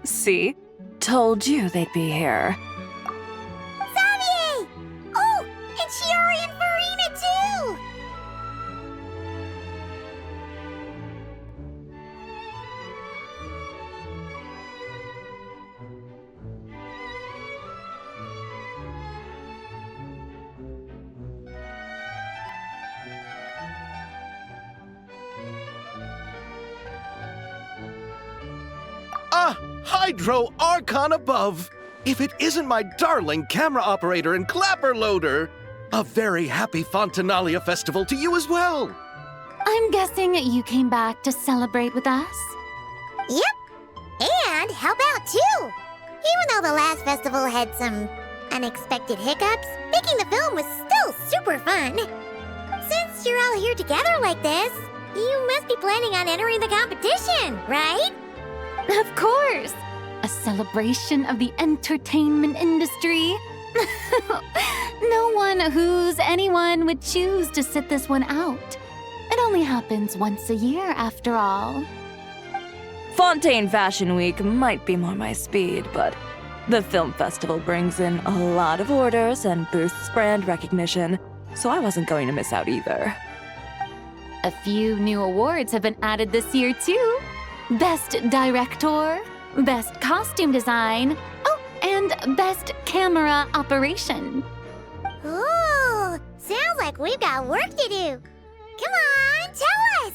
See? Told you they'd be here. Xavier! Oh, and Shiori and Verena too! Hydro Archon above! If it isn't my darling camera operator and clapper loader! A very happy Fontinalia Festival to you as well! I'm guessing you came back to celebrate with us? Yep, and help out too! Even though the last festival had some unexpected hiccups, making the film was still super fun. Since you're all here together like this, you must be planning on entering the competition, right? Of course! A celebration of the entertainment industry. No one who's anyone would choose to sit this one out. It only happens once a year, after all. Fontaine Fashion Week might be more my speed, but the film festival brings in a lot of orders and boosts brand recognition, so I wasn't going to miss out either. A few new awards have been added this year, too. Best Director, Best Costume Design, oh, and Best Camera Operation. Ooh, sounds like we've got work to do. Come on, tell us!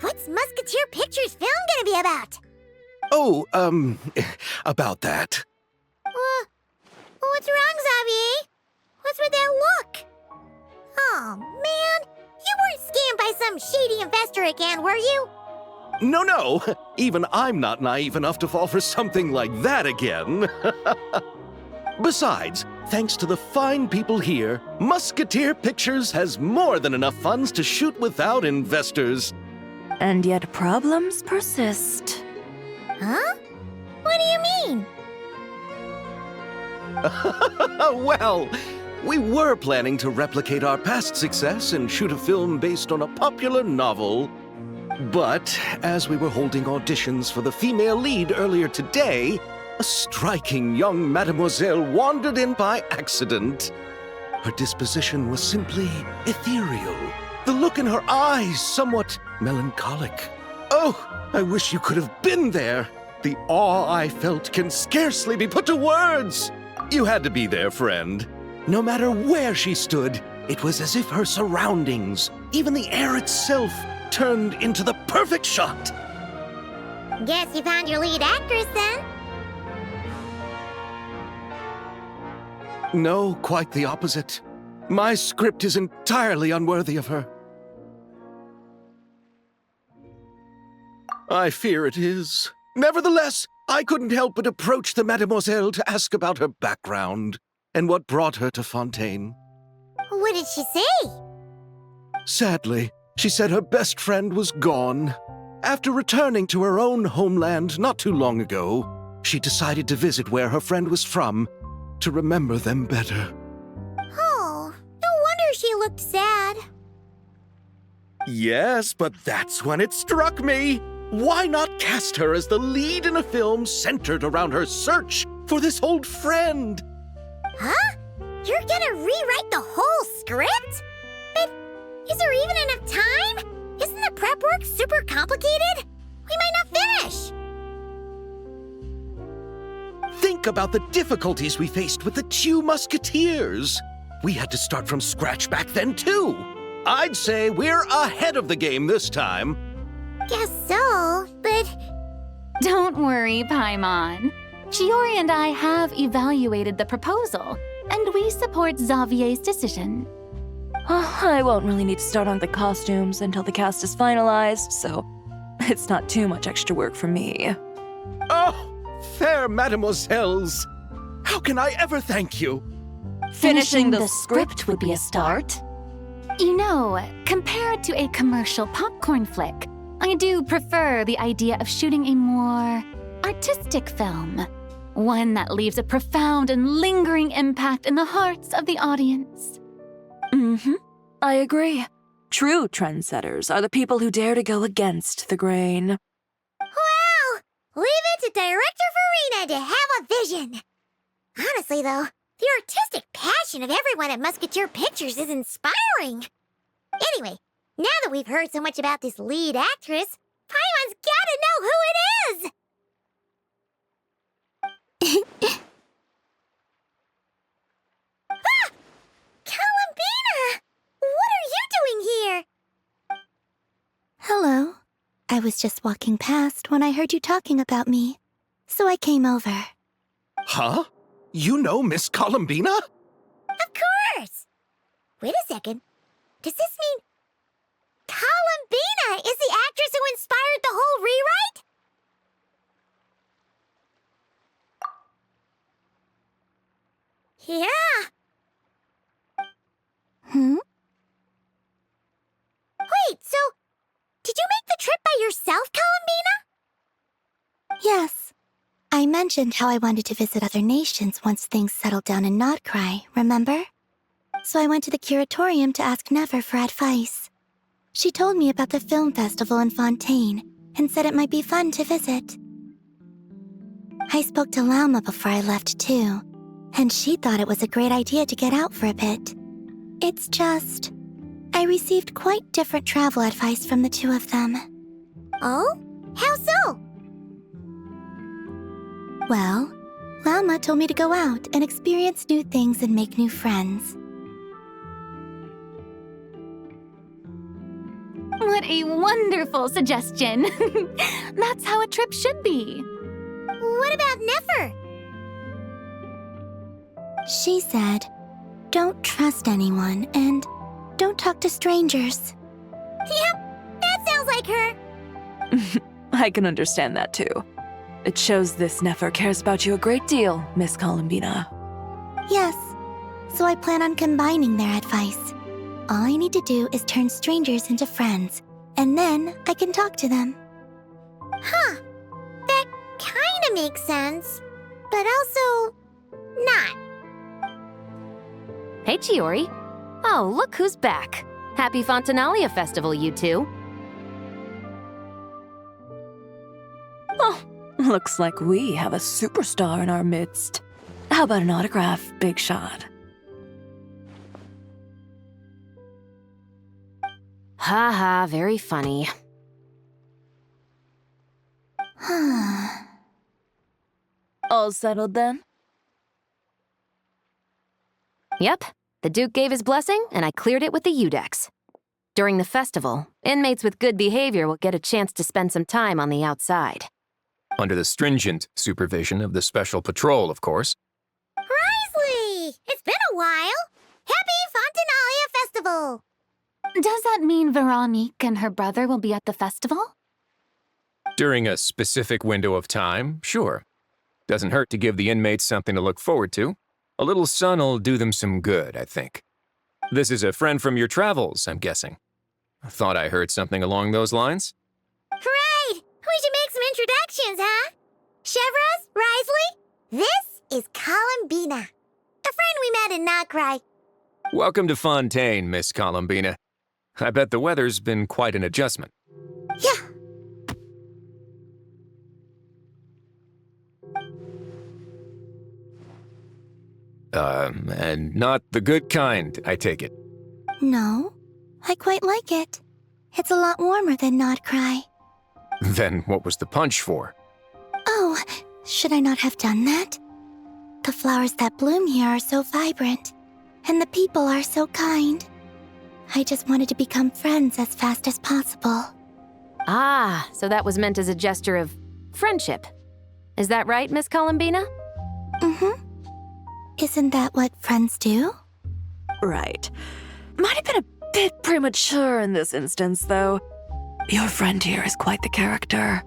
What's Musketeer Pictures film gonna be about? Oh, about that. What's wrong, Xavier? What's with that look? Oh, man, you weren't scammed by some shady investor again, were you? No, even I'm not naive enough to fall for something like that again. Besides, thanks to the fine people here, Musketeer Pictures has more than enough funds to shoot without investors. And yet problems persist. Huh? What do you mean? Well, we were planning to replicate our past success and shoot a film based on a popular novel. But as we were holding auditions for the female lead earlier today, a striking young mademoiselle wandered in by accident. Her disposition was simply ethereal, the look in her eyes somewhat melancholic. Oh, I wish you could have been there. The awe I felt can scarcely be put to words. You had to be there, friend. No matter where she stood, it was as if her surroundings, even the air itself, turned into the perfect shot. Guess you found your lead actress then? No, quite the opposite. My script is entirely unworthy of her. I fear it is. Nevertheless, I couldn't help but approach the mademoiselle to ask about her background and what brought her to Fontaine. What did she say? Sadly, she said her best friend was gone. After returning to her own homeland not too long ago, she decided to visit where her friend was from to remember them better. Oh, no wonder she looked sad. Yes, but that's when it struck me. Why not cast her as the lead in a film centered around her search for this old friend? Huh? You're gonna rewrite the whole script? But is there even enough time? Isn't the prep work super complicated? We might not finish. Think about the difficulties we faced with the two Musketeers. We had to start from scratch back then, too. I'd say we're ahead of the game this time. Guess so, but... Don't worry, Paimon. Shiori and I have evaluated the proposal, and we support Xavier's decision. I won't really need to start on the costumes until the cast is finalized, so it's not too much extra work for me. Oh, fair mademoiselles. How can I ever thank you? Finishing the script would be a start. You know, compared to a commercial popcorn flick, I do prefer the idea of shooting a more artistic film. One that leaves a profound and lingering impact in the hearts of the audience. I agree. True trendsetters are the people who dare to go against the grain. Wow! Leave it to Director Veroni to have a vision. Honestly, though, the artistic passion of everyone at Musketeer Pictures is inspiring. Anyway, now that we've heard so much about this lead actress, Paimon's gotta know who it is! Ah! Columbina! What are you doing here? Hello. I was just walking past when I heard you talking about me, so I came over. Huh? You know Miss Columbina? Of course! Wait a second. Does this mean Columbina is the actress who inspired the whole rewrite? Yeah. Wait, so did you make the trip by yourself, Columbina? Yes. I mentioned how I wanted to visit other nations once things settled down in Notcry, remember? So I went to the curatorium to ask Never for advice. She told me about the film festival in Fontaine and said it might be fun to visit. I spoke to Lauma before I left too, and she thought it was a great idea to get out for a bit. It's just, I received quite different travel advice from the two of them. Oh? How so? Well, Lauma told me to go out and experience new things and make new friends. What a wonderful suggestion! That's how a trip should be. What about Nefer? She said, don't trust anyone and don't talk to strangers. Yep, that sounds like her. I can understand that too. It shows this Nefer cares about you a great deal, Miss Columbina. Yes, so I plan on combining their advice. All I need to do is turn strangers into friends, and then I can talk to them. Huh. That kinda makes sense, but also not. Hey, Chiori. Oh, look who's back. Happy Fontinalia Festival, you two. Oh, looks like we have a superstar in our midst. How about an autograph, Big Shot? Ha ha, very funny. All settled then? Yep, the Duke gave his blessing, and I cleared it with the Udex. During the festival, inmates with good behavior will get a chance to spend some time on the outside. Under the stringent supervision of the Special Patrol, of course. Wriothesley! It's been a while! Happy Fontinalia Festival! Does that mean Veronique and her brother will be at the festival? During a specific window of time, sure. Doesn't hurt to give the inmates something to look forward to. A little sun'll do them some good, I think. This is a friend from your travels, I'm guessing. I thought I heard something along those lines. Right! We should make some introductions, huh? Chevros, Wriothesley, this is Columbina, a friend we met in Notcry. Welcome to Fontaine, Miss Columbina. I bet the weather's been quite an adjustment. Yeah. And not the good kind, I take it. No, I quite like it. It's a lot warmer than Notcry. Then what was the punch for? Oh, should I not have done that? The flowers that bloom here are so vibrant, and the people are so kind. I just wanted to become friends as fast as possible. Ah, so that was meant as a gesture of friendship. Is that right, Miss Columbina? Mm-hmm. Isn't that what friends do? Right. Might have been a bit premature in this instance, though. Your friend here is quite the character.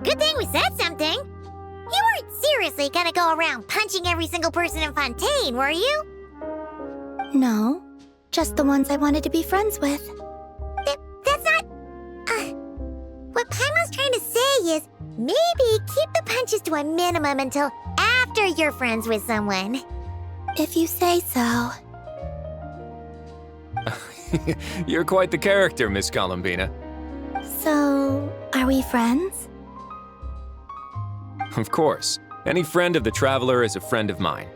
Good thing we said something. You weren't seriously gonna go around punching every single person in Fontaine, were you? No, just the ones I wanted to be friends with. That's not... What Paimon's trying to say is, maybe keep the punches to a minimum until after you're friends with someone. If you say so. You're quite the character, Miss Columbina. So, are we friends? Of course. Any friend of the Traveler is a friend of mine.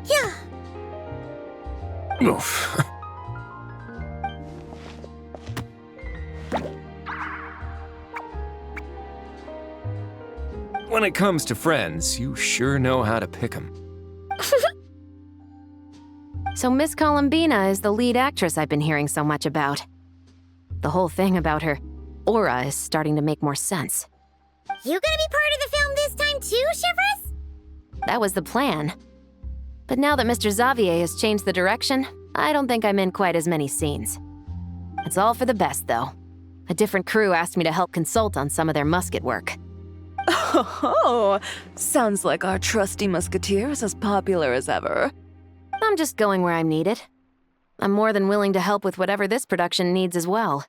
Yeah. Oof. When it comes to friends, you sure know how to pick 'em. So Miss Columbina is the lead actress I've been hearing so much about. The whole thing about her aura is starting to make more sense. You gonna be part of the film this time too, Shivers? That was the plan. But now that Mr. Xavier has changed the direction, I don't think I'm in quite as many scenes. It's all for the best, though. A different crew asked me to help consult on some of their musket work. Oh, sounds like our trusty musketeer is as popular as ever. I'm just going where I'm needed. I'm more than willing to help with whatever this production needs as well.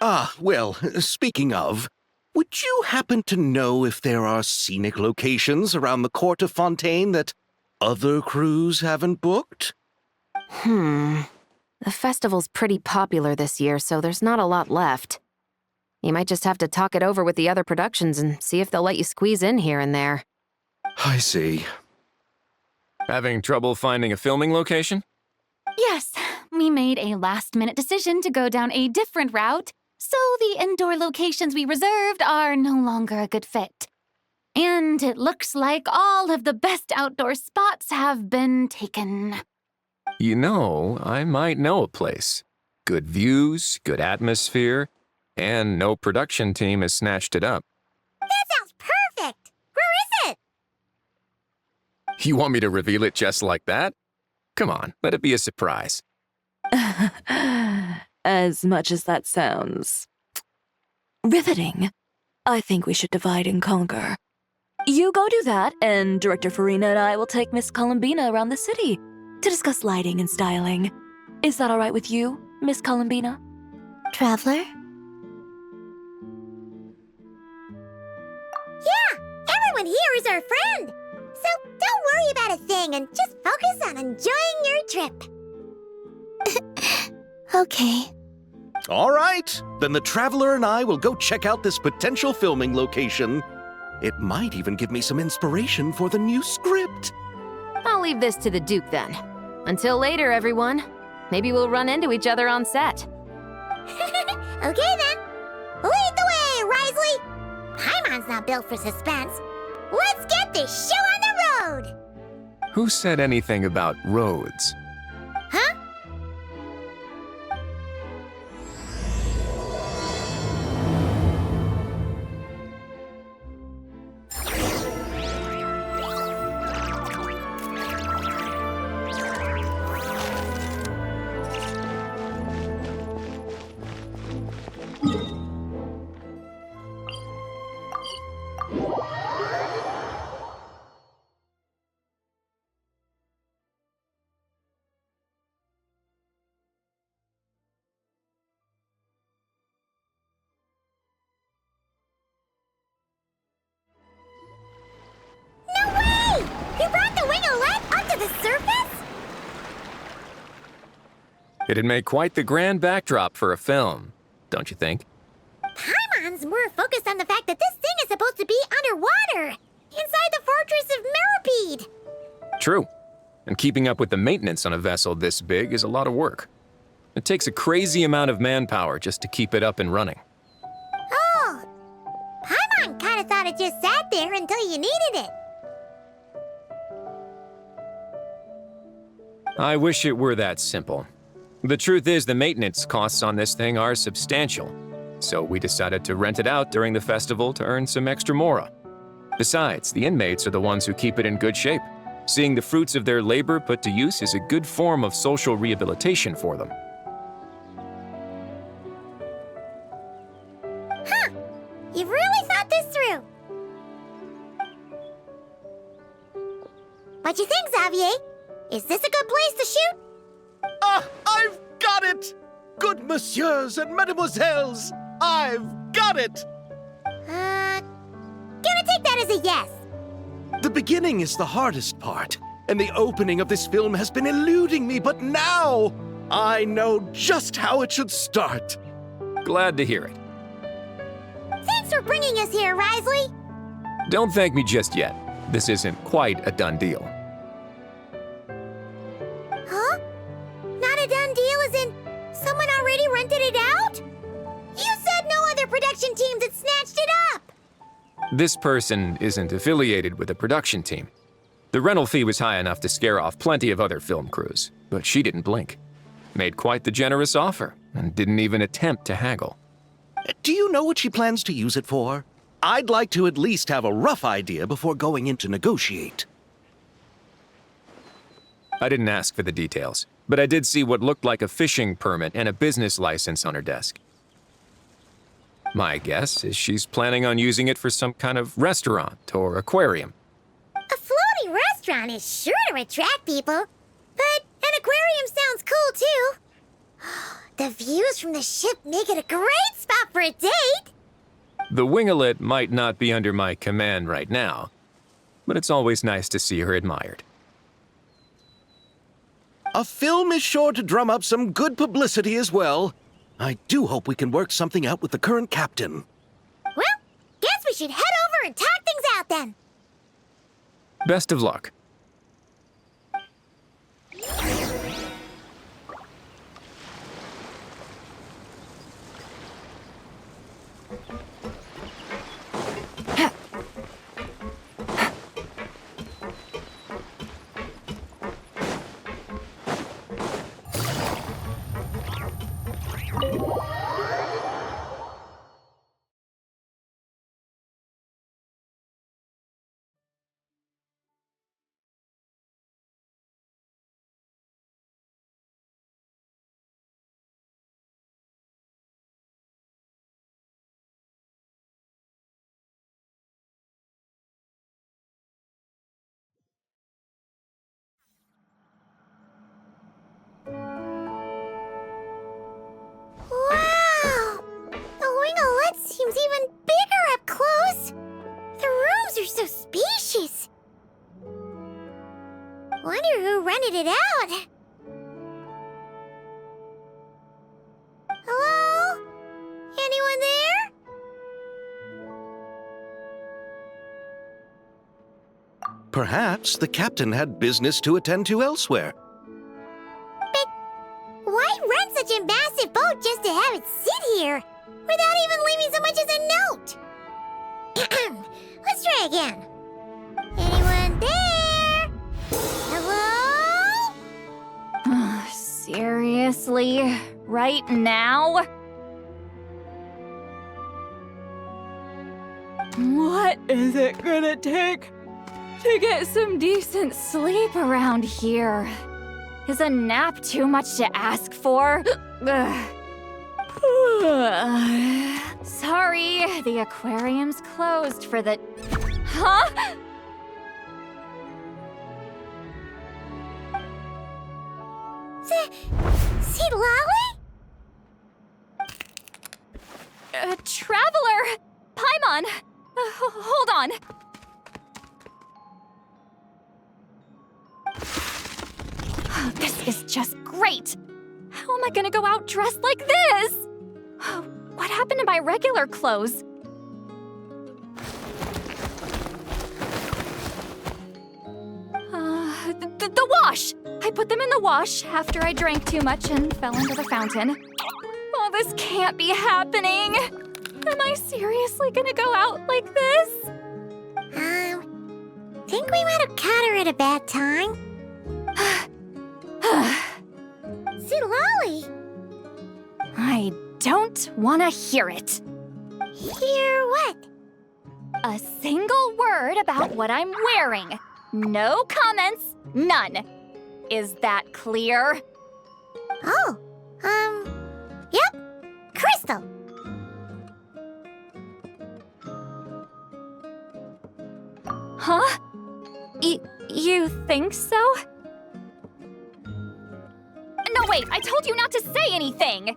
Ah, well, speaking of, would you happen to know if there are scenic locations around the court of Fontaine that other crews haven't booked? The festival's pretty popular this year, so there's not a lot left. You might just have to talk it over with the other productions and see if they'll let you squeeze in here and there. I see. Having trouble finding a filming location? Yes, we made a last-minute decision to go down a different route, so the indoor locations we reserved are no longer a good fit. And it looks like all of the best outdoor spots have been taken. You know, I might know a place. Good views, good atmosphere, and no production team has snatched it up. That sounds perfect! Where is it? You want me to reveal it just like that? Come on, let it be a surprise. As much as that sounds riveting, I think we should divide and conquer. You go do that, and Director Farina and I will take Miss Columbina around the city to discuss lighting and styling. Is that all right with you, Miss Columbina? Traveler? Yeah, everyone here is our friend. So don't worry about a thing and just focus on enjoying your trip. Okay. All right, then the Traveler and I will go check out this potential filming location. It might even give me some inspiration for the new script. I'll leave this to the Duke then. Until later, everyone. Maybe we'll run into each other on set. Okay then. Lead the way, Wriothesley. Paimon's not built for suspense. Let's get this show on the road. Who said anything about roads? Huh? No way! You brought the wingolette up to the surface? It'd make quite the grand backdrop for a film, don't you think? Paimon's more focused on the fact that this thing is supposed to be underwater, inside the Fortress of Meropide. True. And keeping up with the maintenance on a vessel this big is a lot of work. It takes a crazy amount of manpower just to keep it up and running. Oh, Paimon kind of thought it just sat there until you needed it. I wish it were that simple. The truth is the maintenance costs on this thing are substantial, so we decided to rent it out during the festival to earn some extra mora. Besides, the inmates are the ones who keep it in good shape. Seeing the fruits of their labor put to use is a good form of social rehabilitation for them. Huh, you've really thought this through. What you think, Xavier? Is this a good place to shoot? Ah, I've got it! Good messieurs and mesdemoiselles, I've got it! Gonna take that as a yes. The beginning is the hardest part, and the opening of this film has been eluding me, but now I know just how it should start. Glad to hear it. Thanks for bringing us here, Wriothesley. Don't thank me just yet. This isn't quite a done deal. Huh? Not a done deal as in someone already rented it out? You said no other production teams had snatched it up! This person isn't affiliated with a production team. The rental fee was high enough to scare off plenty of other film crews, but she didn't blink. Made quite the generous offer, and didn't even attempt to haggle. Do you know what she plans to use it for? I'd like to at least have a rough idea before going in to negotiate. I didn't ask for the details, but I did see what looked like a fishing permit and a business license on her desk. My guess is she's planning on using it for some kind of restaurant or aquarium. A floating restaurant is sure to attract people, but an aquarium sounds cool too. The views from the ship make it a great spot for a date. The winglet might not be under my command right now, but it's always nice to see her admired. A film is sure to drum up some good publicity as well. I do hope we can work something out with the current captain. Well, guess we should head over and talk things out then. Best of luck. Wow! The winglet seems even bigger up close. The rooms are so spacious. Wonder who rented it out. Hello? Anyone there? Perhaps the captain had business to attend to elsewhere. Why rent such a massive boat just to have it sit here, without even leaving so much as a note? Let's try again. Anyone there? Hello? Seriously? Right now? What is it gonna take to get some decent sleep around here? Is a nap too much to ask for? Sorry, the aquarium's closed for the... Huh? See Lolly? Traveler! Paimon! Hold on. This is just great! How am I gonna go out dressed like this? What happened to my regular clothes? The wash! I put them in the wash after I drank too much and fell into the fountain. Oh, this can't be happening! Am I seriously gonna go out like this? Think we might have caught her at a bad time. See Lolly? I don't want to hear it. Hear what? A single word about what I'm wearing. No comments, none. Is that clear? Oh, yep. Crystal. Huh? You think so? No, wait, I told you not to say anything!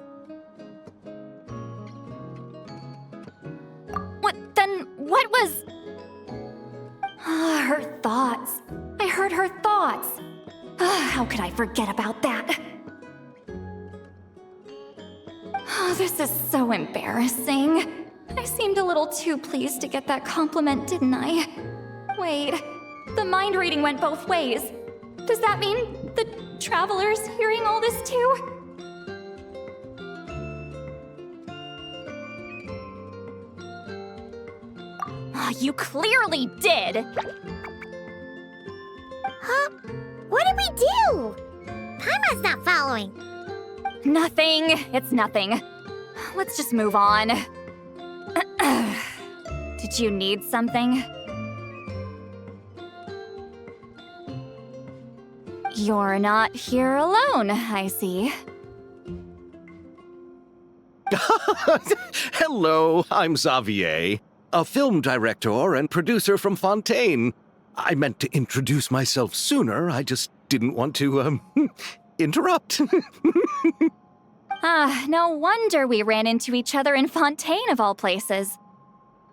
What was... Her thoughts. I heard her thoughts. How could I forget about that? Oh, this is so embarrassing. I seemed a little too pleased to get that compliment, didn't I? Wait, the mind reading went both ways. Does that mean the traveler's hearing all this too? Oh, you clearly did! Huh? What did we do? Paimon's not following. Nothing. It's nothing. Let's just move on. Did you need something? You're not here alone, I see. Hello, I'm Xavier, a film director and producer from Fontaine. I meant to introduce myself sooner, I just didn't want to, interrupt. No wonder we ran into each other in Fontaine of all places.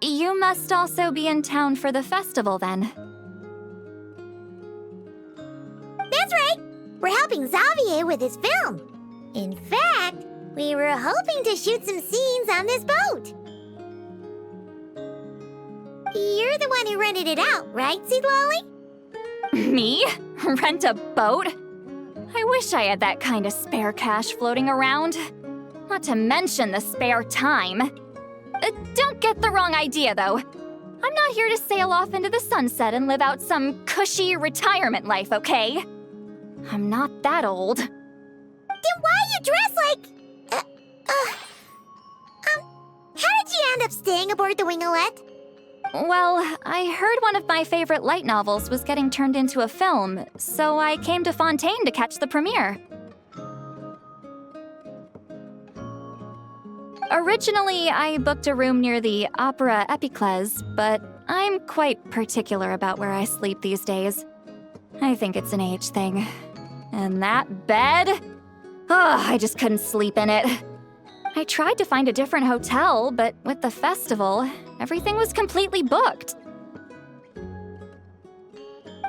You must also be in town for the festival then. That's right. We're helping Xavier with his film. In fact, we were hoping to shoot some scenes on this boat. You're the one who rented it out, right, Seed Lolly? Me? Rent a boat? I wish I had that kind of spare cash floating around. Not to mention the spare time. Don't get the wrong idea, though. I'm not here to sail off into the sunset and live out some cushy retirement life, okay? I'm not that old. Then why you dress like... how did you end up staying aboard the Wingolette? Well, I heard one of my favorite light novels was getting turned into a film, so I came to Fontaine to catch the premiere. Originally, I booked a room near the Opera Epiclese, but I'm quite particular about where I sleep these days. I think it's an age thing. And that bed? I just couldn't sleep in it. I tried to find a different hotel, but with the festival, everything was completely booked.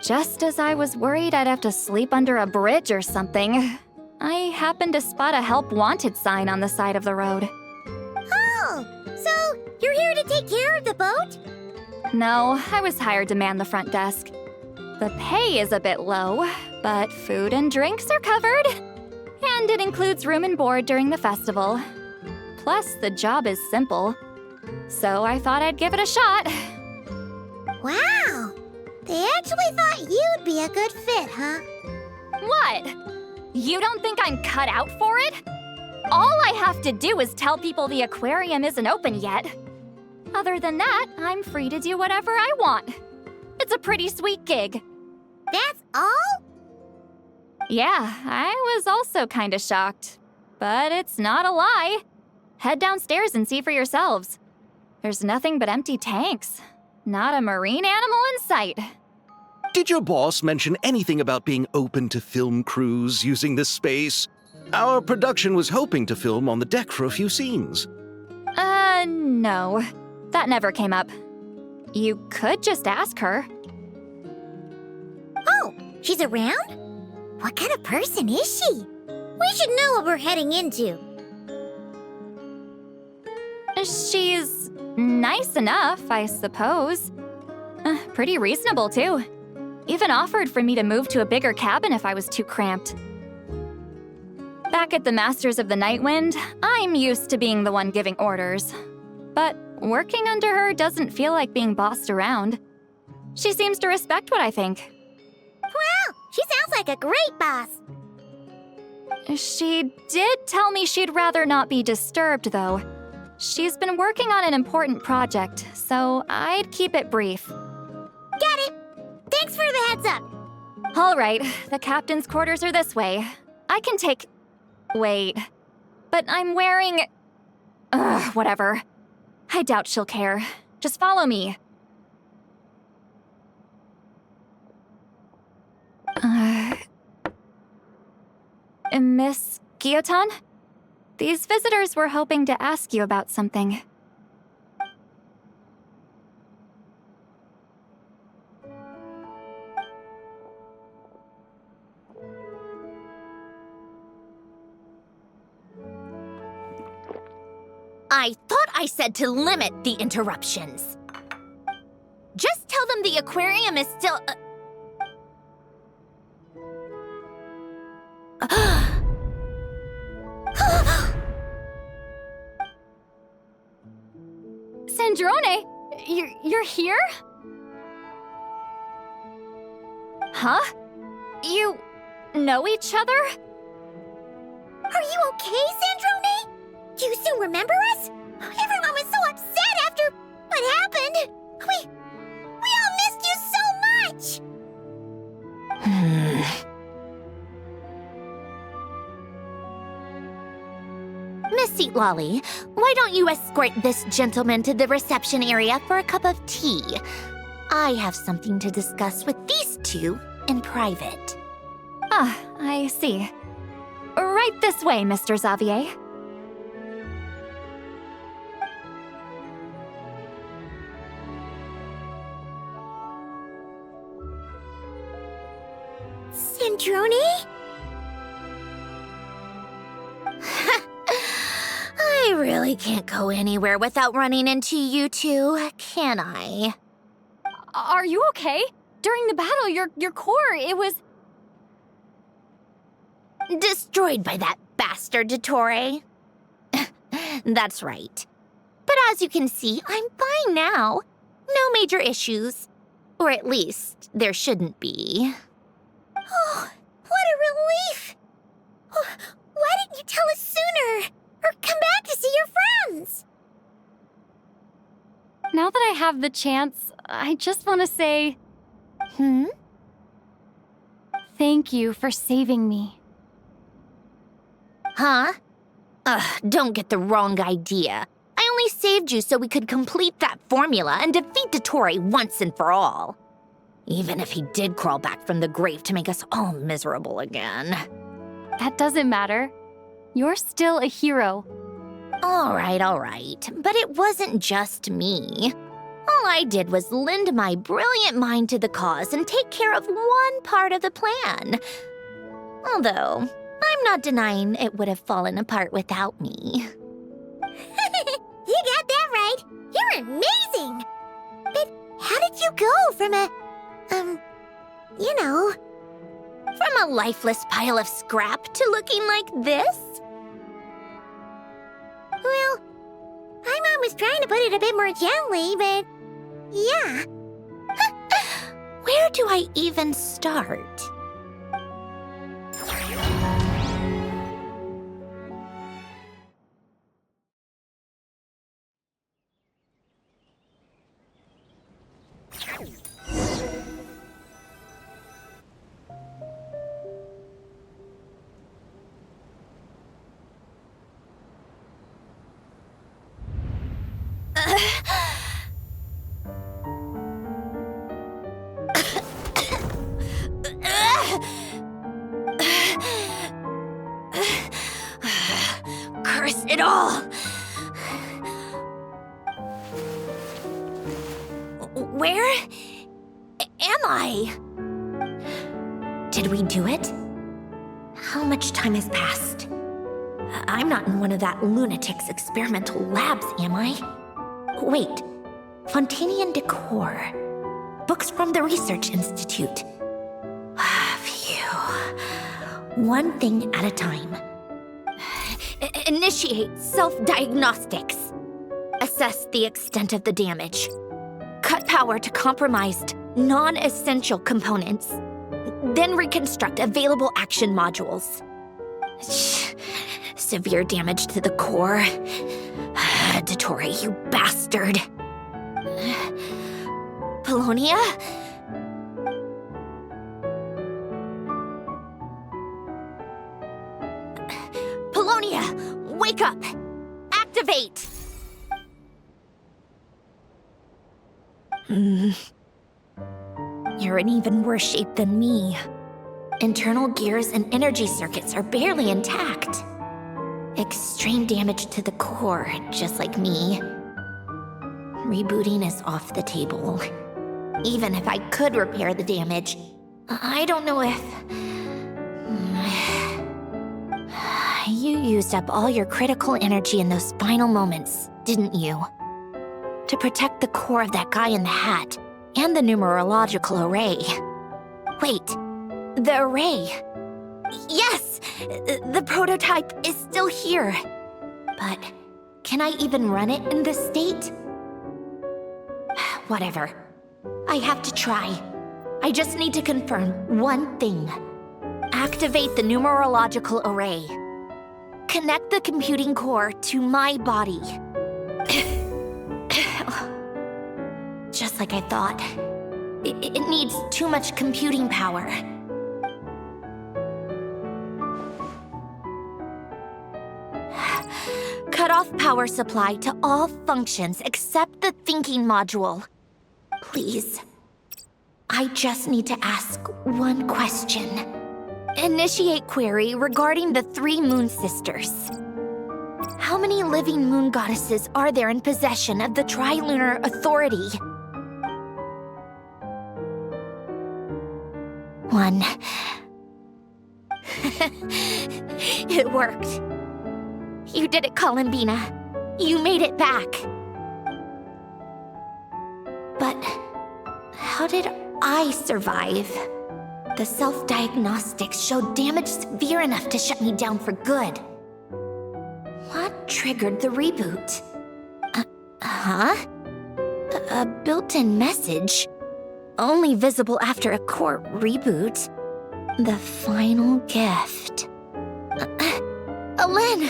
Just as I was worried I'd have to sleep under a bridge or something, I happened to spot a help wanted sign on the side of the road. Oh, so you're here to take care of the boat? No, I was hired to man the front desk. The pay is a bit low, but food and drinks are covered. And it includes room and board during the festival. Plus, the job is simple. So I thought I'd give it a shot. Wow! They actually thought you'd be a good fit, huh? What? You don't think I'm cut out for it? All I have to do is tell people the aquarium isn't open yet. Other than that, I'm free to do whatever I want. It's a pretty sweet gig. That's all? Yeah, I was also kinda shocked. But it's not a lie. Head downstairs and see for yourselves. There's nothing but empty tanks. Not a marine animal in sight. Did your boss mention anything about being open to film crews using this space? Our production was hoping to film on the deck for a few scenes. No. That never came up. You could just ask her. Oh, she's around? What kind of person is she? We should know what we're heading into. She's nice enough, I suppose. Pretty reasonable, too. Even offered for me to move to a bigger cabin if I was too cramped. Back at the Masters of the Nightwind, I'm used to being the one giving orders. But working under her doesn't feel like being bossed around. She seems to respect what I think. Wow, she sounds like a great boss. She did tell me she'd rather not be disturbed, though. She's been working on an important project, so I'd keep it brief. Got it. Thanks for the heads up. All right, the captain's quarters are this way. I can take... Wait. But I'm wearing... whatever. I doubt she'll care. Just follow me. Miss Guillotin? These visitors were hoping to ask you about something. I thought I said to limit the interruptions. Just tell them the aquarium is still... Sandrone, you're here? Huh? You know each other? Are you okay, Sandrone? Do you still remember us? Everyone was so upset after what happened. We all missed you so much. Miss Lolly, why don't you escort this gentleman to the reception area for a cup of tea? I have something to discuss with these two in private. Ah, I see. Right this way, Mr. Xavier. Sandrone? I really can't go anywhere without running into you two, can I? Are you okay? During the battle, your core, it was... Destroyed by that bastard Dottore. That's right. But as you can see, I'm fine now. No major issues. Or at least, there shouldn't be. Oh, what a relief! Oh, why didn't you tell us sooner? Or come back to see your friends? Now that I have the chance, I just want to say... Thank you for saving me. Huh? Don't get the wrong idea. I only saved you so we could complete that formula and defeat Dottore once and for all. Even if he did crawl back from the grave to make us all miserable again. That doesn't matter. You're still a hero. All right. But it wasn't just me. All I did was lend my brilliant mind to the cause and take care of one part of the plan. Although, I'm not denying it would have fallen apart without me. You got that right. You're amazing. But how did you go from From a lifeless pile of scrap to looking like this? Well, my mom was trying to put it a bit more gently, but yeah. Where do I even start? Curse it all! Where am I? Did we do it? How much time has passed? I'm not in one of that lunatic's experimental labs, am I? Wait, Fontanian decor. Books from the Research Institute. Phew. One thing at a time. Initiate self-diagnostics. Assess the extent of the damage. Cut power to compromised, non-essential components. Then reconstruct available action modules. Severe damage to the core. Dottore, you bastard. Polonia? Polonia, wake up! Activate! You're in even worse shape than me. Internal gears and energy circuits are barely intact. Extreme damage to the core, just like me. Rebooting is off the table. Even if I could repair the damage, I don't know if... used up all your critical energy in those final moments, didn't you? To protect the core of that guy in the hat and the numerological array. Wait, the array. Yes! The prototype is still here. But can I even run it in this state? Whatever. I have to try. I just need to confirm one thing. Activate the numerological array. Connect the computing core to my body. Just like I thought. It needs too much computing power. Cut off power supply to all functions except the thinking module. Please. I just need to ask one question. Initiate query regarding the 3 moon sisters. How many living moon goddesses are there in possession of the Trilunar Authority? 1. It worked. You did it, Columbina. You made it back. But how did I survive? The self-diagnostics showed damage severe enough to shut me down for good. What triggered the reboot? A built-in message? Only visible after a core reboot. The final gift. Alen!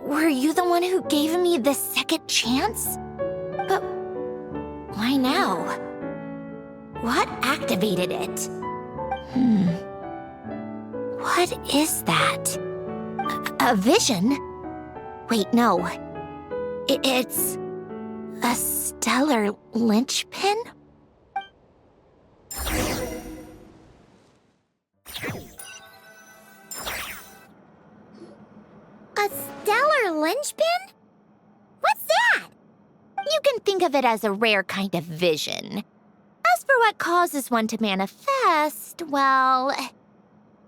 Were you the one who gave me this second chance? But why now? What activated it? What is that? A vision? Wait, no. It's a stellar linchpin? A stellar linchpin? What's that? You can think of it as a rare kind of vision. As for what causes one to manifest, well,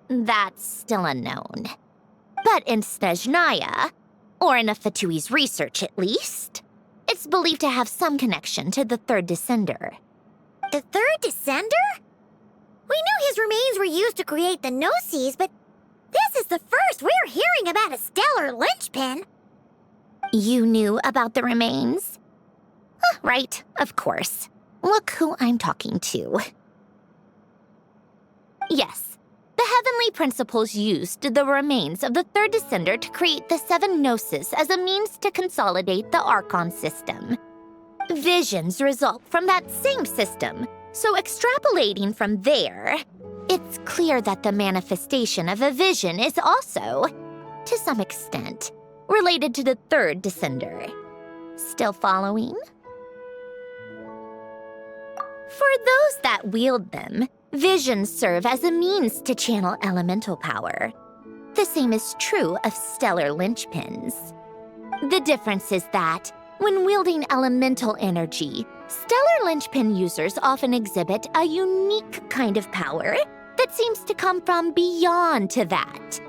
that's still unknown. But in Snezhnaya, or in Afatui's research at least, it's believed to have some connection to the third descender. The third descender? We knew his remains were used to create the Gnosis, but this is the first we're hearing about a stellar linchpin. You knew about the remains? Right, of course. Look who I'm talking to. Yes, the Heavenly Principles used the remains of the third descender to create the 7 Gnosis as a means to consolidate the Archon system. Visions result from that same system, so extrapolating from there, it's clear that the manifestation of a vision is also, to some extent, related to the third descender. Still following? For those that wield them, visions serve as a means to channel elemental power. The same is true of stellar linchpins. The difference is that, when wielding elemental energy, stellar linchpin users often exhibit a unique kind of power that seems to come from beyond to that.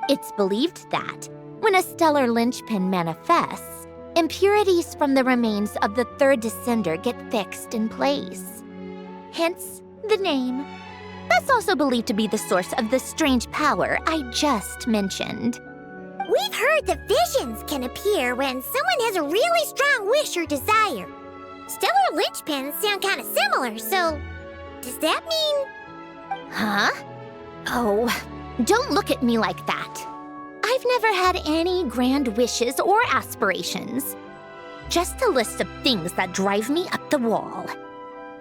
It's believed that, when a stellar linchpin manifests, impurities from the remains of the third descender get fixed in place. Hence, the name. That's also believed to be the source of the strange power I just mentioned. We've heard that visions can appear when someone has a really strong wish or desire. Stellar linchpins sound kind of similar, so does that mean... Huh? Oh, don't look at me like that. I've never had any grand wishes or aspirations. Just a list of things that drive me up the wall.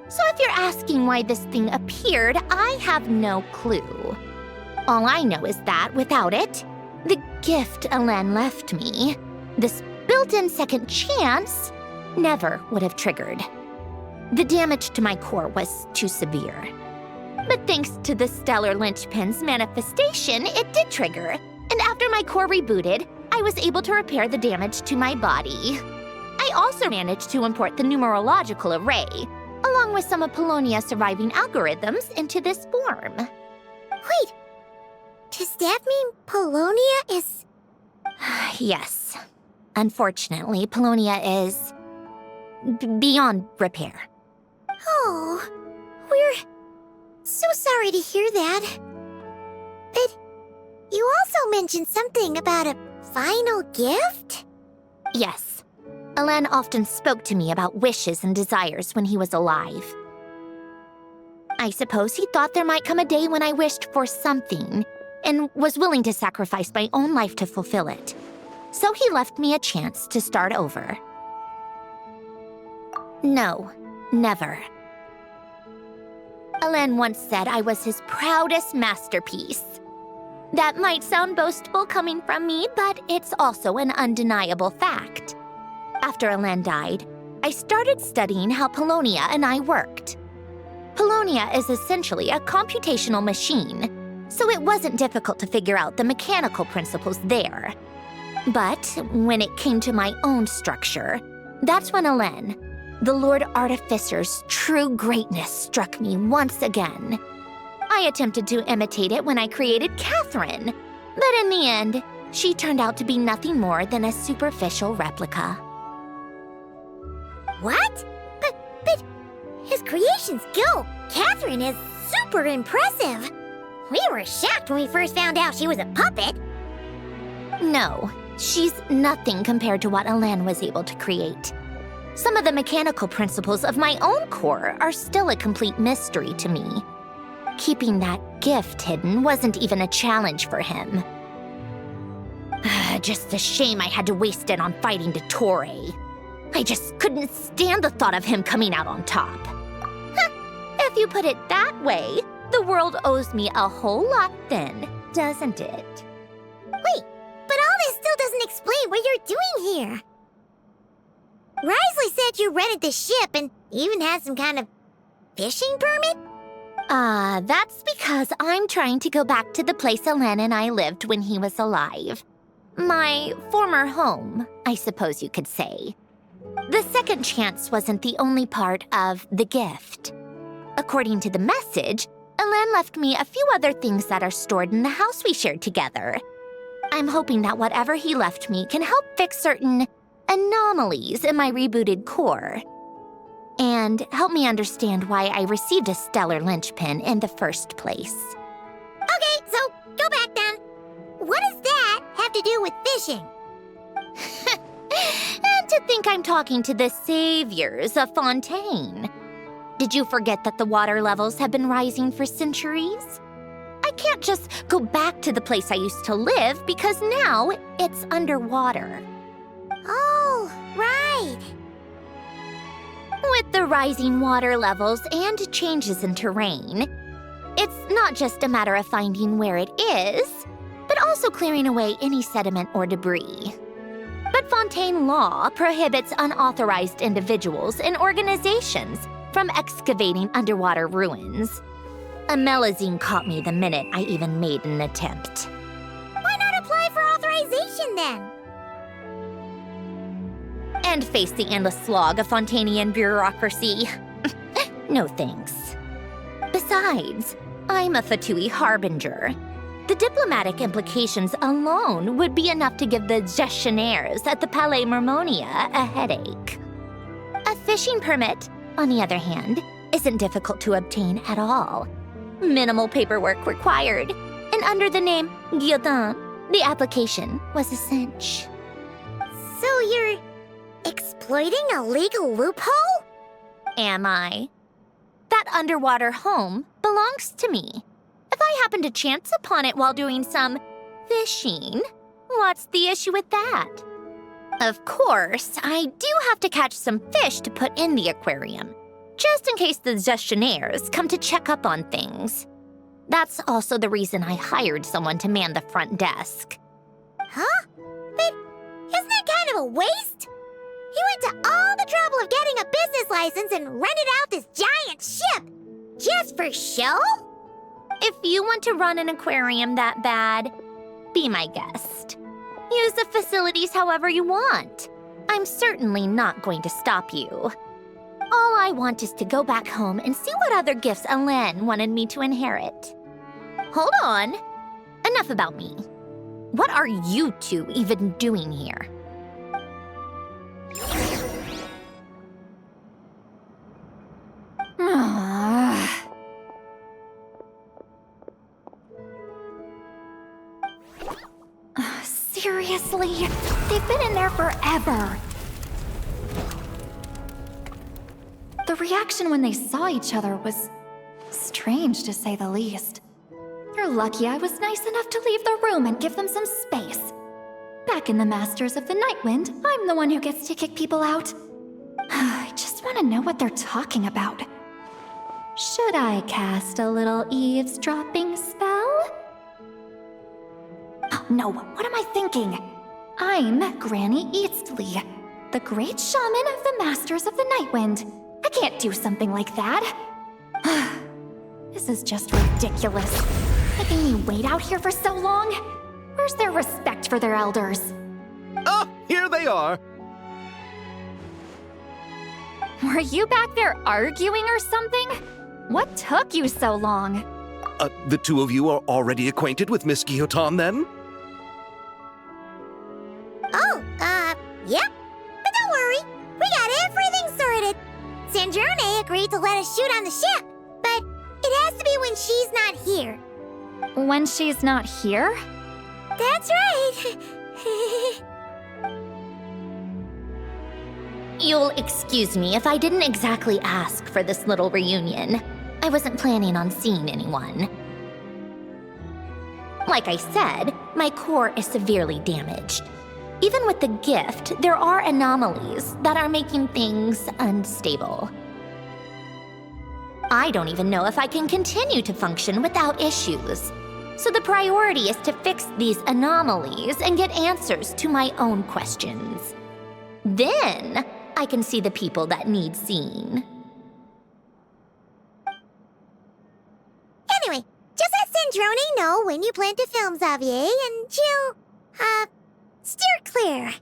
So if you're asking why this thing appeared, I have no clue. All I know is that without it, the gift Alen left me, this built-in second chance, never would have triggered. The damage to my core was too severe. But thanks to the stellar linchpin's manifestation, it did trigger. And after my core rebooted, I was able to repair the damage to my body. I also managed to import the numerological array, along with some of Polonia's surviving algorithms, into this form. Wait, does that mean Polonia is Yes. Unfortunately, Polonia is beyond repair. Oh, we're so sorry to hear that. But you also mentioned something about a final gift? Yes. Alen often spoke to me about wishes and desires when he was alive. I suppose he thought there might come a day when I wished for something and was willing to sacrifice my own life to fulfill it. So he left me a chance to start over. No, never. Alen once said I was his proudest masterpiece. That might sound boastful coming from me, but it's also an undeniable fact. After Alen died, I started studying how Polonia and I worked. Polonia is essentially a computational machine, so it wasn't difficult to figure out the mechanical principles there. But when it came to my own structure, that's when Alen, the Lord Artificer's true greatness, struck me once again. I attempted to imitate it when I created Catherine, but in the end, she turned out to be nothing more than a superficial replica. What? But his creation's go. Catherine is super impressive. We were shocked when we first found out she was a puppet. No, she's nothing compared to what Alen was able to create. Some of the mechanical principles of my own core are still a complete mystery to me. Keeping that gift hidden wasn't even a challenge for him. Just a shame I had to waste it on fighting Dottore. I just couldn't stand the thought of him coming out on top. If you put it that way, the world owes me a whole lot then, doesn't it? Wait, but all this still doesn't explain what you're doing here. Wriothesley said you rented the ship and even had some kind of fishing permit? That's because I'm trying to go back to the place Alen and I lived when he was alive. My former home, I suppose you could say. The second chance wasn't the only part of the gift. According to the message, Alen left me a few other things that are stored in the house we shared together. I'm hoping that whatever he left me can help fix certain anomalies in my rebooted core. And help me understand why I received a stellar linchpin in the first place. Okay, so go back then. What does that have to do with fishing? And to think I'm talking to the saviors of Fontaine. Did you forget that the water levels have been rising for centuries? I can't just go back to the place I used to live because now it's underwater. Oh, right. With the rising water levels and changes in terrain, it's not just a matter of finding where it is, but also clearing away any sediment or debris. But Fontaine law prohibits unauthorized individuals and organizations from excavating underwater ruins. A Melazine caught me the minute I even made an attempt. Why not apply for authorization then? And face the endless slog of Fontanian bureaucracy. No thanks. Besides, I'm a Fatui harbinger. The diplomatic implications alone would be enough to give the gestionnaires at the Palais Mermonia a headache. A fishing permit, on the other hand, isn't difficult to obtain at all. Minimal paperwork required, and under the name Guillotin, the application was a cinch. So you're exploiting a legal loophole? Am I? That underwater home belongs to me. If I happen to chance upon it while doing some fishing, what's the issue with that? Of course, I do have to catch some fish to put in the aquarium, just in case the gestionnaires come to check up on things. That's also the reason I hired someone to man the front desk. Huh? But isn't that kind of a waste? He went to all the trouble of getting a business license and rented out this giant ship. Just for show? If you want to run an aquarium that bad, be my guest. Use the facilities however you want. I'm certainly not going to stop you. All I want is to go back home and see what other gifts Alen wanted me to inherit. Hold on. Enough about me. What are you two even doing here? Seriously? They've been in there forever. The reaction when they saw each other was strange, to say the least. You're lucky I was nice enough to leave the room and give them some space. Back in the Masters of the Nightwind, I'm the one who gets to kick people out. I just want to know what they're talking about. Should I cast a little eavesdropping spell? Oh, no, what am I thinking? I'm Granny Eastleigh, the great shaman of the Masters of the Nightwind. I can't do something like that. This is just ridiculous. Making me wait out here for so long? Where's their respect for their elders? Oh, here they are. Were you back there arguing or something? What took you so long? The two of you are already acquainted with Miss Guillotin, then? Oh, yep. But don't worry, we got everything sorted. Sandrone agreed to let us shoot on the ship, but it has to be when she's not here. When she's not here? That's right. You'll excuse me if I didn't exactly ask for this little reunion. I wasn't planning on seeing anyone. Like I said, my core is severely damaged. Even with the gift, there are anomalies that are making things unstable. I don't even know if I can continue to function without issues. So the priority is to fix these anomalies and get answers to my own questions. Then, I can see the people that need seeing. Anyway, just let Sandrone know when you plan to film Xavier, and she'll, steer clear.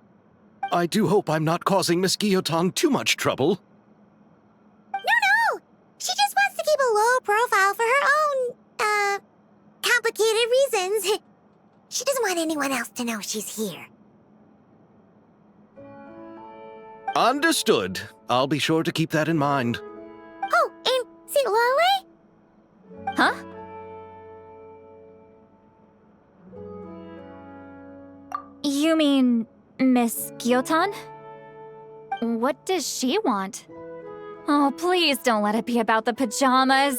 I do hope I'm not causing Miss Guillotin too much trouble. No! She just wants to keep a low profile for her own, complicated reasons. She doesn't want anyone else to know she's here. Understood. I'll be sure to keep that in mind. Oh, and see Lale? Huh? You mean Miss Guillotin? What does she want? Oh, please don't let it be about the pajamas.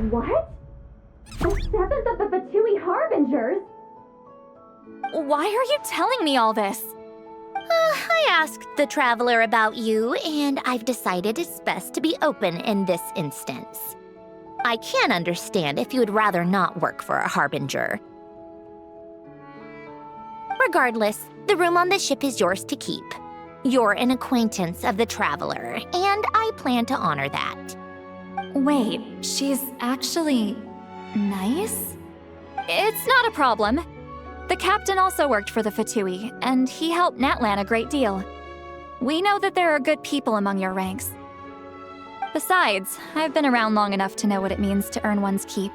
What? The 7th of the VIII Harbingers? Why are you telling me all this? I asked the Traveler about you, and I've decided it's best to be open in this instance. I can understand if you would rather not work for a Harbinger. Regardless, the room on the ship is yours to keep. You're an acquaintance of the Traveler, and I plan to honor that. Wait, she's actually nice? It's not a problem. The captain also worked for the VIII, and he helped Natlan a great deal. We know that there are good people among your ranks. Besides, I've been around long enough to know what it means to earn one's keep.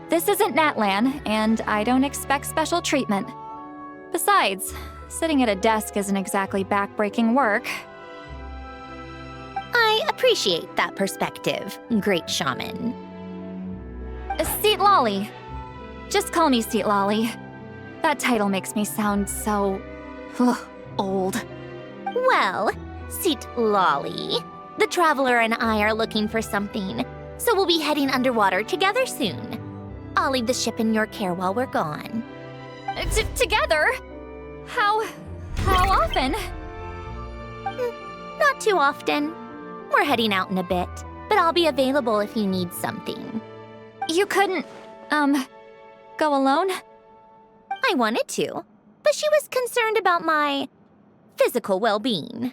This isn't Natlan, and I don't expect special treatment. Besides, sitting at a desk isn't exactly back-breaking work. I appreciate that perspective, great shaman. Seat Lolly. Just call me Seat Lolly. That title makes me sound so... old. Well, Seat Lolly, the Traveler and I are looking for something, so we'll be heading underwater together soon. I'll leave the ship in your care while we're gone. Together? How often? Not too often. We're heading out in a bit, but I'll be available if you need something. You couldn't, go alone? I wanted to, but she was concerned about my physical well-being,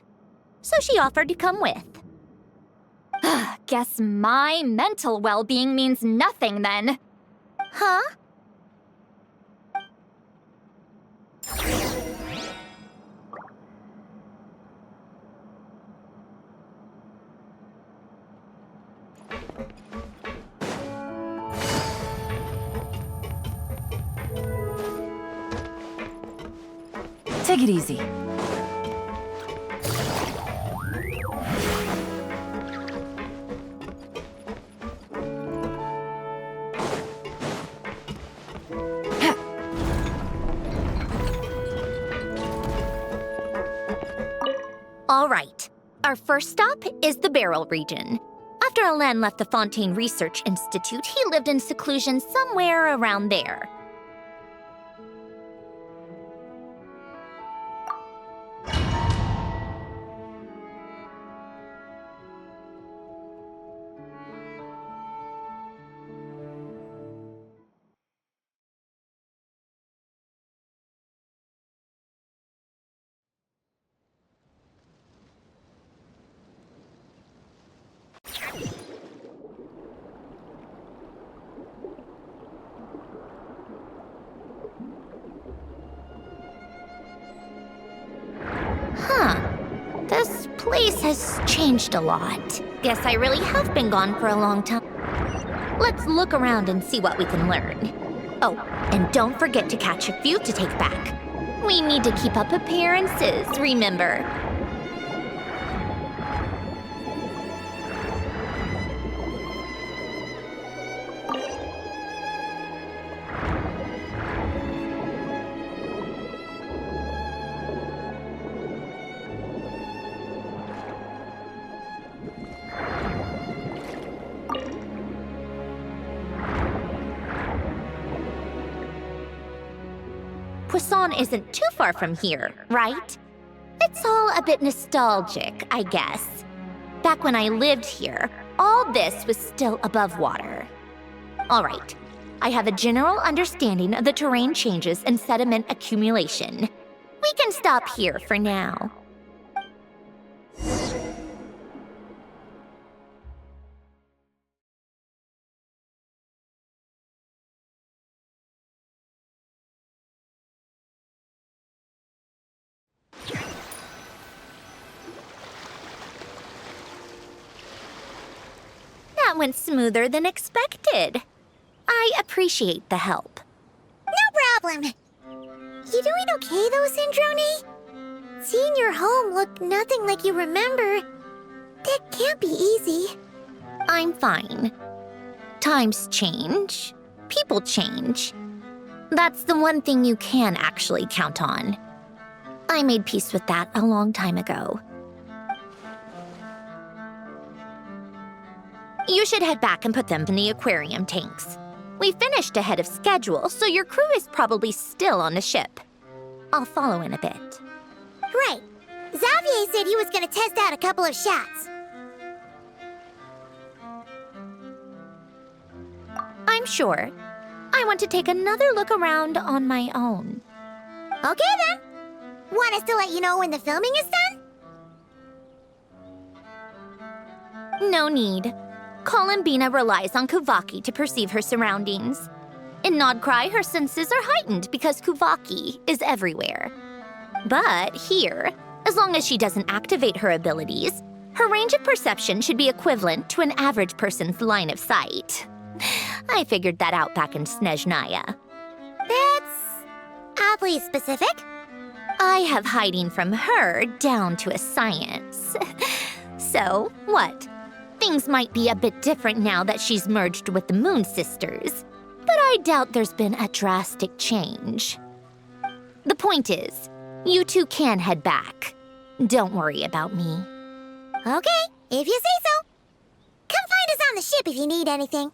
so she offered to come with. Guess my mental well-being means nothing then. Huh? Take it easy. All right. Our first stop is the Barrel region. After Alain left the Fontaine Research Institute, he lived in seclusion somewhere around there. This place has changed a lot. Guess I really have been gone for a long time. Let's look around and see what we can learn. Oh, and don't forget to catch a few to take back. We need to keep up appearances, remember? Poisson isn't too far from here, right? It's all a bit nostalgic, I guess. Back when I lived here, all this was still above water. All right, I have a general understanding of the terrain changes and sediment accumulation. We can stop here for now. That went smoother than expected. I appreciate the help. No problem. You doing okay though, Sandrone? Seeing your home look nothing like you remember, that can't be easy. I'm fine. Times change. People change. That's the one thing you can actually count on. I made peace with that a long time ago. You should head back and put them in the aquarium tanks. We finished ahead of schedule, so your crew is probably still on the ship. I'll follow in a bit. Right. Xavier said he was gonna test out a couple of shots. I'm sure. I want to take another look around on my own. Okay then. Want us to let you know when the filming is done? No need. Columbina relies on Kuvaki to perceive her surroundings. In Nodcry, her senses are heightened because Kuvaki is everywhere. But here, as long as she doesn't activate her abilities, her range of perception should be equivalent to an average person's line of sight. I figured that out back in Snezhnaya. That's oddly specific. I have hiding from her down to a science. So, what? Things might be a bit different now that she's merged with the Moon Sisters, but I doubt there's been a drastic change. The point is, you two can head back. Don't worry about me. Okay, if you say so. Come find us on the ship if you need anything.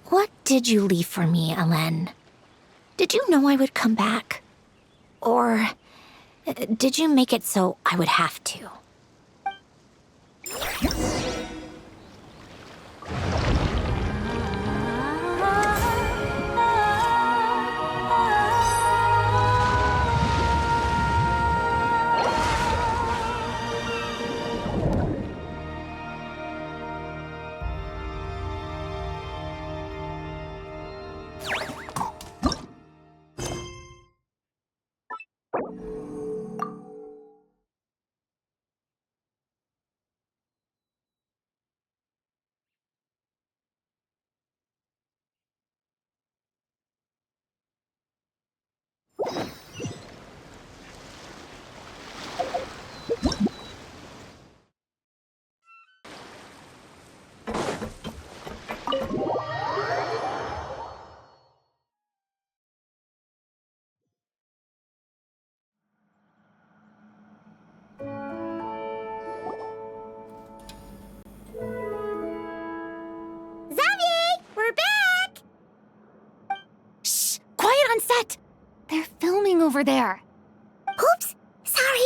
What did you leave for me, Alain? Did you know I would come back? Or did you make it so I would have to? set! They're filming over there. Oops, sorry.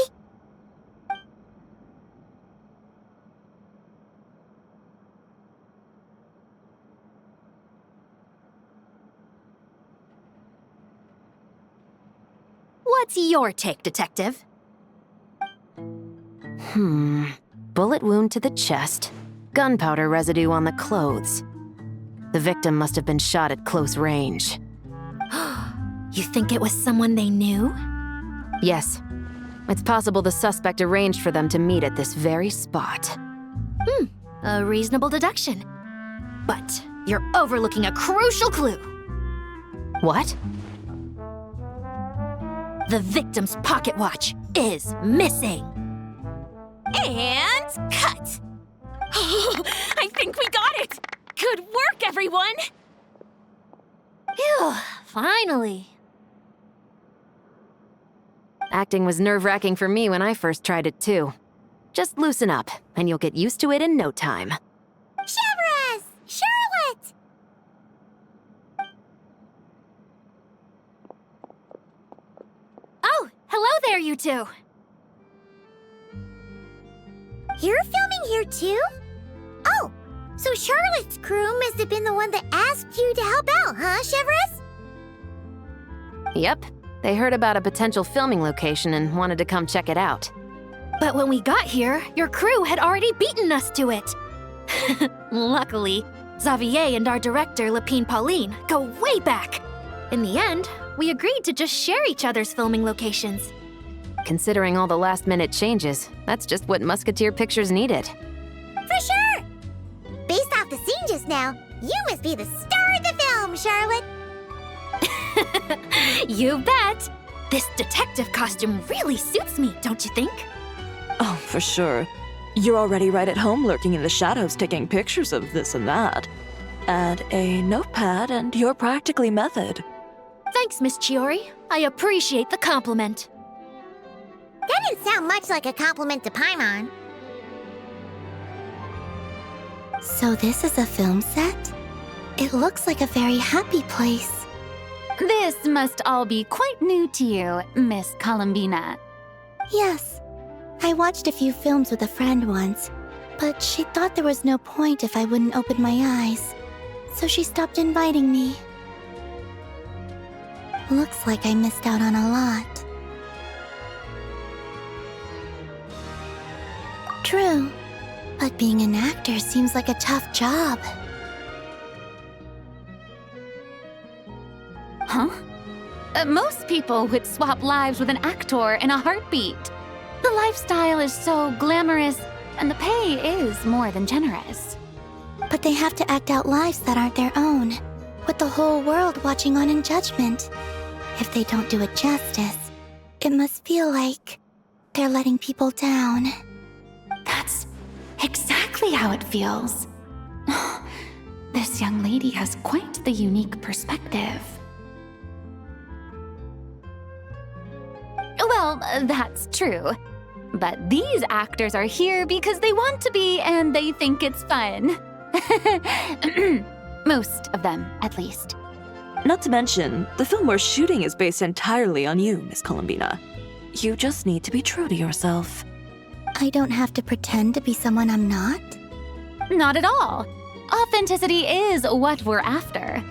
What's your take, Detective? Bullet wound to the chest. Gunpowder residue on the clothes. The victim must have been shot at close range. You think it was someone they knew? Yes. It's possible the suspect arranged for them to meet at this very spot. A reasonable deduction. But you're overlooking a crucial clue. What? The victim's pocket watch is missing. And cut! I think we got it! Good work, everyone! Phew, finally. Acting was nerve-wracking for me when I first tried it too. Just loosen up, and you'll get used to it in no time. Severus! Charlotte! Oh, hello there, you two. You're filming here too? Oh, so Charlotte's crew must have been the one that asked you to help out, huh, Severus? Yep. They heard about a potential filming location and wanted to come check it out. But when we got here, your crew had already beaten us to it. Luckily, Xavier and our director, Lapine Pauline, go way back. In the end, we agreed to just share each other's filming locations. Considering all the last-minute changes, that's just what Musketeer Pictures needed. For sure! Based off the scene just now, you must be the star of the film, Charlotte! You bet! This detective costume really suits me, don't you think? Oh, for sure. You're already right at home lurking in the shadows taking pictures of this and that. Add a notepad and you're practically method. Thanks, Miss Chiori. I appreciate the compliment. That didn't sound much like a compliment to Paimon. So this is a film set? It looks like a very happy place. This must all be quite new to you, Miss Columbina. Yes. I watched a few films with a friend once, but she thought there was no point if I wouldn't open my eyes. So she stopped inviting me. Looks like I missed out on a lot. True, but being an actor seems like a tough job. Huh? Most people would swap lives with an actor in a heartbeat. The lifestyle is so glamorous, and the pay is more than generous. But they have to act out lives that aren't their own, with the whole world watching on in judgment. If they don't do it justice, it must feel like they're letting people down. That's exactly how it feels. This young lady has quite the unique perspective. Well, that's true. But these actors are here because they want to be and they think it's fun. Most of them, at least. Not to mention, the film we're shooting is based entirely on you, Miss Columbina. You just need to be true to yourself. I don't have to pretend to be someone I'm not? Not at all. Authenticity is what we're after.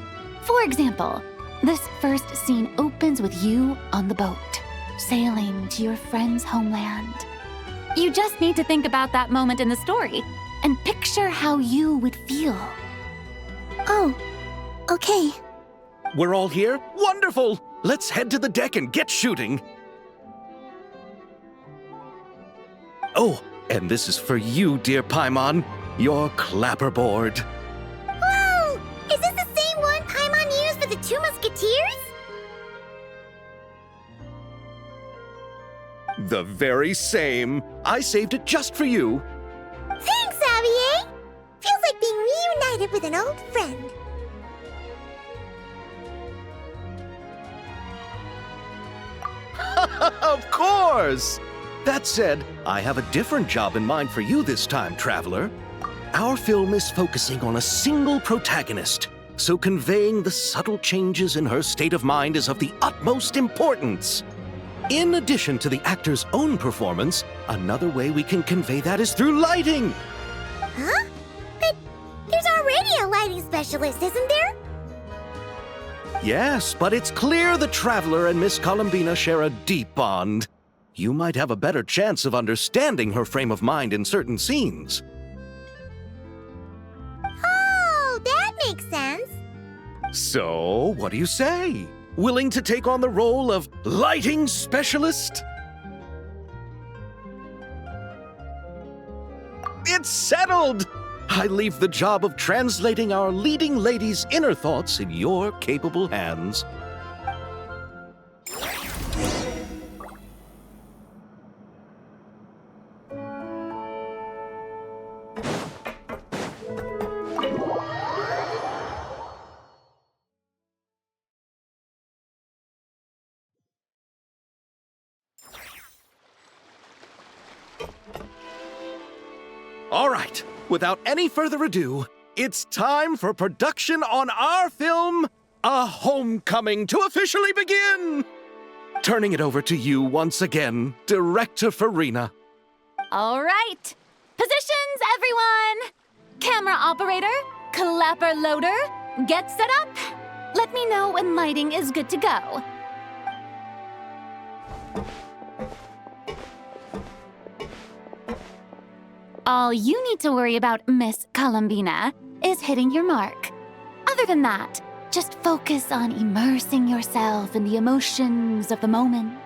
For example, this first scene opens with you on the boat, sailing to your friend's homeland. You just need to think about that moment in the story and picture how you would feel. Oh, okay. We're all here? Wonderful! Let's head to the deck and get shooting. Oh, and this is for you, dear Paimon, your clapperboard. Whoa! Is this the same one Paimon used for the Two Musketeers? The very same. I saved it just for you. Thanks, Xavier! Feels like being reunited with an old friend. Of course! That said, I have a different job in mind for you this time, Traveler. Our film is focusing on a single protagonist, so conveying the subtle changes in her state of mind is of the utmost importance. In addition to the actor's own performance, another way we can convey that is through lighting. Huh? But there's already a lighting specialist, isn't there? Yes, but it's clear the Traveler and Miss Columbina share a deep bond. You might have a better chance of understanding her frame of mind in certain scenes. Oh, that makes sense. So, what do you say? Willing to take on the role of lighting specialist? It's settled! I leave the job of translating our leading lady's inner thoughts in your capable hands. All right, without any further ado, it's time for production on our film, A Homecoming, to officially begin! Turning it over to you once again, Director Farina. All right. Positions, everyone! Camera operator, clapper loader, get set up. Let me know when lighting is good to go. All you need to worry about, Miss Columbina, is hitting your mark. Other than that, just focus on immersing yourself in the emotions of the moment.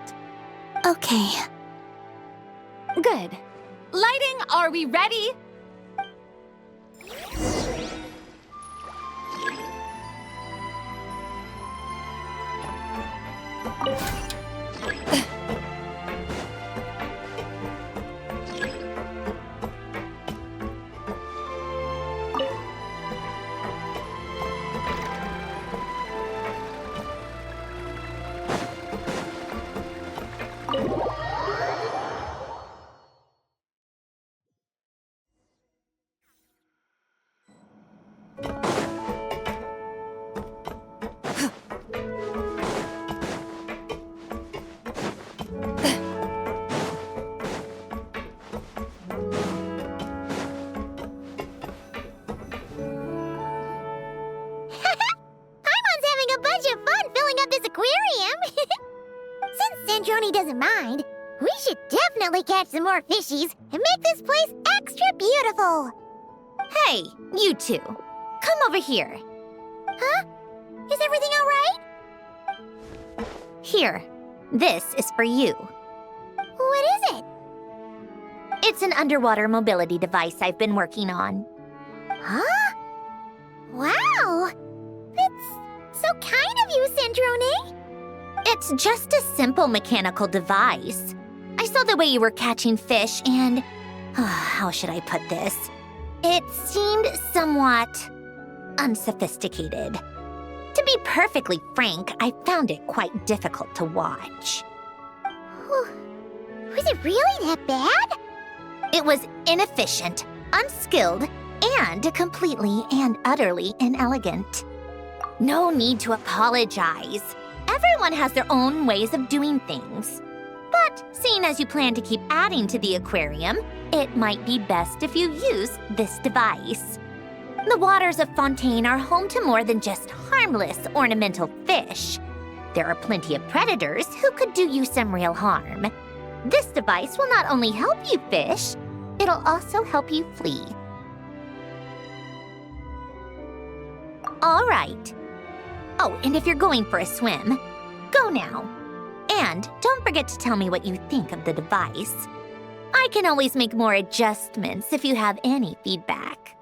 Okay. Good. Lighting, are we ready? Since Sandrone doesn't mind, we should definitely catch some more fishies and make this place extra beautiful. Hey, you two. Come over here. Huh? Is everything all right? Here. This is for you. What is it? It's an underwater mobility device I've been working on. Huh? Wow! That's so kind of you, Sandrone. It's just a simple mechanical device. I saw the way you were catching fish and... how should I put this? It seemed somewhat unsophisticated. To be perfectly frank, I found it quite difficult to watch. Was it really that bad? It was inefficient, unskilled, and completely and utterly inelegant. No need to apologize. Everyone has their own ways of doing things. But seeing as you plan to keep adding to the aquarium, it might be best if you use this device. The waters of Fontaine are home to more than just harmless ornamental fish. There are plenty of predators who could do you some real harm. This device will not only help you fish, it'll also help you flee. All right. Oh, and if you're going for a swim, go now. And don't forget to tell me what you think of the device. I can always make more adjustments if you have any feedback.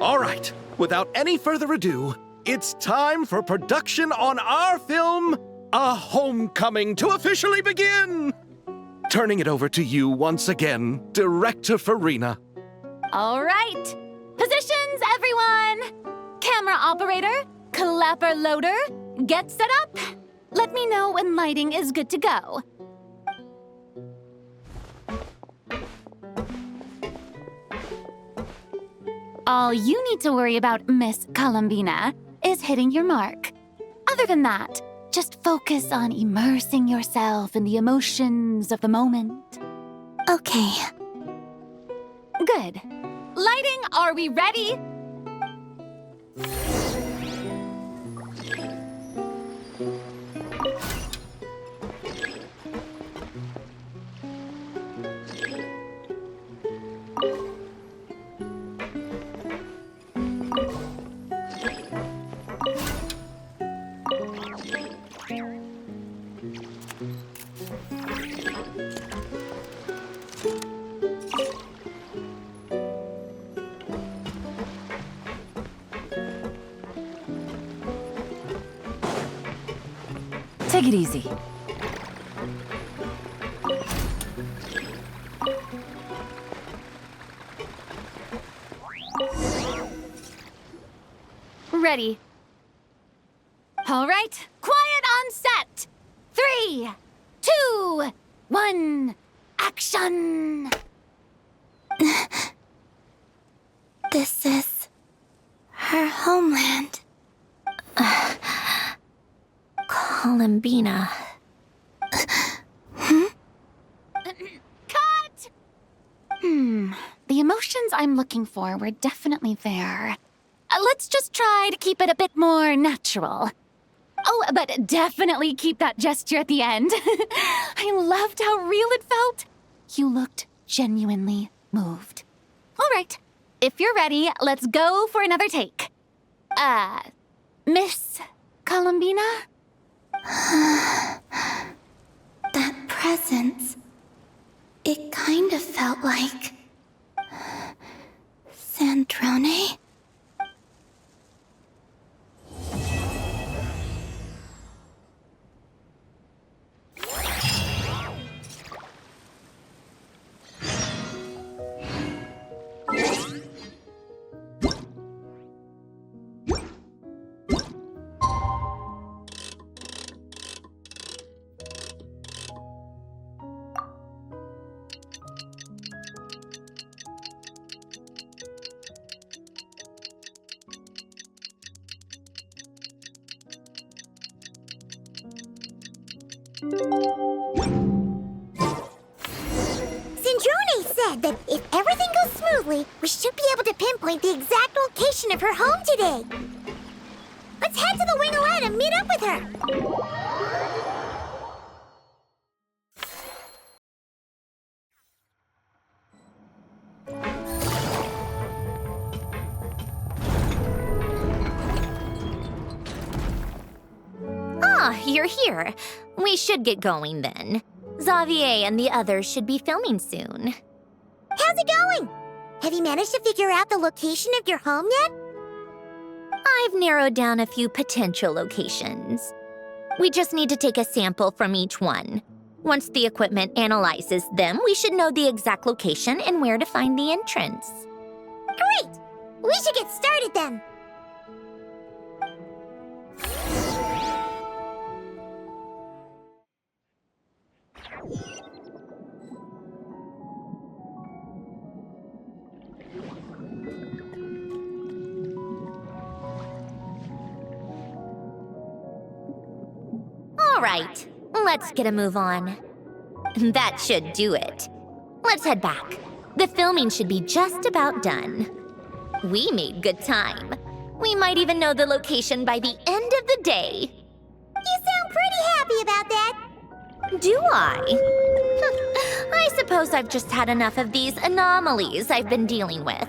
All right, without any further ado, it's time for production on our film, A Homecoming, to officially begin! Turning it over to you once again, Director Farina. All right. Positions, everyone. Camera operator, clapper loader, get set up. Let me know when lighting is good to go. All you need to worry about, Miss Columbina, is hitting your mark. Other than that, just focus on immersing yourself in the emotions of the moment. Okay. Good. Lighting, are we ready? Take it easy. Ready. All right, quiet on set. 3, 2, 1, action! This is her homeland. Columbina. Cut! The emotions I'm looking for were definitely there. Let's just try to keep it a bit more natural. Oh, but definitely keep that gesture at the end. I loved how real it felt. You looked genuinely moved. All right, if you're ready, let's go for another take. Miss Columbina? That presence. It kind of felt like... Sandrone? Sandrone said that if everything goes smoothly, we should be able to pinpoint the exact location of her home today. Let's head to the winglet and meet up with her. Ah, you're here. We should get going then. Xavier and the others should be filming soon. How's it going? Have you managed to figure out the location of your home yet? I've narrowed down a few potential locations. We just need to take a sample from each one. Once the equipment analyzes them, we should know the exact location and where to find the entrance. Great! We should get started then. All right, let's get a move on. That should do it. Let's head back. The filming should be just about done. We made good time. We might even know the location by the end of the day. You sound pretty happy about that. Do I? I suppose I've just had enough of these anomalies I've been dealing with.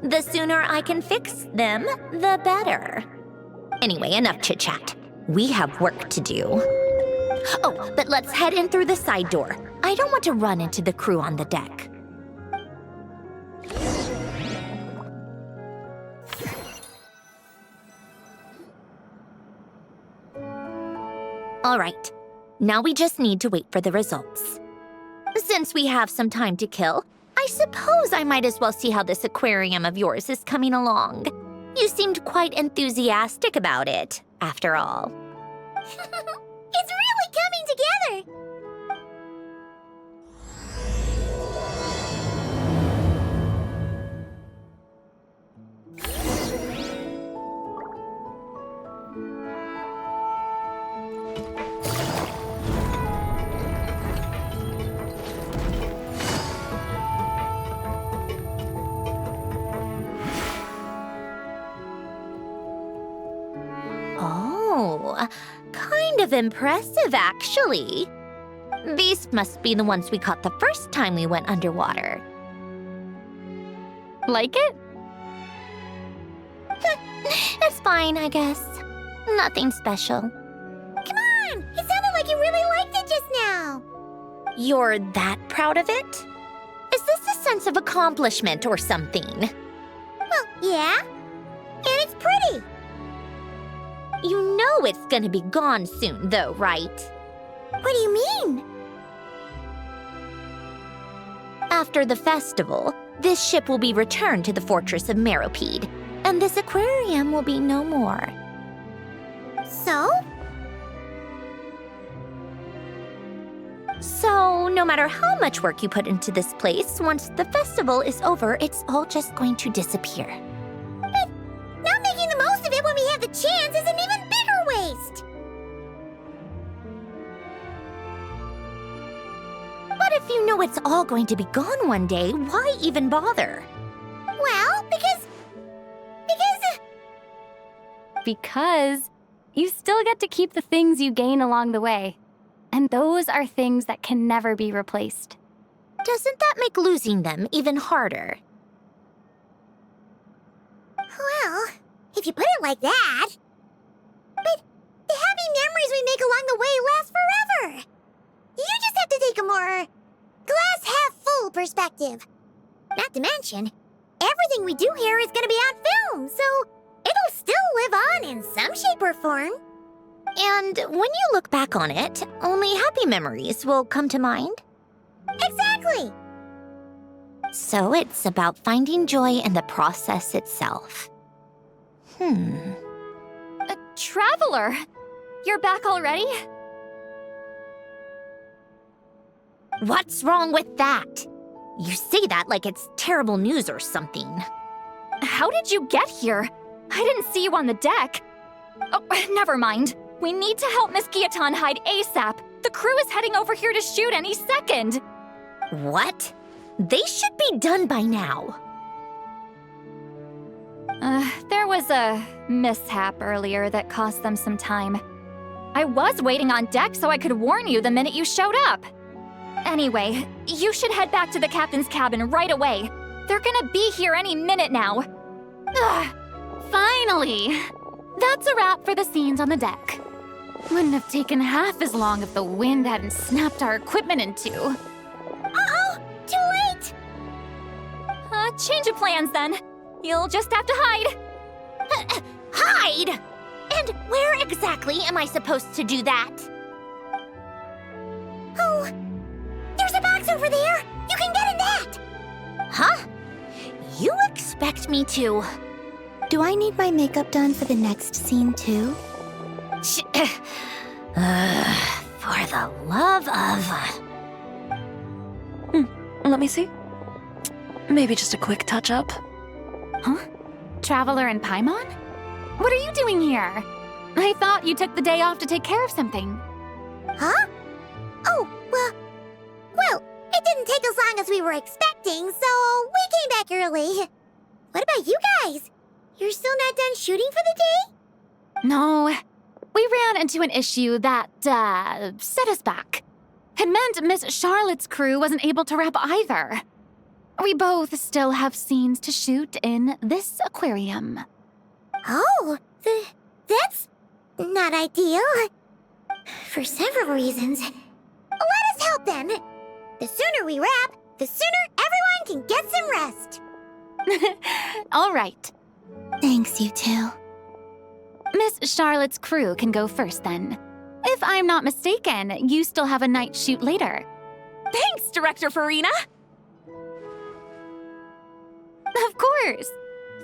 The sooner I can fix them, the better. Anyway, enough chit-chat. We have work to do. Oh, but let's head in through the side door. I don't want to run into the crew on the deck. All right. Now we just need to wait for the results. Since we have some time to kill, I suppose I might as well see how this aquarium of yours is coming along. You seemed quite enthusiastic about it, after all. It's really coming together! Oh, kind of impressive, actually. These must be the ones we caught the first time we went underwater. Like it? It's fine, I guess. Nothing special. Come on! It sounded like you really liked it just now! You're that proud of it? Is this a sense of accomplishment or something? Well, yeah. And it's pretty! You know it's gonna be gone soon, though, right? What do you mean? After the festival, this ship will be returned to the Fortress of Meropide, and this aquarium will be no more. So? So, no matter how much work you put into this place, once the festival is over, it's all just going to disappear. But not making the most of it when we have the chance is an even bigger waste! But if you know it's all going to be gone one day, why even bother? Well, because Because you still get to keep the things you gain along the way. And those are things that can never be replaced. Doesn't that make losing them even harder? well, if you put it like that. But the happy memories we make along the way last forever. You just have to take a more glass-half-full perspective. Not to mention, everything we do here is going to be on film, so it'll still live on in some shape or form. And when you look back on it, only happy memories will come to mind? Exactly! So it's about finding joy in the process itself. Traveler! You're back already? What's wrong with that? You say that like it's terrible news or something. How did you get here? I didn't see you on the deck. Oh, never mind. We need to help Miss Guillotin hide ASAP. The crew is heading over here to shoot any second. What? They should be done by now. There was a mishap earlier that cost them some time. I was waiting on deck so I could warn you the minute you showed up. Anyway, you should head back to the captain's cabin right away. They're gonna be here any minute now. Ugh, finally! That's a wrap for the scenes on the deck. Wouldn't have taken half as long if the wind hadn't snapped our equipment in two. Uh-oh! Too late! Change of plans then. You'll just have to hide. Hide? And where exactly am I supposed to do that? Oh, there's a box over there! You can get in that! Huh? You expect me to... Do I need my makeup done for the next scene too? For the love of... Let me see. Maybe just a quick touch-up. Huh? Traveler and Paimon? What are you doing here? I thought you took the day off to take care of something. Huh? Oh, well, it didn't take as long as we were expecting, so we came back early. What about you guys? You're still not done shooting for the day? No. We ran into an issue that, set us back. It meant Miss Charlotte's crew wasn't able to wrap either. We both still have scenes to shoot in this aquarium. Oh, that's not ideal. For several reasons. Let us help then. The sooner we wrap, the sooner everyone can get some rest. All right. Thanks, you two. Miss Charlotte's crew can go first then. If I'm not mistaken, you still have a night shoot later. Thanks, Director Farina! Of course.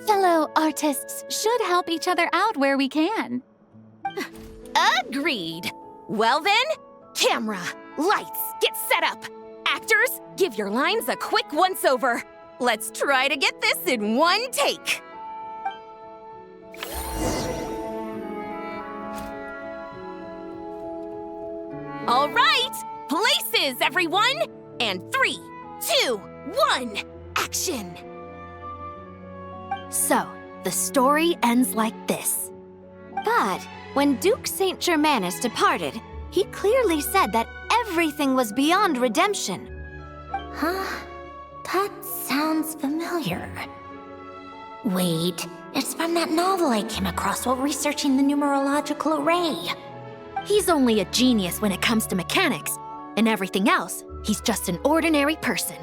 Fellow artists should help each other out where we can. Agreed. Well then, camera, lights, get set up. Actors, give your lines a quick once-over. Let's try to get this in one take. All right, places, everyone! And 3, 2, 1, action! So, the story ends like this. But when Duke Saint Germanus departed, he clearly said that everything was beyond redemption. Huh? That sounds familiar. Wait, it's from that novel I came across while researching the numerological array. He's only a genius when it comes to mechanics, and everything else, he's just an ordinary person.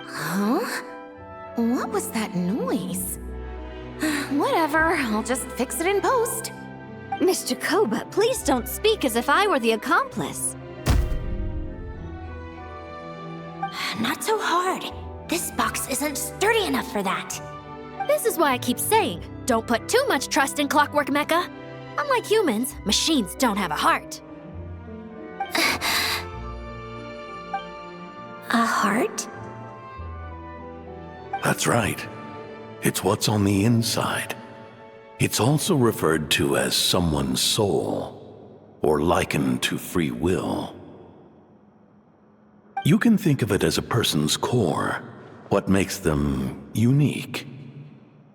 Huh? What was that noise? Whatever, I'll just fix it in post. Mr. Koba, please don't speak as if I were the accomplice. Not so hard. This box isn't sturdy enough for that. This is why I keep saying, don't put too much trust in Clockwork Mecha. Unlike humans, machines don't have a heart. A heart? That's right. It's what's on the inside. It's also referred to as someone's soul, or likened to free will. You can think of it as a person's core, what makes them unique.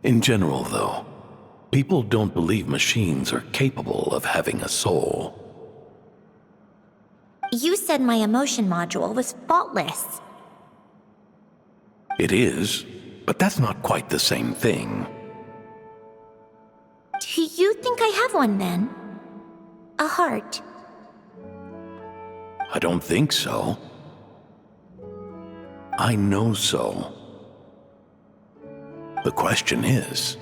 In general, though, people don't believe machines are capable of having a soul. You said my emotion module was faultless. It is, but that's not quite the same thing. Do you think I have one then? A heart? I don't think so. I know so. The question is,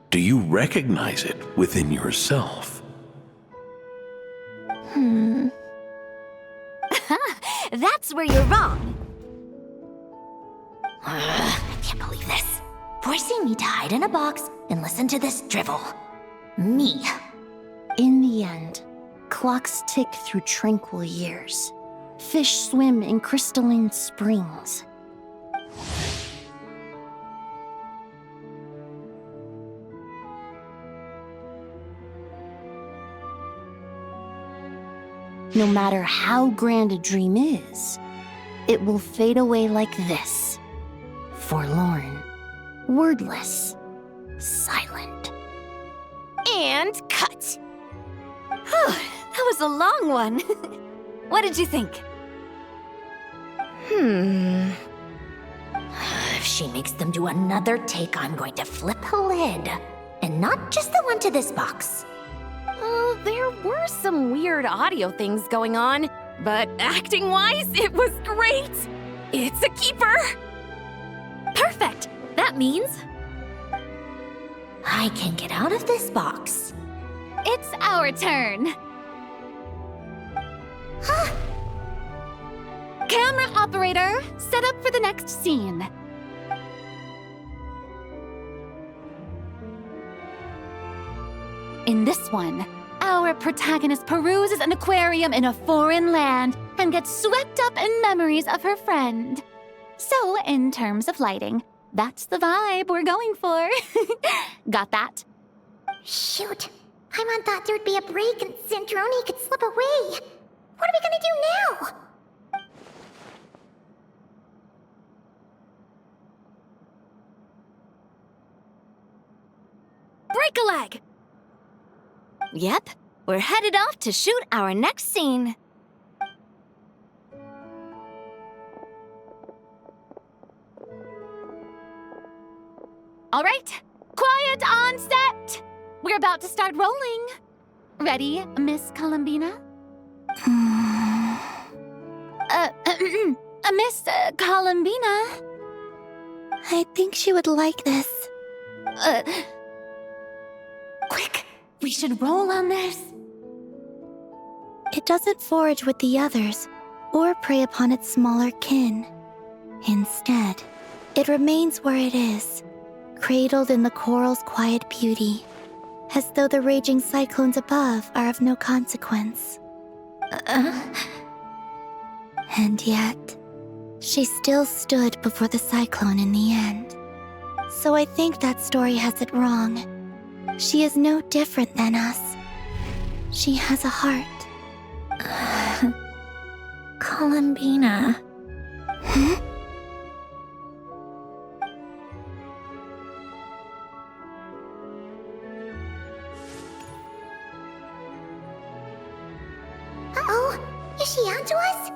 do you recognize it within yourself? That's where you're wrong. I can't believe this. Forcing me to hide in a box and listen to this drivel. Me. In the end, clocks tick through tranquil years. Fish swim in crystalline springs. No matter how grand a dream is, it will fade away like this. Forlorn, wordless, silent. And cut. That was a long one. What did you think? If she makes them do another take, I'm going to flip a lid. And not just the one to this box. There were some weird audio things going on, but acting-wise, it was great. It's a keeper. Perfect. That means I can get out of this box. It's our turn. Camera operator, set up for the next scene. In this one, our protagonist peruses an aquarium in a foreign land and gets swept up in memories of her friend. So, in terms of lighting, that's the vibe we're going for. Got that? Shoot. Paimon thought there would be a break and Sandrone could slip away. What are we gonna do now? Break a leg! Yep, we're headed off to shoot our next scene. All right, quiet on set. We're about to start rolling. Ready, Miss Columbina? Miss Columbina? I think she would like this. Quick, we should roll on this. It doesn't forage with the others or prey upon its smaller kin. Instead, it remains where it is, cradled in the coral's quiet beauty, as though the raging cyclones above are of no consequence. And yet, she still stood before the cyclone in the end. So I think that story has it wrong. She is no different than us. She has a heart. Columbina. Huh? Uh-oh, is she onto us?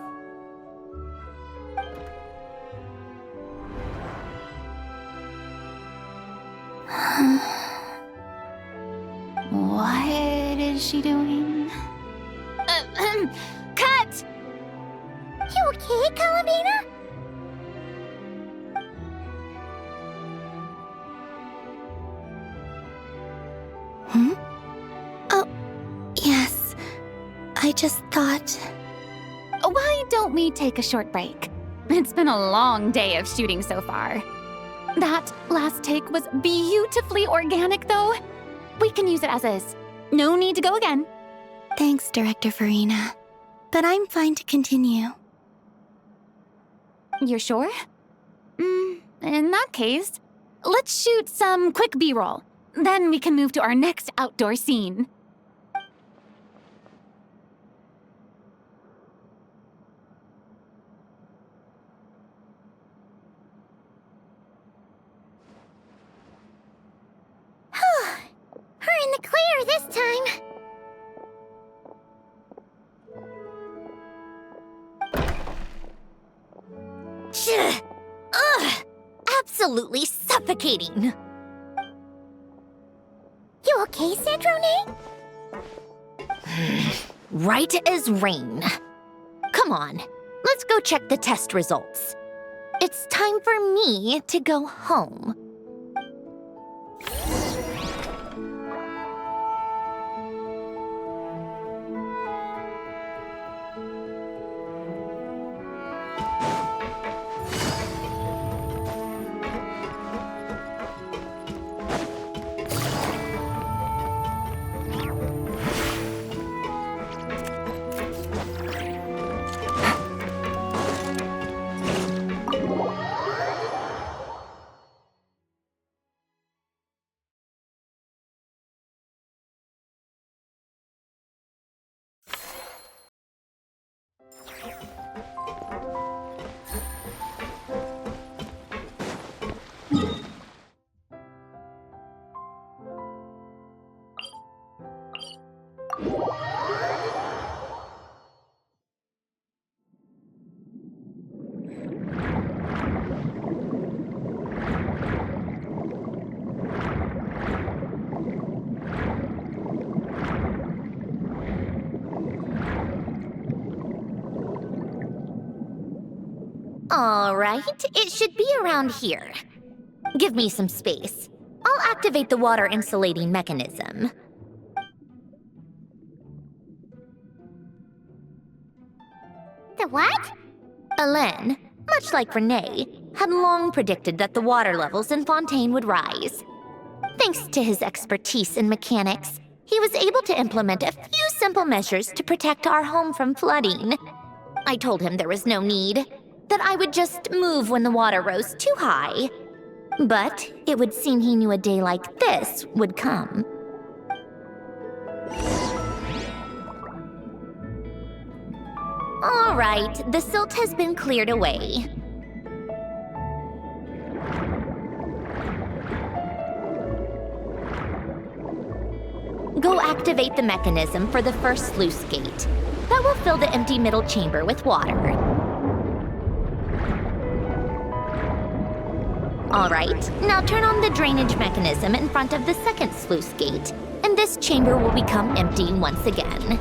What is she doing? Cut! You okay, Columbina? Oh, yes. I just thought... Why don't we take a short break? It's been a long day of shooting so far. That last take was beautifully organic, though. We can use it as is. No need to go again. Thanks, Director Verena. But I'm fine to continue. You're sure? In that case, let's shoot some quick B-roll. Then we can move to our next outdoor scene. We're in the clear this time. Ugh! Absolutely suffocating. You okay, Sandrone? Right as rain. Come on, let's go check the test results. It's time for me to go home. All right, it should be around here. Give me some space. I'll activate the water insulating mechanism. The what? Alain, much like Renee, had long predicted that the water levels in Fontaine would rise. Thanks to his expertise in mechanics, he was able to implement a few simple measures to protect our home from flooding. I told him there was no need, that I would just move when the water rose too high. But it would seem he knew a day like this would come. All right, the silt has been cleared away. Go activate the mechanism for the first sluice gate. That will fill the empty middle chamber with water. All right, now turn on the drainage mechanism in front of the second sluice gate, and this chamber will become empty once again.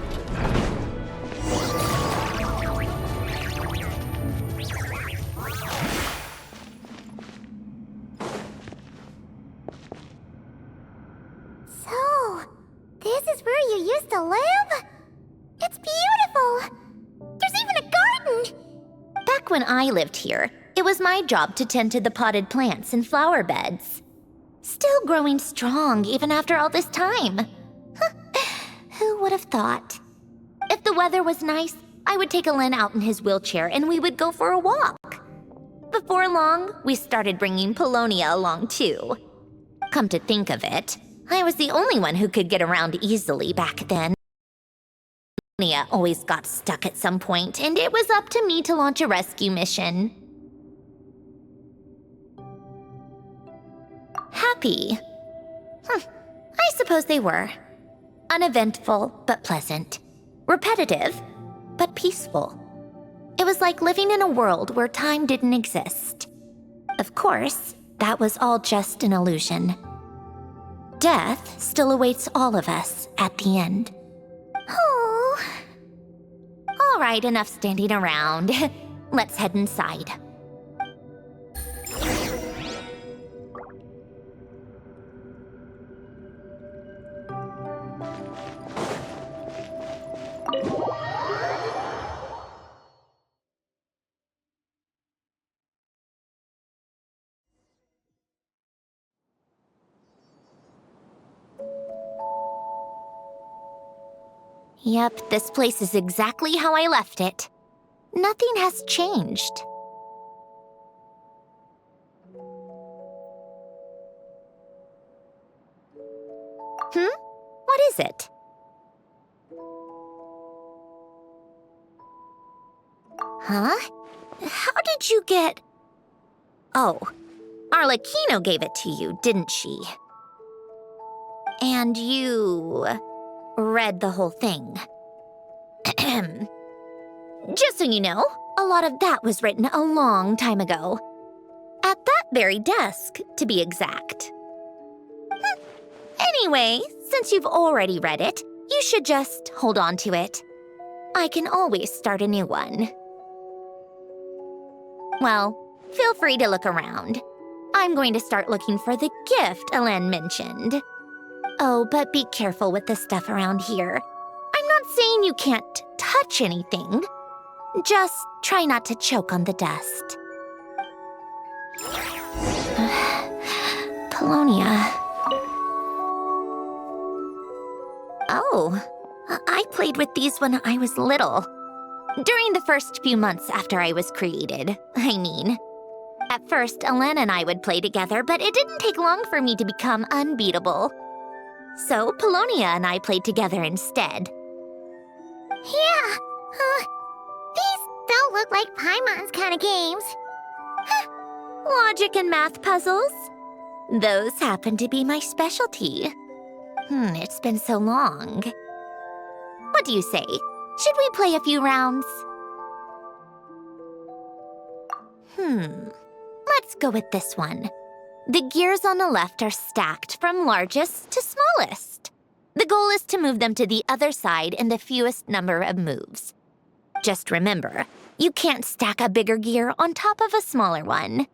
So, this is where you used to live? It's beautiful! There's even a garden! Back when I lived here, it was my job to tend to the potted plants and flower beds. Still growing strong even after all this time. Who would have thought? If the weather was nice, I would take Alain out in his wheelchair and we would go for a walk. Before long, we started bringing Polonia along too. Come to think of it, I was the only one who could get around easily back then. Polonia always got stuck at some point, and it was up to me to launch a rescue mission. Happy? I suppose they were. Uneventful, but pleasant. Repetitive, but peaceful. It was like living in a world where time didn't exist. Of course, that was all just an illusion. Death still awaits all of us at the end. Oh. All right, enough standing around. Let's head inside. Yep, this place is exactly how I left it. Nothing has changed. What is it? Huh? How did you get... Oh, Arlecchino gave it to you, didn't she? And you... read the whole thing. Just so you know, a lot of that was written a long time ago. At that very desk, to be exact. Anyway, since you've already read it, you should just hold on to it. I can always start a new one. Well, feel free to look around. I'm going to start looking for the gift Alain mentioned. Oh, but be careful with the stuff around here. I'm not saying you can't touch anything. Just try not to choke on the dust. Polonia. Oh, I played with these when I was little. During the first few months after I was created, I mean. At first, Alain and I would play together, but it didn't take long for me to become unbeatable. So, Polonia and I played together instead. Yeah, these don't look like Paimon's kind of games. Logic and math puzzles? Those happen to be my specialty. It's been so long. What do you say? Should we play a few rounds? Let's go with this one. The gears on the left are stacked from largest to smallest. The goal is to move them to the other side in the fewest number of moves. Just remember, You can't stack a bigger gear on top of a smaller one.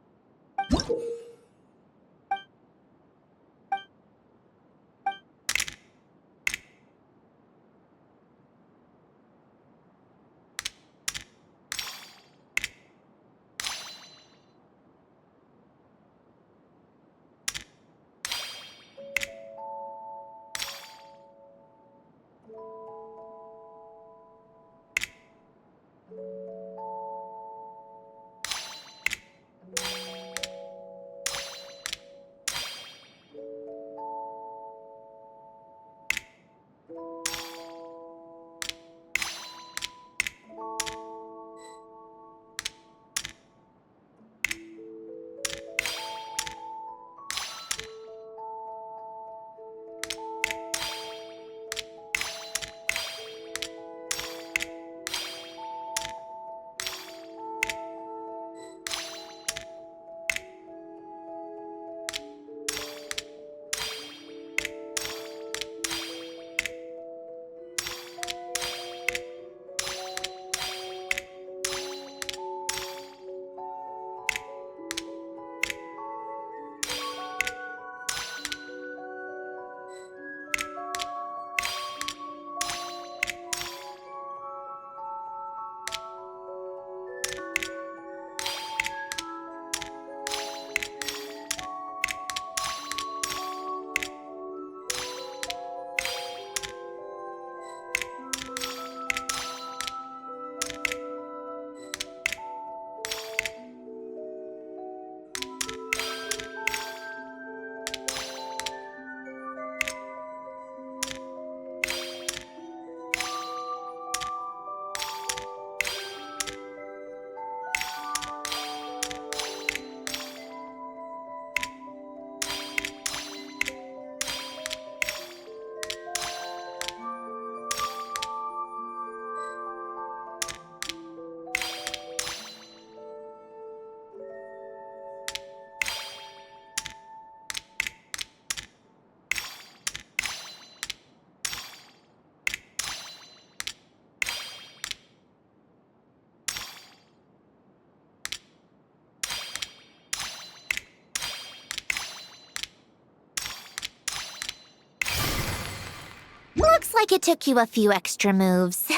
Looks like it took you a few extra moves.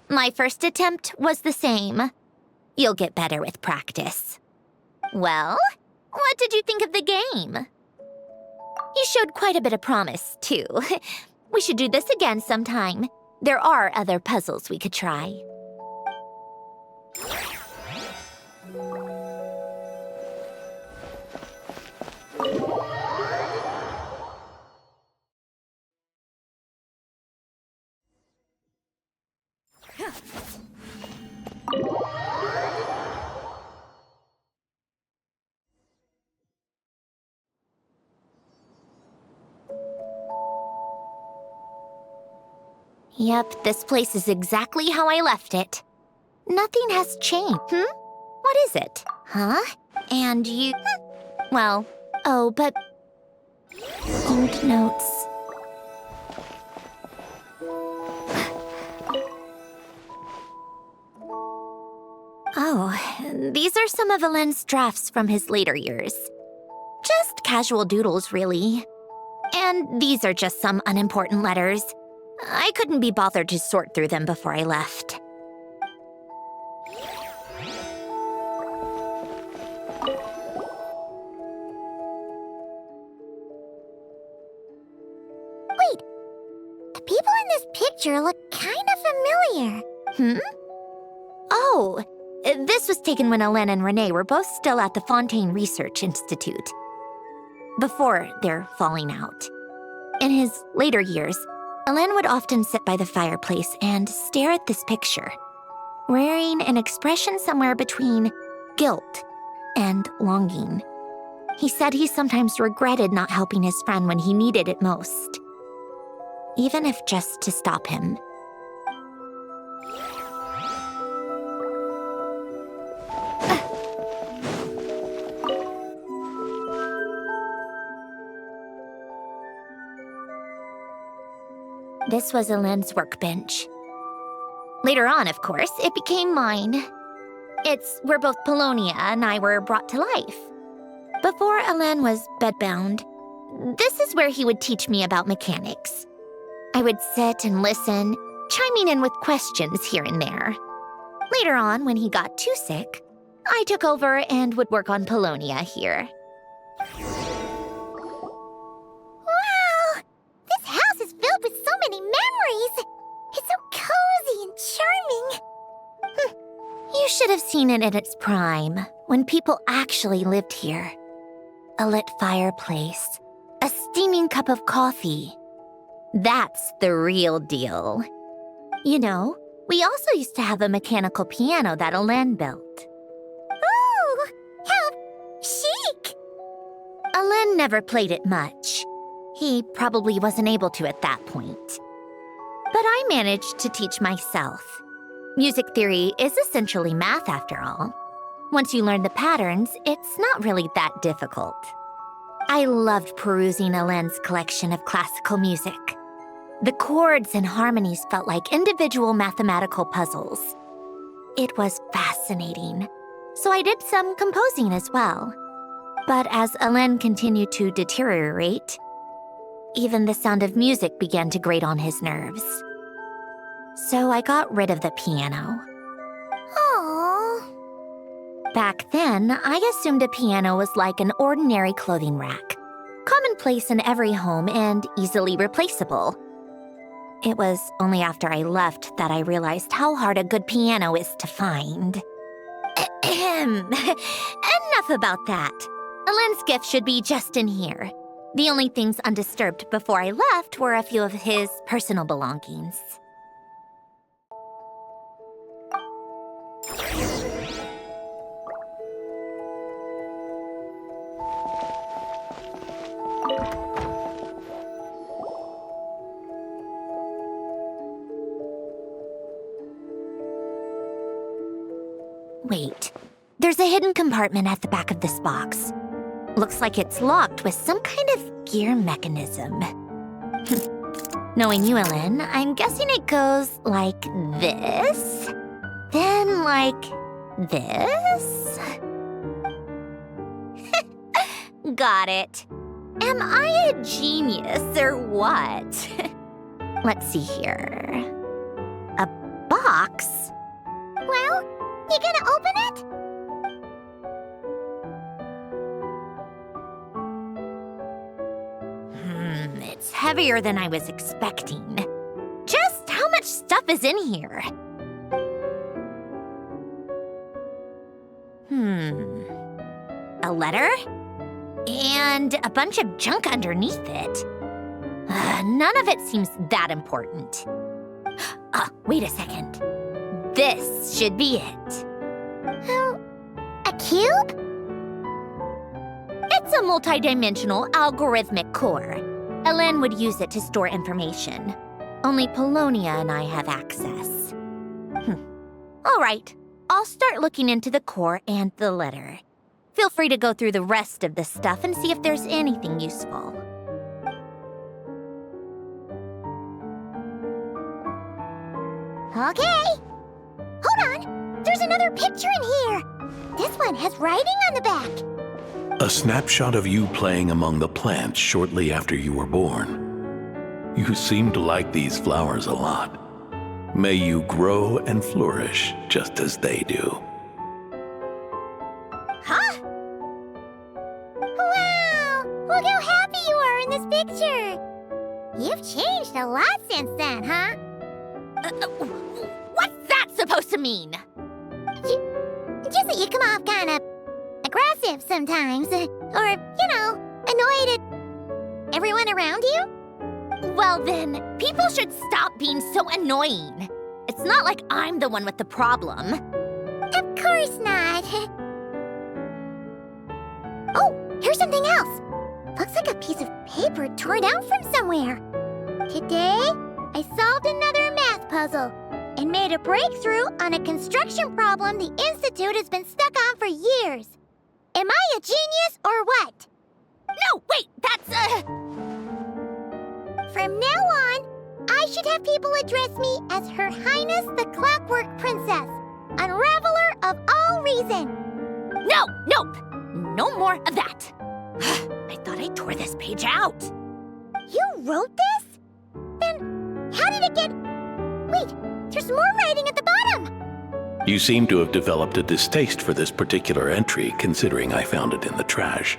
My first attempt was the same. You'll get better with practice. Well, what did you think of the game? You showed quite a bit of promise, too. We should do this again sometime. There are other puzzles we could try. Yep, this place is exactly how I left it. Nothing has changed. What is it? Huh? And you... Well, oh, but... Old notes. Oh, these are some of Alain's drafts from his later years. Just casual doodles, really. And these are just some unimportant letters. I couldn't be bothered to sort through them before I left. Wait, the people in this picture look kind of familiar. Oh, this was taken when Alain and Renee were both still at the Fontaine Research Institute. Before their falling out. In his later years, Alain would often sit by the fireplace and stare at this picture, wearing an expression somewhere between guilt and longing. He said he sometimes regretted not helping his friend when he needed it most, even if just to stop him. This was Alain's workbench. Later on, of course, it became mine. It's where both Polonia and I were brought to life. Before Alain was bedbound, this is where he would teach me about mechanics. I would sit and listen, chiming in with questions here and there. Later on, when he got too sick, I took over and would work on Polonia here. Wow! This house is filled with so many memories! It's so cozy and charming! You should have seen it in its prime, when people actually lived here. A lit fireplace, a steaming cup of coffee. That's the real deal. You know, we also used to have a mechanical piano that Alain built. Ooh! How chic! Alain never played it much. He probably wasn't able to at that point. But I managed to teach myself. Music theory is essentially math after all. Once you learn the patterns, it's not really that difficult. I loved perusing Alain's collection of classical music. The chords and harmonies felt like individual mathematical puzzles. It was fascinating, so I did some composing as well. But as Alain continued to deteriorate, even the sound of music began to grate on his nerves. So I got rid of the piano. Aww. Back then, I assumed a piano was like an ordinary clothing rack, commonplace in every home and easily replaceable. It was only after I left that I realized how hard a good piano is to find. Enough about that. Alain's gift should be just in here. The only things undisturbed before I left were a few of his personal belongings. Wait, there's a hidden compartment at the back of this box. Looks like it's locked with some kind of gear mechanism. Knowing you, Alain, I'm guessing it goes like this, then like this. Got it. Am I a genius or what? Let's see here. A box? Well, you gonna open it? It's heavier than I was expecting. Just how much stuff is in here? A letter? And a bunch of junk underneath it. None of it seems that important. Wait a second. This should be it. A cube? It's a multidimensional algorithmic core. Alain would use it to store information. Only Polonia and I have access. All right, I'll start looking into the core and the letter. Feel free to go through the rest of the stuff and see if there's anything useful. Okay. Hold on. There's another picture in here. This one has writing on the back. A snapshot of you playing among the plants shortly after you were born. You seem to like these flowers a lot. May you grow and flourish just as they do. Huh? Wow! Look how happy you are in this picture. You've changed a lot since then, huh? What's that supposed to mean? Just that you come off kind of aggressive sometimes. Or, annoyed at everyone around you? Well then, people should stop being so annoying. It's not like I'm the one with the problem. Of course not. Oh, here's something else. Looks like a piece of paper torn out from somewhere. Today, I solved another math puzzle and made a breakthrough on a construction problem the Institute has been stuck on for years. Am I a genius or what? No, wait, that's From now on, I should have people address me as Her Highness the Clockwork Princess, Unraveler of all reason. Nope. No more of that. I thought I tore this page out. You wrote this? Then how did it get... Wait, there's more writing at the bottom. You seem to have developed a distaste for this particular entry, considering I found it in the trash.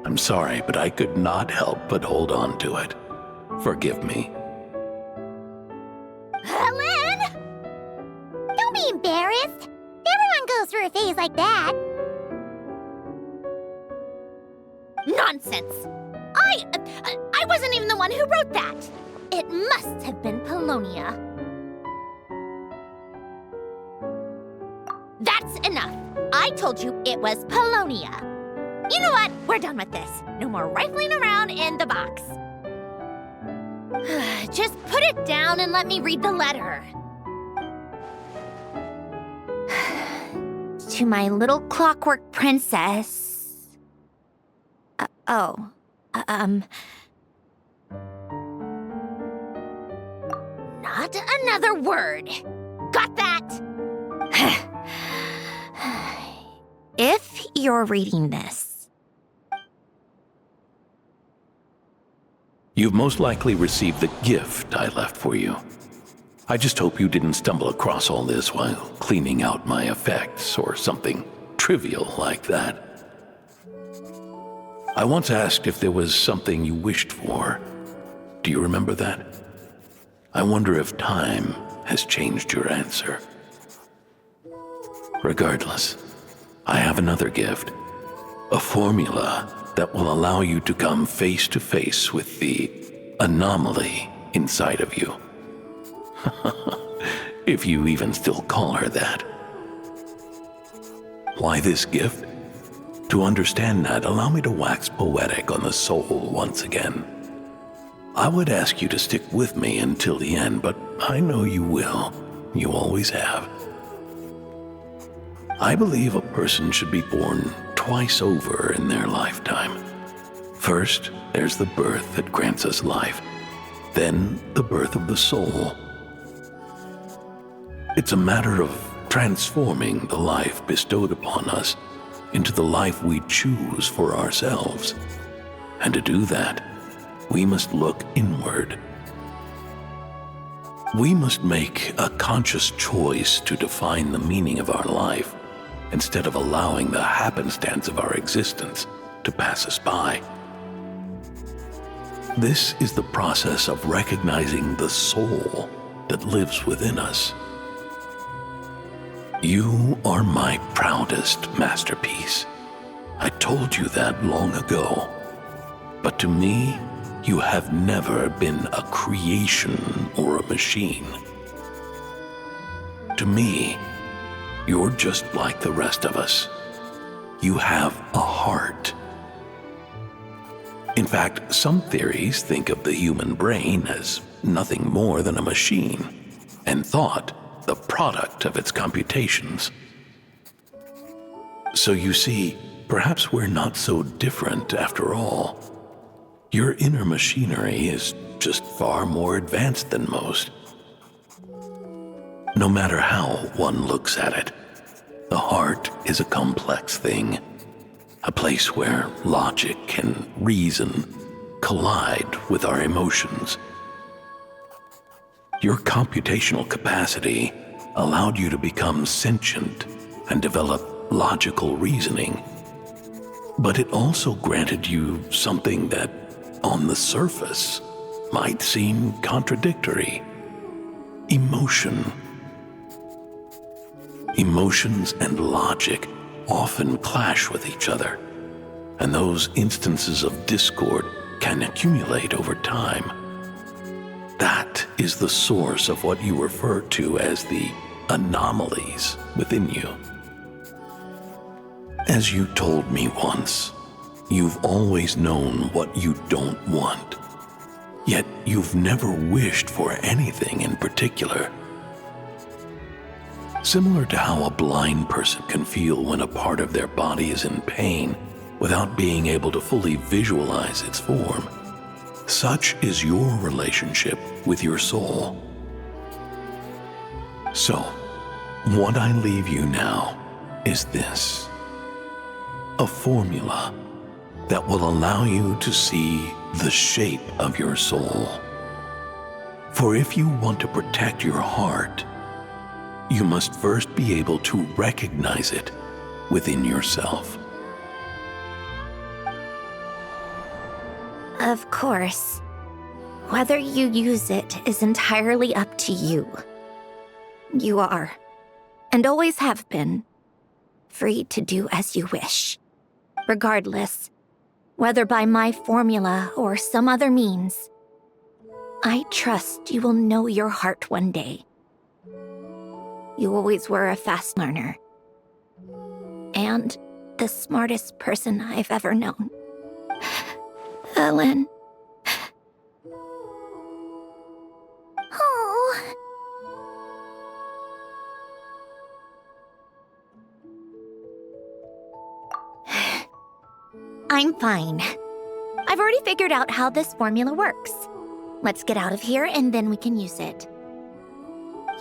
I'm sorry, but I could not help but hold on to it. Forgive me. Lynn! Don't be embarrassed. Everyone goes through a phase like that. Nonsense. I wasn't even the one who wrote that. It must have been Polonia. That's enough. I told you it was Polonia. You know what? We're done with this. No more rifling around in the box. Just put it down and let me read the letter. To my little clockwork princess. Not another word. Got that? If you're reading this, You've most likely received the gift I left for you. I just hope you didn't stumble across all this while cleaning out my effects or something trivial like that. I once asked if there was something you wished for. Do you remember that? I wonder if time has changed your answer. Regardless, I have another gift. A formula that will allow you to come face to face with the anomaly inside of you. If you even still call her that. Why this gift? To understand that, allow me to wax poetic on the soul once again. I would ask you to stick with me until the end, but I know you will. You always have. I believe a person should be born twice over in their lifetime. First, there's the birth that grants us life. Then, the birth of the soul. It's a matter of transforming the life bestowed upon us into the life we choose for ourselves. And to do that, we must look inward. We must make a conscious choice to define the meaning of our life instead of allowing the happenstance of our existence to pass us by. This is the process of recognizing the soul that lives within us. You are my proudest masterpiece. I told you that long ago. But to me, you have never been a creation or a machine. To me, you're just like the rest of us. You have a heart. In fact, some theories think of the human brain as nothing more than a machine, and thought the product of its computations. So you see, perhaps we're not so different after all. Your inner machinery is just far more advanced than most. No matter how one looks at it, the heart is a complex thing, a place where logic and reason collide with our emotions. Your computational capacity allowed you to become sentient and develop logical reasoning, but it also granted you something that, on the surface, might seem contradictory: emotion. Emotions and logic often clash with each other, and those instances of discord can accumulate over time. That is the source of what you refer to as the anomalies within you. As you told me once, you've always known what you don't want, yet you've never wished for anything in particular. Similar to how a blind person can feel when a part of their body is in pain without being able to fully visualize its form, such is your relationship with your soul. So, What I leave you now is this: a formula that will allow you to see the shape of your soul. For if you want to protect your heart, you must first be able to recognize it within yourself. Of course. Whether you use it is entirely up to you. You are, and always have been, free to do as you wish. Regardless, whether by my formula or some other means, I trust you will know your heart one day. You always were a fast learner, and the smartest person I've ever known. Ellen. Oh. I'm fine. I've already figured out how this formula works. Let's get out of here and then we can use it.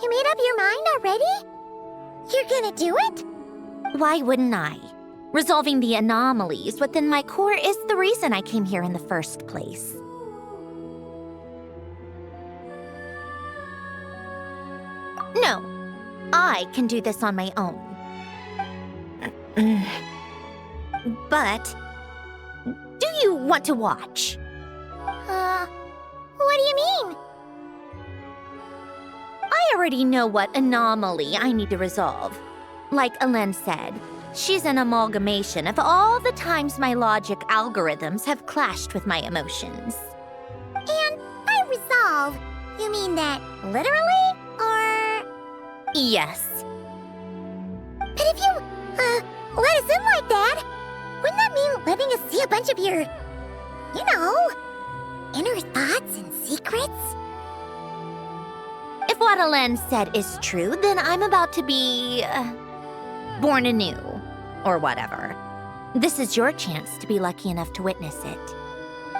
You made up your mind already? You're gonna do it? Why wouldn't I? Resolving the anomalies within my core is the reason I came here in the first place. No, I can do this on my own. But, do you want to watch? What do you mean? I already know what anomaly I need to resolve. Like Ellen said, she's an amalgamation of all the times my logic algorithms have clashed with my emotions. And by resolve, you mean that literally, or...? Yes. But if you, let us in like that, wouldn't that mean letting us see a bunch of your, you know, inner thoughts and secrets? If what Ellen said is true, then I'm about to be... born anew, or whatever. This is your chance to be lucky enough to witness it.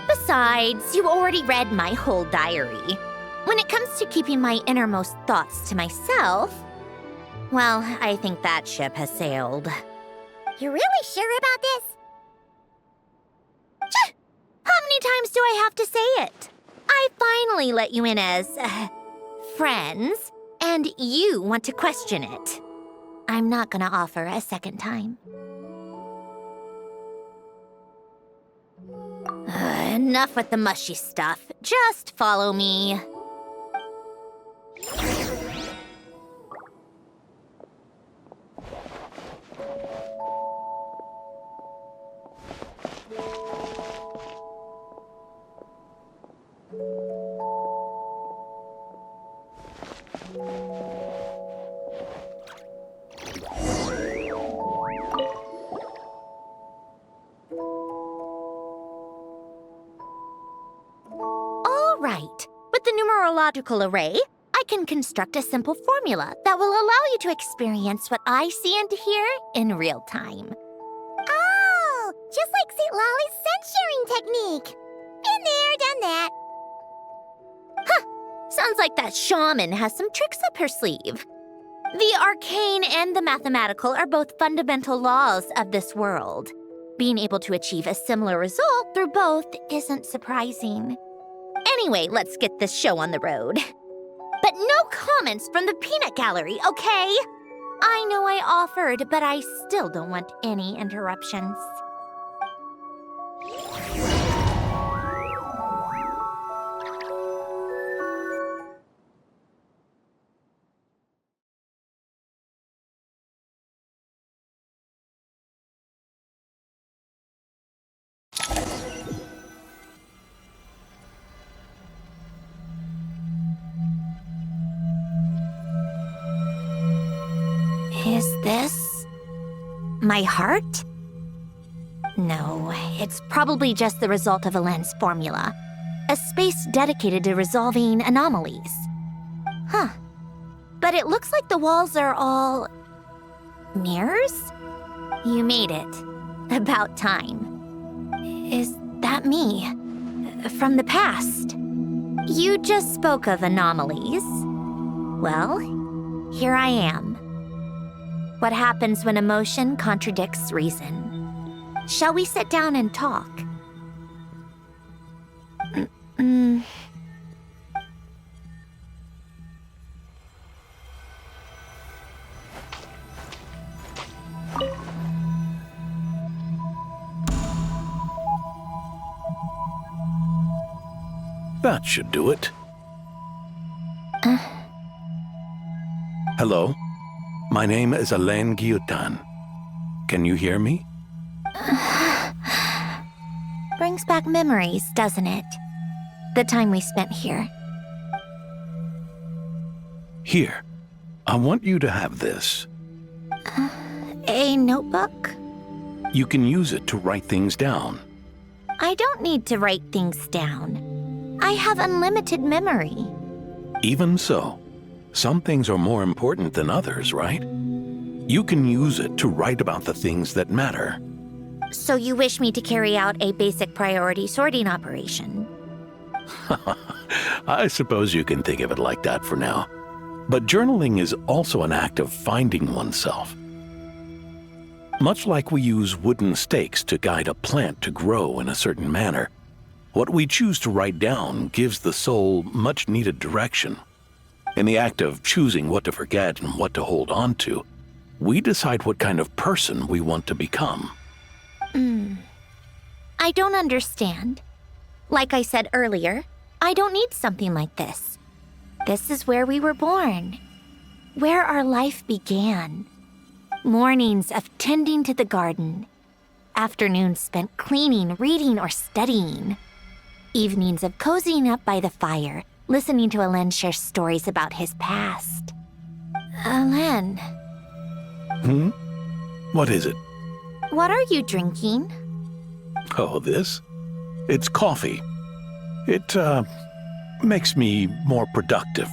Besides, you already read my whole diary. When it comes to keeping my innermost thoughts to myself, well, I think that ship has sailed. You're really sure about this? How many times do I have to say it? I finally let you in as, friends, and you want to question it. I'm not gonna offer a second time. Enough with the mushy stuff. Just follow me. With the numerological array, I can construct a simple formula that will allow you to experience what I see and hear in real time. Oh, just like St. Lolly's scent-sharing technique. Been there, done that. Huh, sounds like that shaman has some tricks up her sleeve. The arcane and the mathematical are both fundamental laws of this world. Being able to achieve a similar result through both isn't surprising. Anyway, let's get this show on the road. But no comments from the peanut gallery, okay? I know I offered, but I still don't want any interruptions. Is this my heart? No, it's probably just the result of Ellen's formula. A space dedicated to resolving anomalies. Huh. But it looks like the walls are all... mirrors? You made it. About time. Is that me? From the past? You just spoke of anomalies. Well, here I am. What happens when emotion contradicts reason? Shall we sit down and talk? That should do it. Hello? My name is Alain Guillotin. Can you hear me? Brings back memories, doesn't it? The time we spent here. Here. I want you to have this. A notebook? You can use it to write things down. I don't need to write things down. I have unlimited memory. Even so, some things are more important than others, right? You can use it to write about the things that matter. So you wish me to carry out a basic priority sorting operation? I suppose you can think of it like that for now. But journaling is also an act of finding oneself. Much like we use wooden stakes to guide a plant to grow in a certain manner, what we choose to write down gives the soul much-needed direction. In the act of choosing what to forget and what to hold on to, we decide what kind of person we want to become. I don't understand. Like I said earlier, I don't need something like this. This is where we were born, where our life began. Mornings of tending to the garden, afternoons spent cleaning, reading, or studying. Evenings of cozying up by the fire, listening to Alain share stories about his past. Alain. What is it? What are you drinking? Oh, this? It's coffee. It, makes me more productive.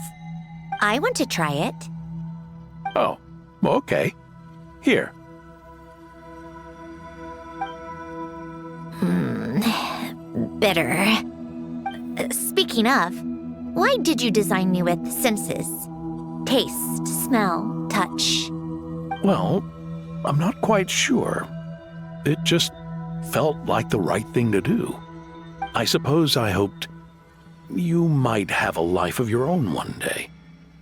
I want to try it. Oh, okay. Here. Bitter. Speaking of, why did you design me with senses? Taste, smell, touch. Well, I'm not quite sure. It just felt like the right thing to do. I suppose I hoped you might have a life of your own one day,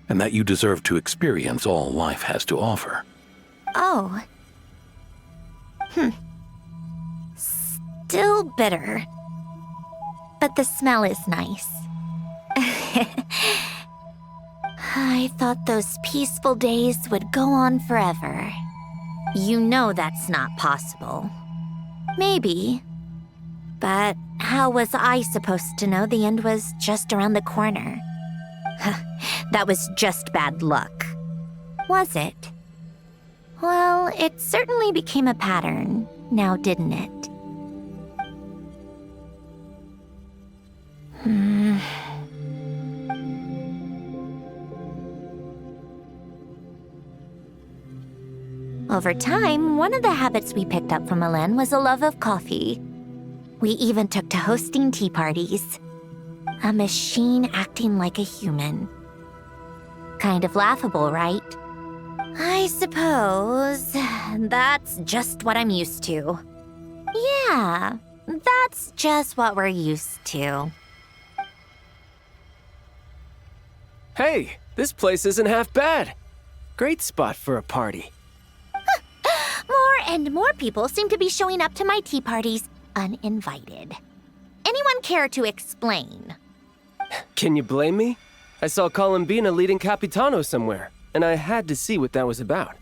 and that you deserve to experience all life has to offer. Oh. Still bitter. But the smell is nice. I thought those peaceful days would go on forever. You know that's not possible. Maybe. But how was I supposed to know the end was just around the corner? That was just bad luck. Was it? Well, it certainly became a pattern, now didn't it? Over time, one of the habits we picked up from Alain was a love of coffee. We even took to hosting tea parties. A machine acting like a human. Kind of laughable, right? I suppose that's just what I'm used to. Yeah, that's just what we're used to. Hey, this place isn't half bad. Great spot for a party. More and more people seem to be showing up to my tea parties uninvited. Anyone care to explain? Can you blame me? I saw Columbina leading Capitano somewhere, and I had to see what that was about.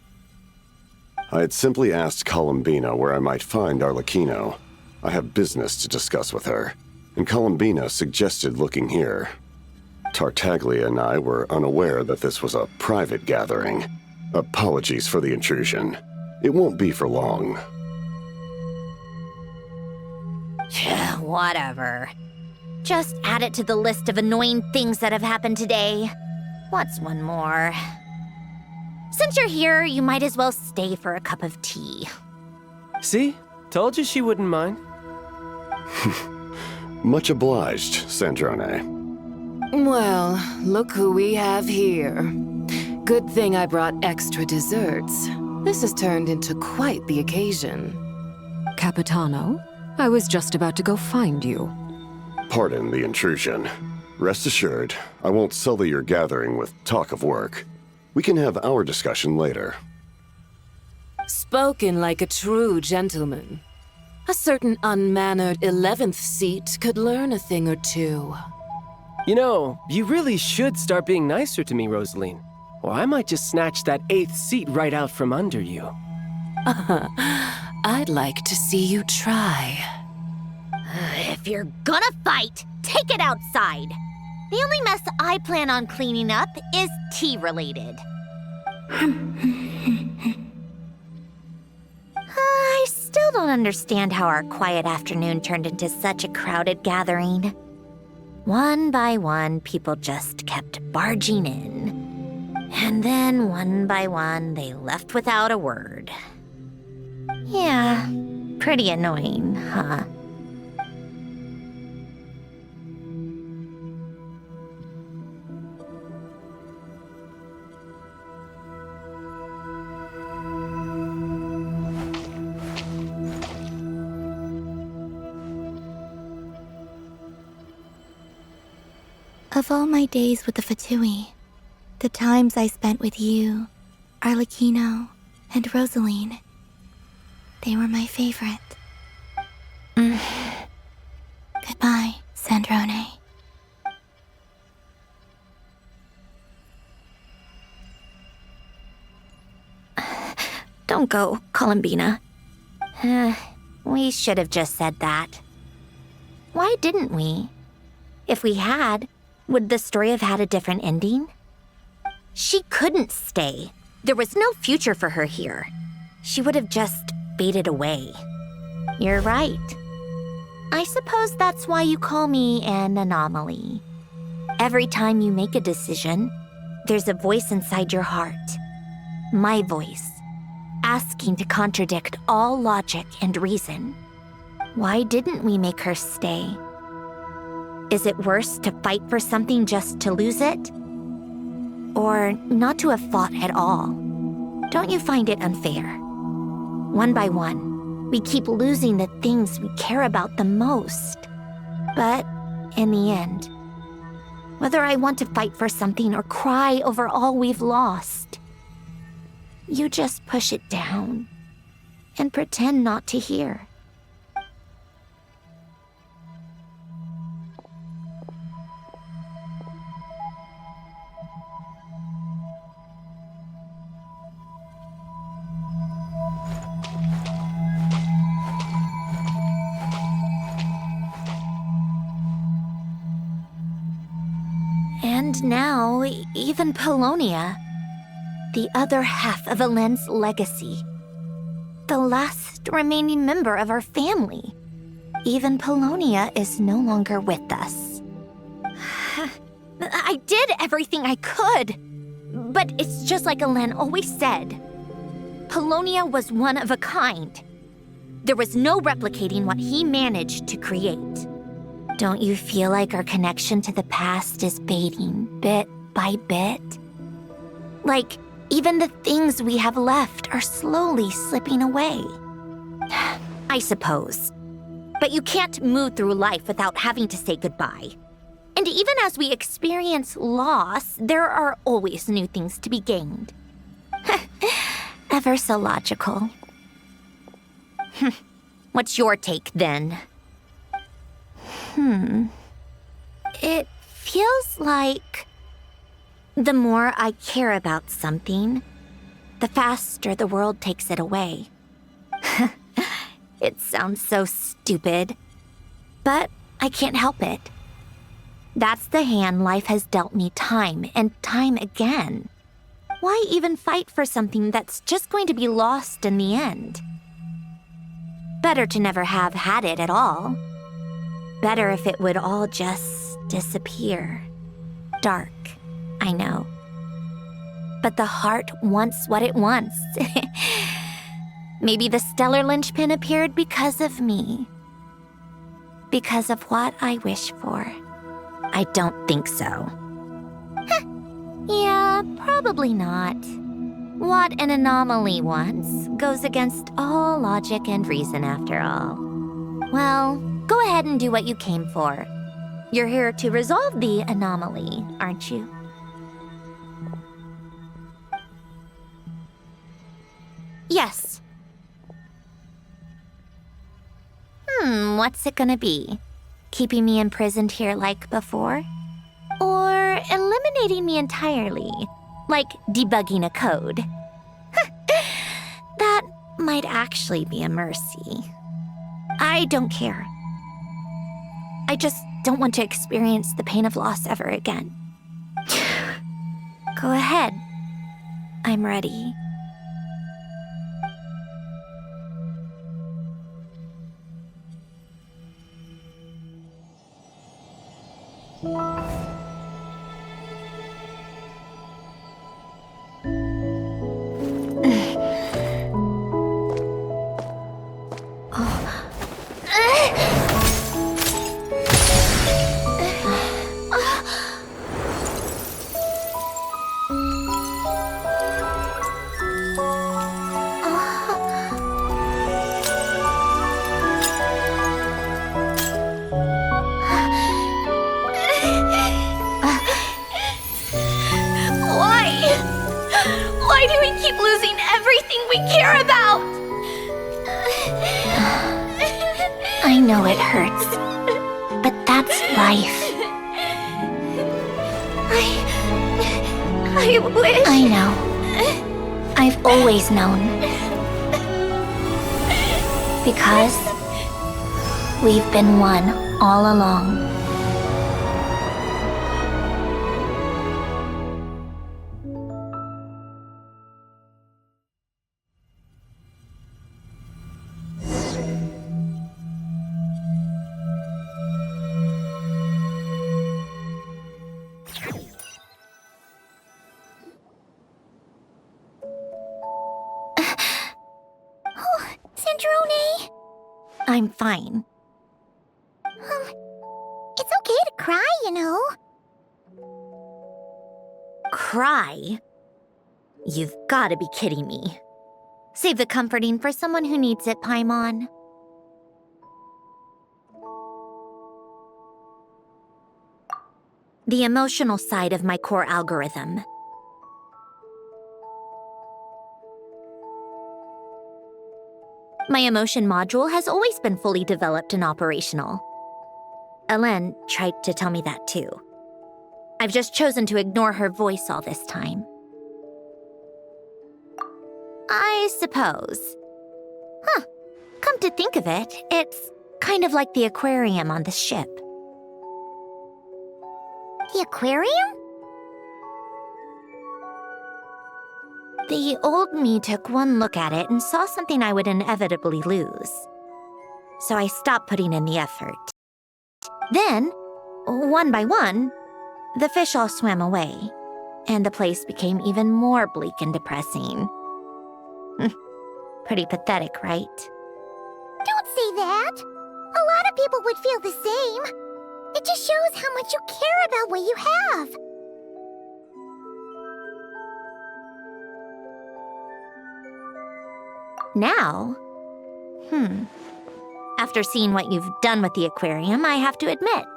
I had simply asked Columbina where I might find Arlecchino. I have business to discuss with her, and Columbina suggested looking here. Tartaglia and I were unaware that this was a private gathering. Apologies for the intrusion. It won't be for long. Whatever. Just add it to the list of annoying things that have happened today. What's one more? Since you're here, you might as well stay for a cup of tea. See? Told you she wouldn't mind. Much obliged, Sandrone. Well, look who we have here. Good thing I brought extra desserts. This has turned into quite the occasion. Capitano, I was just about to go find you. Pardon the intrusion. Rest assured, I won't sully your gathering with talk of work. We can have our discussion later. Spoken like a true gentleman. A certain unmannered 11th seat could learn a thing or two. You know, you really should start being nicer to me, Rosaline. Or I might just snatch that 8th seat right out from under you. I'd like to see you try. If you're gonna fight, take it outside. The only mess I plan on cleaning up is tea-related. I still don't understand how our quiet afternoon turned into such a crowded gathering. One by one, people just kept barging in. And then, one by one, they left without a word. Yeah, pretty annoying, huh? Of all my days with the Fatui, the times I spent with you, Arlecchino, and Rosaline, they were my favorite. Goodbye, Sandrone. Don't go, Columbina. We should have just said that. Why didn't we? If we had, would the story have had a different ending? She couldn't stay. There was no future for her here. She would have just faded away. You're right. I suppose that's why you call me an anomaly. Every time you make a decision, there's a voice inside your heart. My voice, asking to contradict all logic and reason. Why didn't we make her stay? Is it worse to fight for something just to lose it? Or not to have fought at all? Don't you find it unfair? One by one, we keep losing the things we care about the most. But in the end, whether I want to fight for something or cry over all we've lost, you just push it down and pretend not to hear. And now, even Polonia, the other half of Elend's legacy, the last remaining member of our family. Even Polonia is no longer with us. I did everything I could, but it's just like Elend always said. Polonia was one of a kind. There was no replicating what he managed to create. Don't you feel like our connection to the past is fading bit by bit? Like, even the things we have left are slowly slipping away. I suppose. But you can't move through life without having to say goodbye. And even as we experience loss, there are always new things to be gained. Ever so logical. What's your take, then? It feels like the more I care about something, the faster the world takes it away. It sounds so stupid, but I can't help it. That's the hand life has dealt me time and time again. Why even fight for something that's just going to be lost in the end? Better to never have had it at all. Better if it would all just disappear. Dark, I know. But the heart wants what it wants. Maybe the stellar linchpin appeared because of me. Because of what I wish for. I don't think so. Yeah, probably not. What an anomaly wants goes against all logic and reason after all. Well, go ahead and do what you came for. You're here to resolve the anomaly, aren't you? Yes. What's it gonna be? Keeping me imprisoned here like before? Or eliminating me entirely, like debugging a code? That might actually be a mercy. I don't care. I just don't want to experience the pain of loss ever again. Go ahead. I'm ready. Why do we keep losing everything we care about? I know it hurts, but that's life. I wish... I know. I've always known. Because we've been one all along. Sandrone! I'm fine. It's okay to cry, you know. Cry? You've gotta be kidding me. Save the comforting for someone who needs it, Paimon. The emotional side of my core algorithm. My emotion module has always been fully developed and operational. Ellen tried to tell me that too. I've just chosen to ignore her voice all this time. I suppose. Come to think of it, it's kind of like the aquarium on the ship. The aquarium? The old me took one look at it and saw something I would inevitably lose. So I stopped putting in the effort. Then, one by one, the fish all swam away, and the place became even more bleak and depressing. Pretty pathetic, right? Don't say that. A lot of people would feel the same. It just shows how much you care about what you have. Now? After seeing what you've done with the aquarium, I have to admit,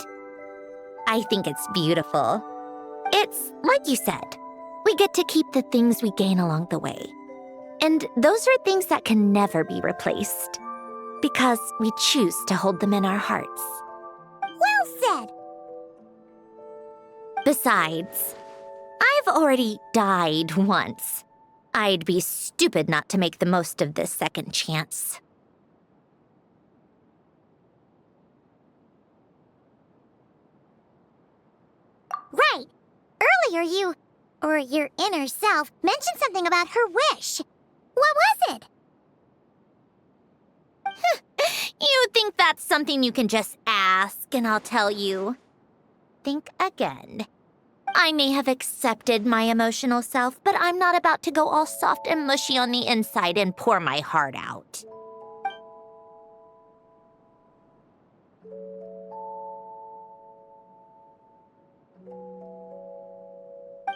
I think it's beautiful. It's like you said, we get to keep the things we gain along the way. And those are things that can never be replaced, because we choose to hold them in our hearts. Well said. Besides, I've already died once. I'd be stupid not to make the most of this second chance. Right. Earlier your inner self mentioned something about her wish. What was it? You think that's something you can just ask and I'll tell you? Think again. I may have accepted my emotional self, but I'm not about to go all soft and mushy on the inside and pour my heart out.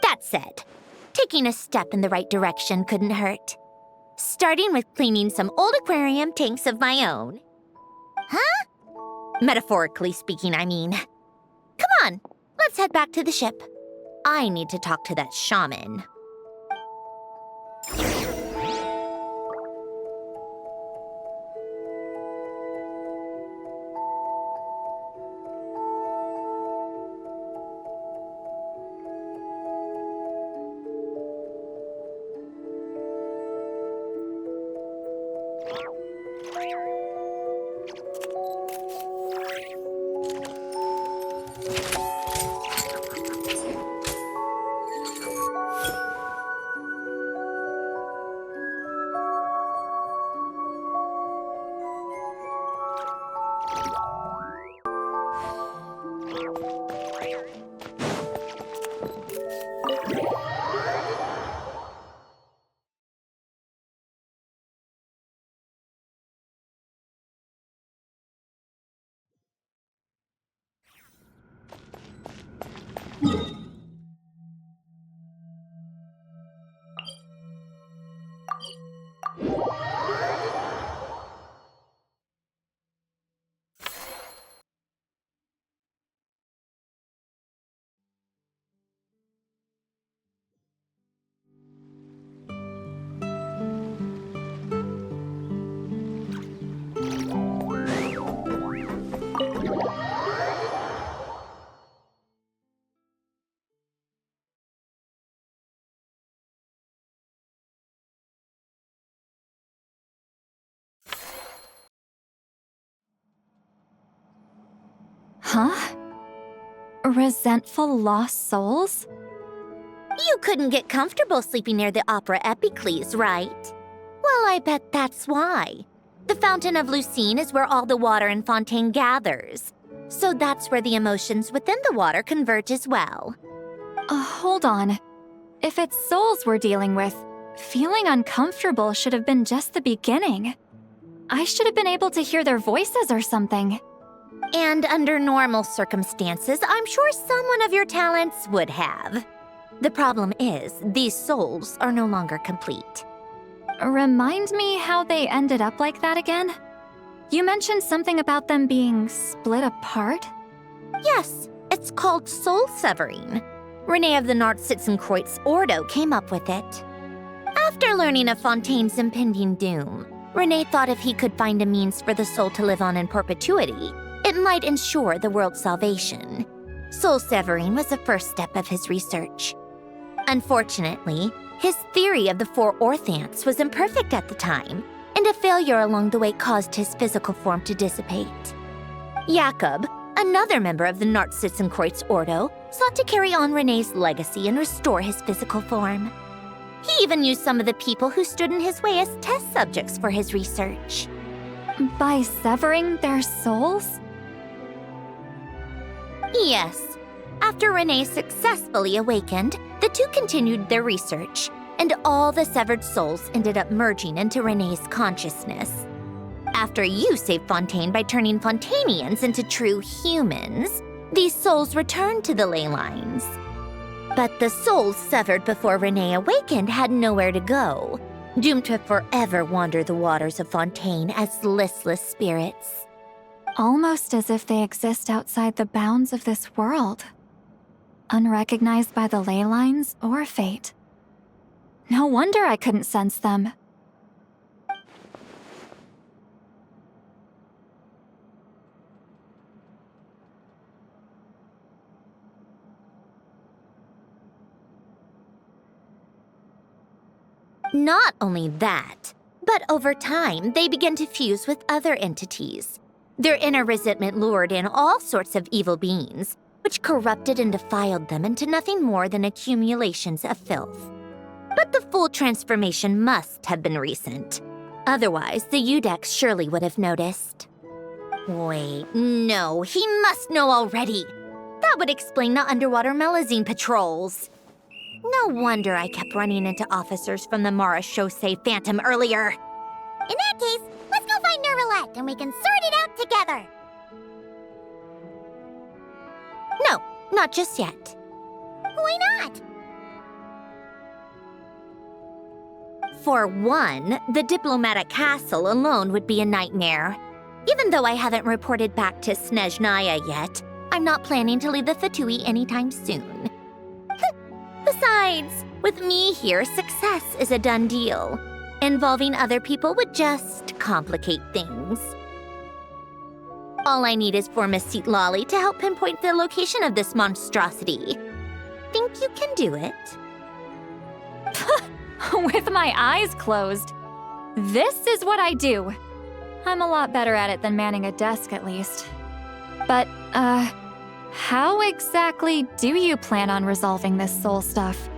That said, Taking a step in the right direction couldn't hurt. Starting with cleaning some old aquarium tanks of my own. Huh? Metaphorically speaking, I mean. Come on, let's head back to the ship. I need to talk to that shaman. Huh? Resentful lost souls? You couldn't get comfortable sleeping near the Opera Epicles, right? Well, I bet that's why. The Fountain of Lucine is where all the water in Fontaine gathers. So that's where the emotions within the water converge as well. Hold on. If it's souls we're dealing with, feeling uncomfortable should have been just the beginning. I should have been able to hear their voices or something. And under normal circumstances, I'm sure someone of your talents would have. The problem is, these souls are no longer complete. Remind me how they ended up like that again? You mentioned something about them being split apart? Yes, it's called soul severing. Renee of the Nartsitzenkreuz Ordo came up with it. After learning of Fontaine's impending doom, Renee thought if he could find a means for the soul to live on in perpetuity, it might ensure the world's salvation. Soul severing was the first step of his research. Unfortunately, his theory of the four orthants was imperfect at the time, and a failure along the way caused his physical form to dissipate. Jakob, another member of the Nartsitzenkreuz Ordo, sought to carry on Renee's legacy and restore his physical form. He even used some of the people who stood in his way as test subjects for his research. By severing their souls? Yes. After Renee successfully awakened, the two continued their research, and all the severed souls ended up merging into Renee's consciousness. After you saved Fontaine by turning Fontainians into true humans, these souls returned to the ley lines. But the souls severed before Renee awakened had nowhere to go, doomed to forever wander the waters of Fontaine as listless spirits. Almost as if they exist outside the bounds of this world. Unrecognized by the ley lines or fate. No wonder I couldn't sense them. Not only that, but over time, they began to fuse with other entities. Their inner resentment lured in all sorts of evil beings, which corrupted and defiled them into nothing more than accumulations of filth. But the full transformation must have been recent. Otherwise, the Udex surely would have noticed. Wait, no, he must know already. That would explain the underwater Melazine patrols. No wonder I kept running into officers from the Mara Chaussee Phantom earlier. In that case, let's go find Nervalette and we can sort it out together. No, not just yet. Why not? For one, the diplomatic castle alone would be a nightmare. Even though I haven't reported back to Snezhnaya yet, I'm not planning to leave the Fatui anytime soon. Besides, with me here, success is a done deal. Involving other people would just complicate things. All I need is for Miss Seatlolly to help pinpoint the location of this monstrosity. Think you can do it? With my eyes closed. This is what I do. I'm a lot better at it than manning a desk, at least. But, how exactly do you plan on resolving this soul stuff?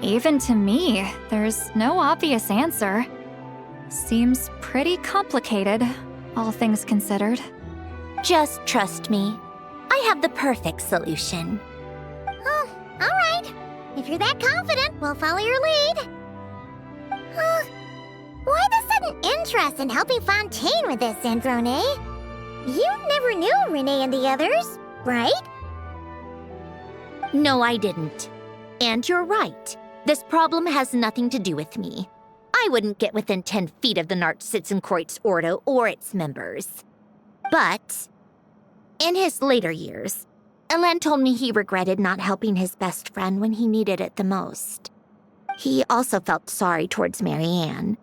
Even to me, there's no obvious answer. Seems pretty complicated, all things considered. Just trust me. I have the perfect solution. Oh, all right. If you're that confident, we'll follow your lead. Why the sudden interest in helping Fontaine with this, Sandrone? You never knew Renee and the others, right? No, I didn't. And you're right. This problem has nothing to do with me. I wouldn't get within 10 feet of the Nartsitzenkreuz Ordo or its members. But, in his later years, Elen told me he regretted not helping his best friend when he needed it the most. He also felt sorry towards Marianne,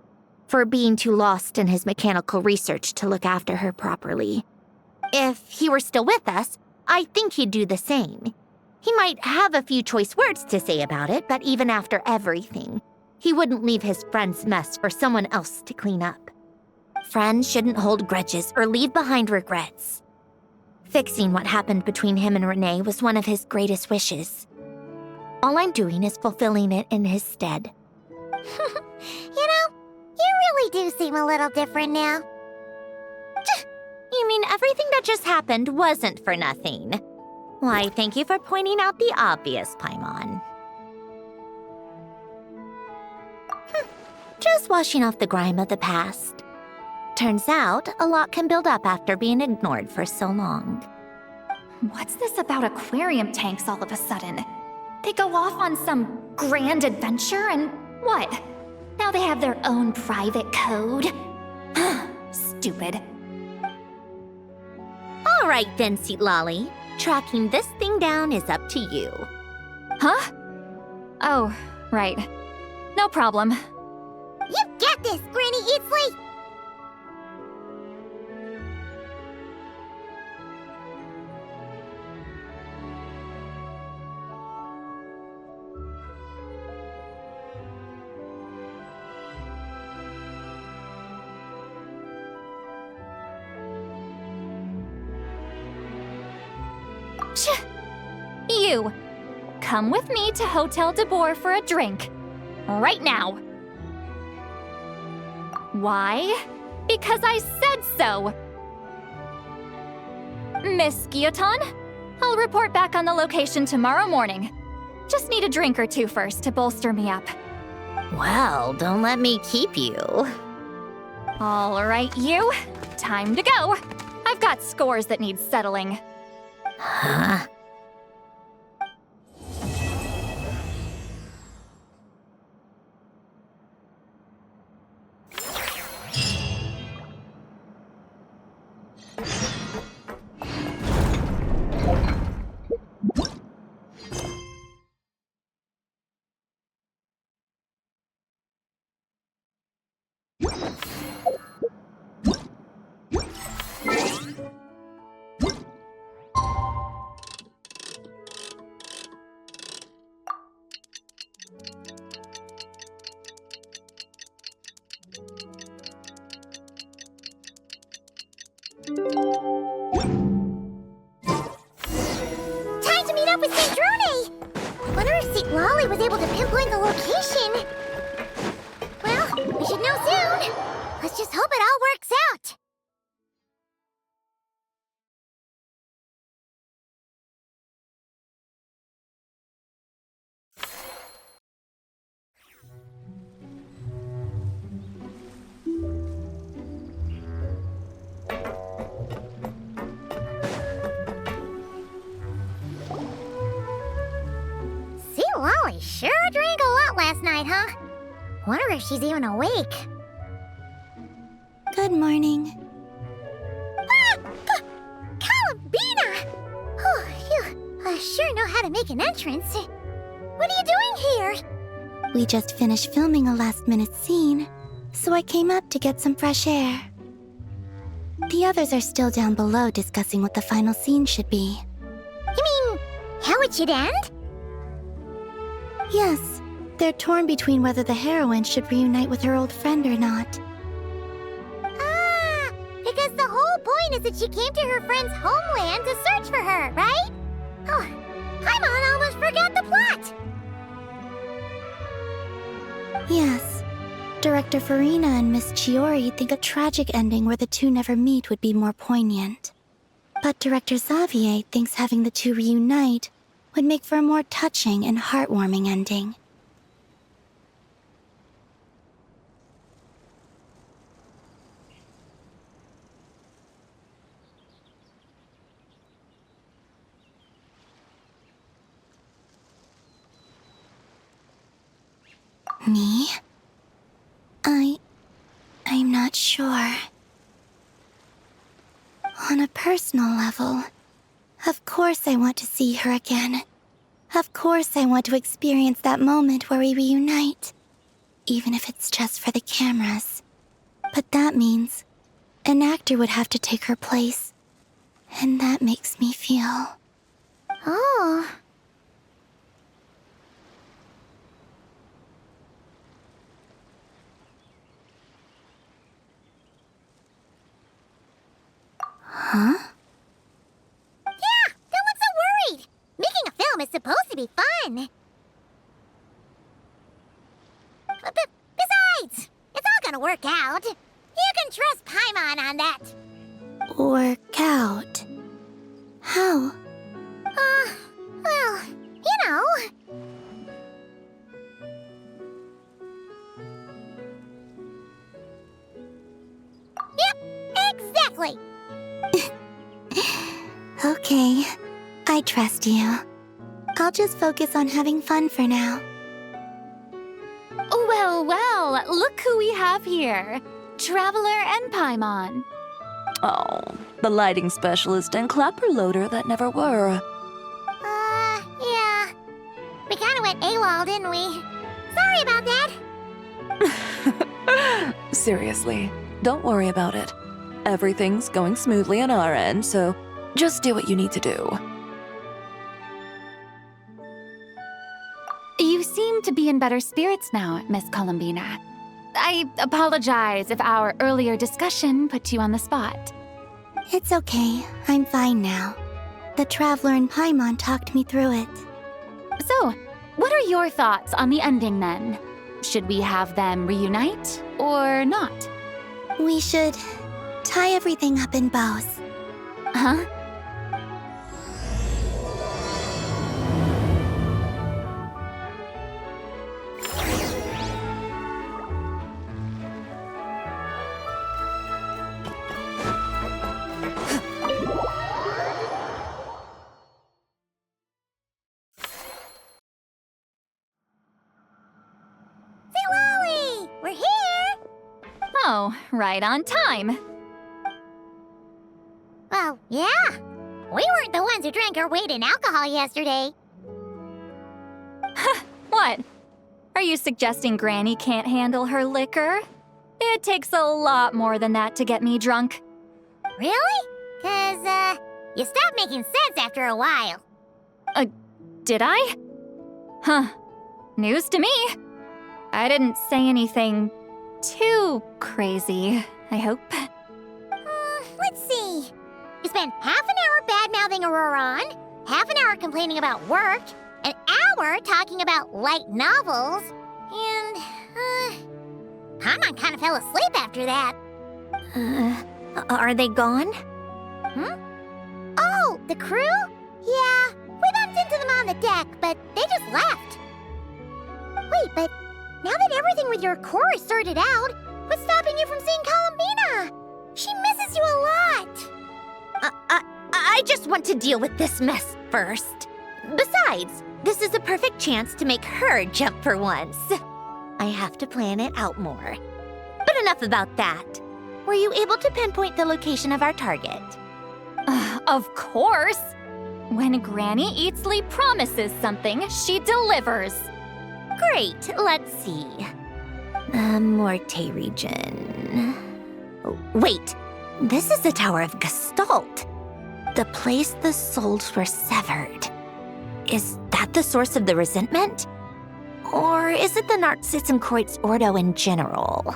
for being too lost in his mechanical research to look after her properly. If he were still with us, I think he'd do the same. He might have a few choice words to say about it, but even after everything, he wouldn't leave his friend's mess for someone else to clean up. Friends shouldn't hold grudges or leave behind regrets. Fixing what happened between him and Renee was one of his greatest wishes. All I'm doing is fulfilling it in his stead. You know, you really do seem a little different now. You mean everything that just happened wasn't for nothing? Why, thank you for pointing out the obvious, Paimon. Just washing off the grime of the past. Turns out, a lot can build up after being ignored for so long. What's this about aquarium tanks all of a sudden? They go off on some grand adventure and what? Now they have their own private code? Stupid. All right then, Seatlolly. Tracking this thing down is up to you. Huh? Oh, right. No problem. You got this, Granny Eatsley! You, come with me to Hotel de Boer for a drink. Right now. Why? Because I said so. Miss Guillotin, I'll report back on the location tomorrow morning. Just need a drink or two first to bolster me up. Well, don't let me keep you. All right, you. Time to go. I've got scores that need settling. Huh? Time to meet up with Sandrone! I wonder if Seatlolly was able to pinpoint the location. Well, we should know soon. Let's just hope it all works out. Seatlolly sure drank a lot last night, huh? Wonder if she's even awake. Good morning. Ah! Columbina! Oh, you sure know how to make an entrance. What are you doing here? We just finished filming a last-minute scene, so I came up to get some fresh air. The others are still down below discussing what the final scene should be. You mean, how it should end? Yes, they're torn between whether the heroine should reunite with her old friend or not. Ah, because the whole point is that she came to her friend's homeland to search for her, right? Oh, Paimon almost forgot the plot! Yes. Director Farina and Miss Chiori think a tragic ending where the two never meet would be more poignant. But Director Xavier thinks having the two reunite would make for a more touching and heartwarming ending. Me? I'm not sure. On a personal level, of course I want to see her again. Of course I want to experience that moment where we reunite. Even if it's just for the cameras. But that means an actor would have to take her place. And that makes me feel... Oh... Huh? Yeah, don't look so worried. Making a film is supposed to be fun. Besides, it's all gonna work out. You can trust Paimon on that. Work out? How? Well, you know. Yep, exactly. Okay, I trust you. I'll just focus on having fun for now. Well, well, look who we have here. Traveler and Paimon. Oh, the lighting specialist and clapper loader that never were. Yeah. We kinda went AWOL, didn't we? Sorry about that. Seriously, don't worry about it. Everything's going smoothly on our end, so just do what you need to do. You seem to be in better spirits now, Miss Columbina. I apologize if our earlier discussion put you on the spot. It's okay, I'm fine now. The Traveler and Paimon talked me through it. So, what are your thoughts on the ending then? Should we have them reunite or not? We should tie everything up in bows. Huh? We're here! Oh, right on time. Well, yeah. We weren't the ones who drank our weight in alcohol yesterday. What? Are you suggesting Granny can't handle her liquor? It takes a lot more than that to get me drunk. Really? 'Cause, you stopped making sense after a while. Did I? Huh. News to me. I didn't say anything too crazy, I hope. Let's see. You spent half an hour bad-mouthing Auroron, half an hour complaining about work, an hour talking about light novels, and, Paimon kind of fell asleep after that. Are they gone? Oh, the crew? Yeah, we bumped into them on the deck, but they just left. Wait, but now that everything with your core is sorted out, what's stopping you from seeing Columbina? She misses you a lot. I just want to deal with this mess first. Besides, this is a perfect chance to make her jump for once. I have to plan it out more. But enough about that. Were you able to pinpoint the location of our target? Of course! When Granny Eatsley promises something, she delivers. Great, let's see. Morte region. Oh, wait, this is the Tower of Gestalt. The place the souls were severed. Is that the source of the resentment? Or is it the Narzissen Ordo in general?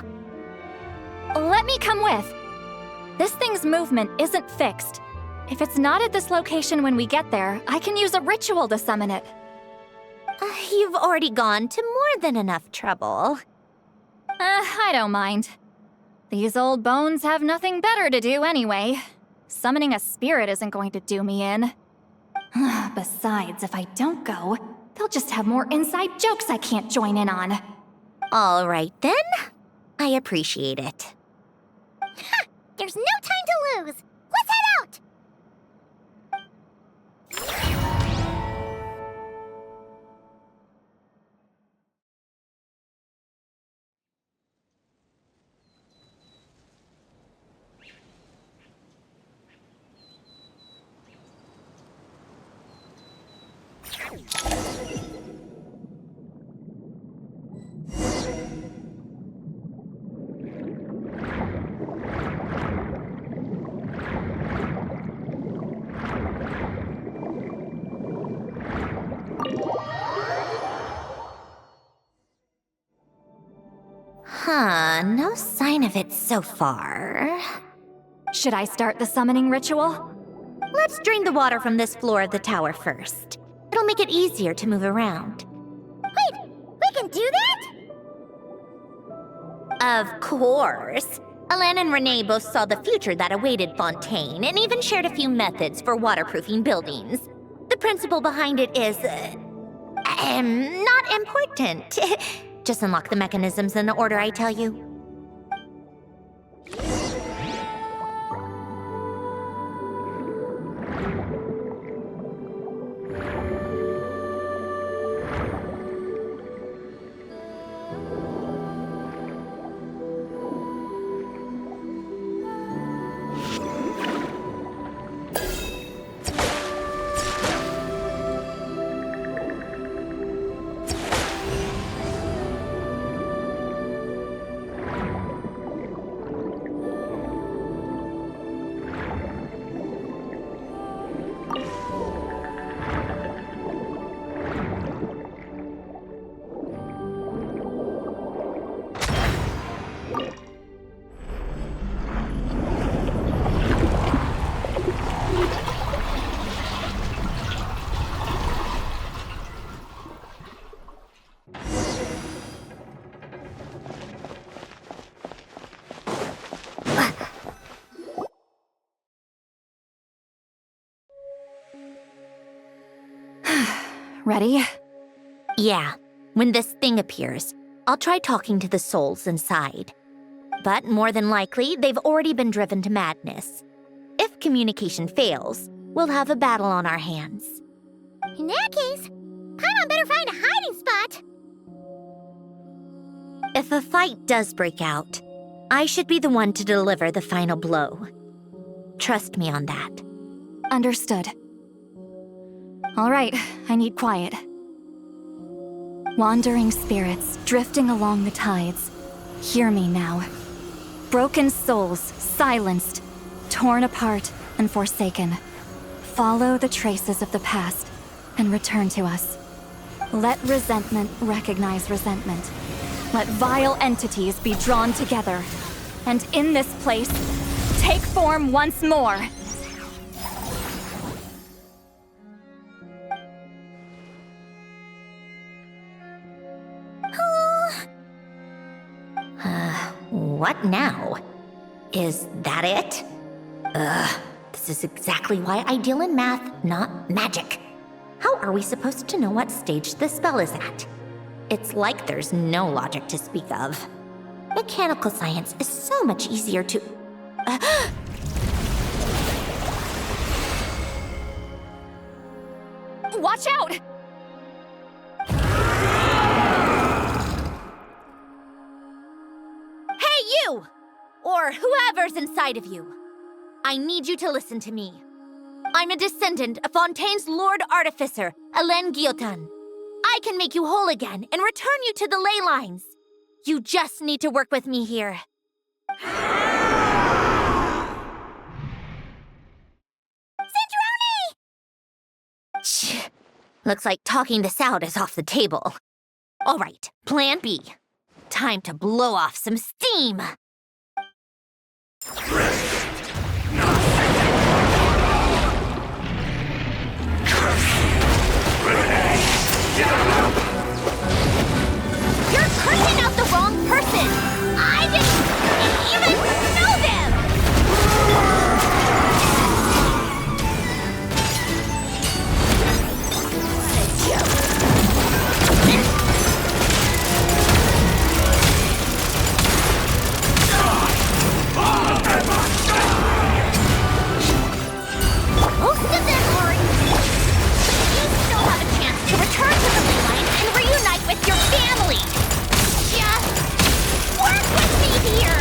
Let me come with. This thing's movement isn't fixed. If it's not at this location when we get there, I can use a ritual to summon it. You've already gone to more than enough trouble. I don't mind. These old bones have nothing better to do anyway. Summoning a spirit isn't going to do me in. Besides, if I don't go, they'll just have more inside jokes I can't join in on. All right then. I appreciate it. Ha! There's no time to lose! Let's head out! No sign of it so far. Should I start the summoning ritual? Let's drain the water from this floor of the tower first. It'll make it easier to move around. Wait, we can do that? Of course. Alan and Renee both saw the future that awaited Fontaine and even shared a few methods for waterproofing buildings. The principle behind it is, not important. Just unlock the mechanisms in the order I tell you. Ready? Yeah. When this thing appears, I'll try talking to the souls inside. But more than likely, they've already been driven to madness. If communication fails, we'll have a battle on our hands. In that case, Paimon better find a hiding spot. If a fight does break out, I should be the one to deliver the final blow. Trust me on that. Understood. All right, I need quiet. Wandering spirits drifting along the tides. Hear me now. Broken souls, silenced, torn apart, and forsaken. Follow the traces of the past and return to us. Let resentment recognize resentment. Let vile entities be drawn together. And in this place, take form once more. What now? Is that it? This is exactly why I deal in math, not magic. How are we supposed to know what stage the spell is at? It's like there's no logic to speak of. Mechanical science is so much easier to... Watch out! or whoever's inside of you, I need you to listen to me. I'm a descendant of Fontaine's Lord Artificer, Alain Guillotin. I can make you whole again and return you to the ley lines. You just need to work with me here. Sandrone! Shh. Looks like talking this out is off the table. All right, plan B. Time to blow off some steam. You're cursing out the wrong person! I didn't even know them! Most of them are... You still have a chance to return to the ley line and reunite with your family! Just work with me here!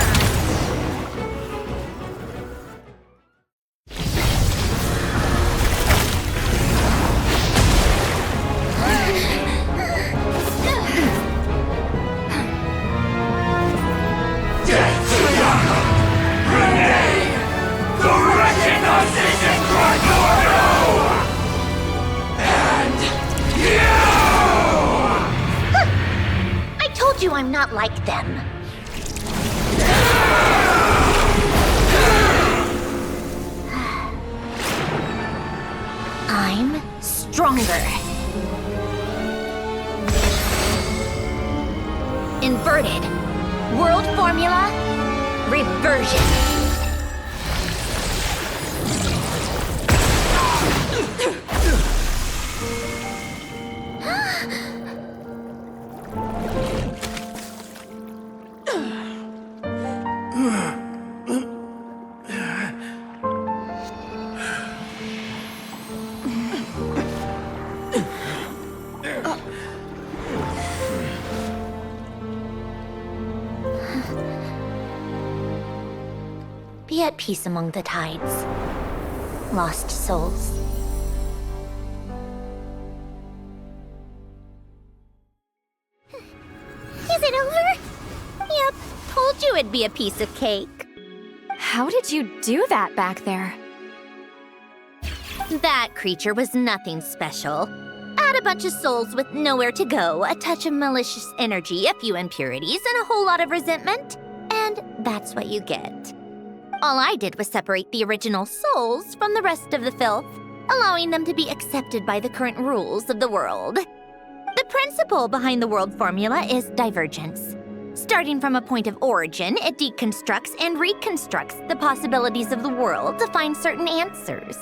I told you I'm not like them. I'm stronger. Inverted. World formula. Reversion. Be at peace among the tides. Lost souls. Is it over? Yep, told you it'd be a piece of cake. How did you do that back there? That creature was nothing special. Add a bunch of souls with nowhere to go, a touch of malicious energy, a few impurities, and a whole lot of resentment, and that's what you get. All I did was separate the original souls from the rest of the filth, allowing them to be accepted by the current rules of the world. The principle behind the world formula is divergence. Starting from a point of origin, it deconstructs and reconstructs the possibilities of the world to find certain answers.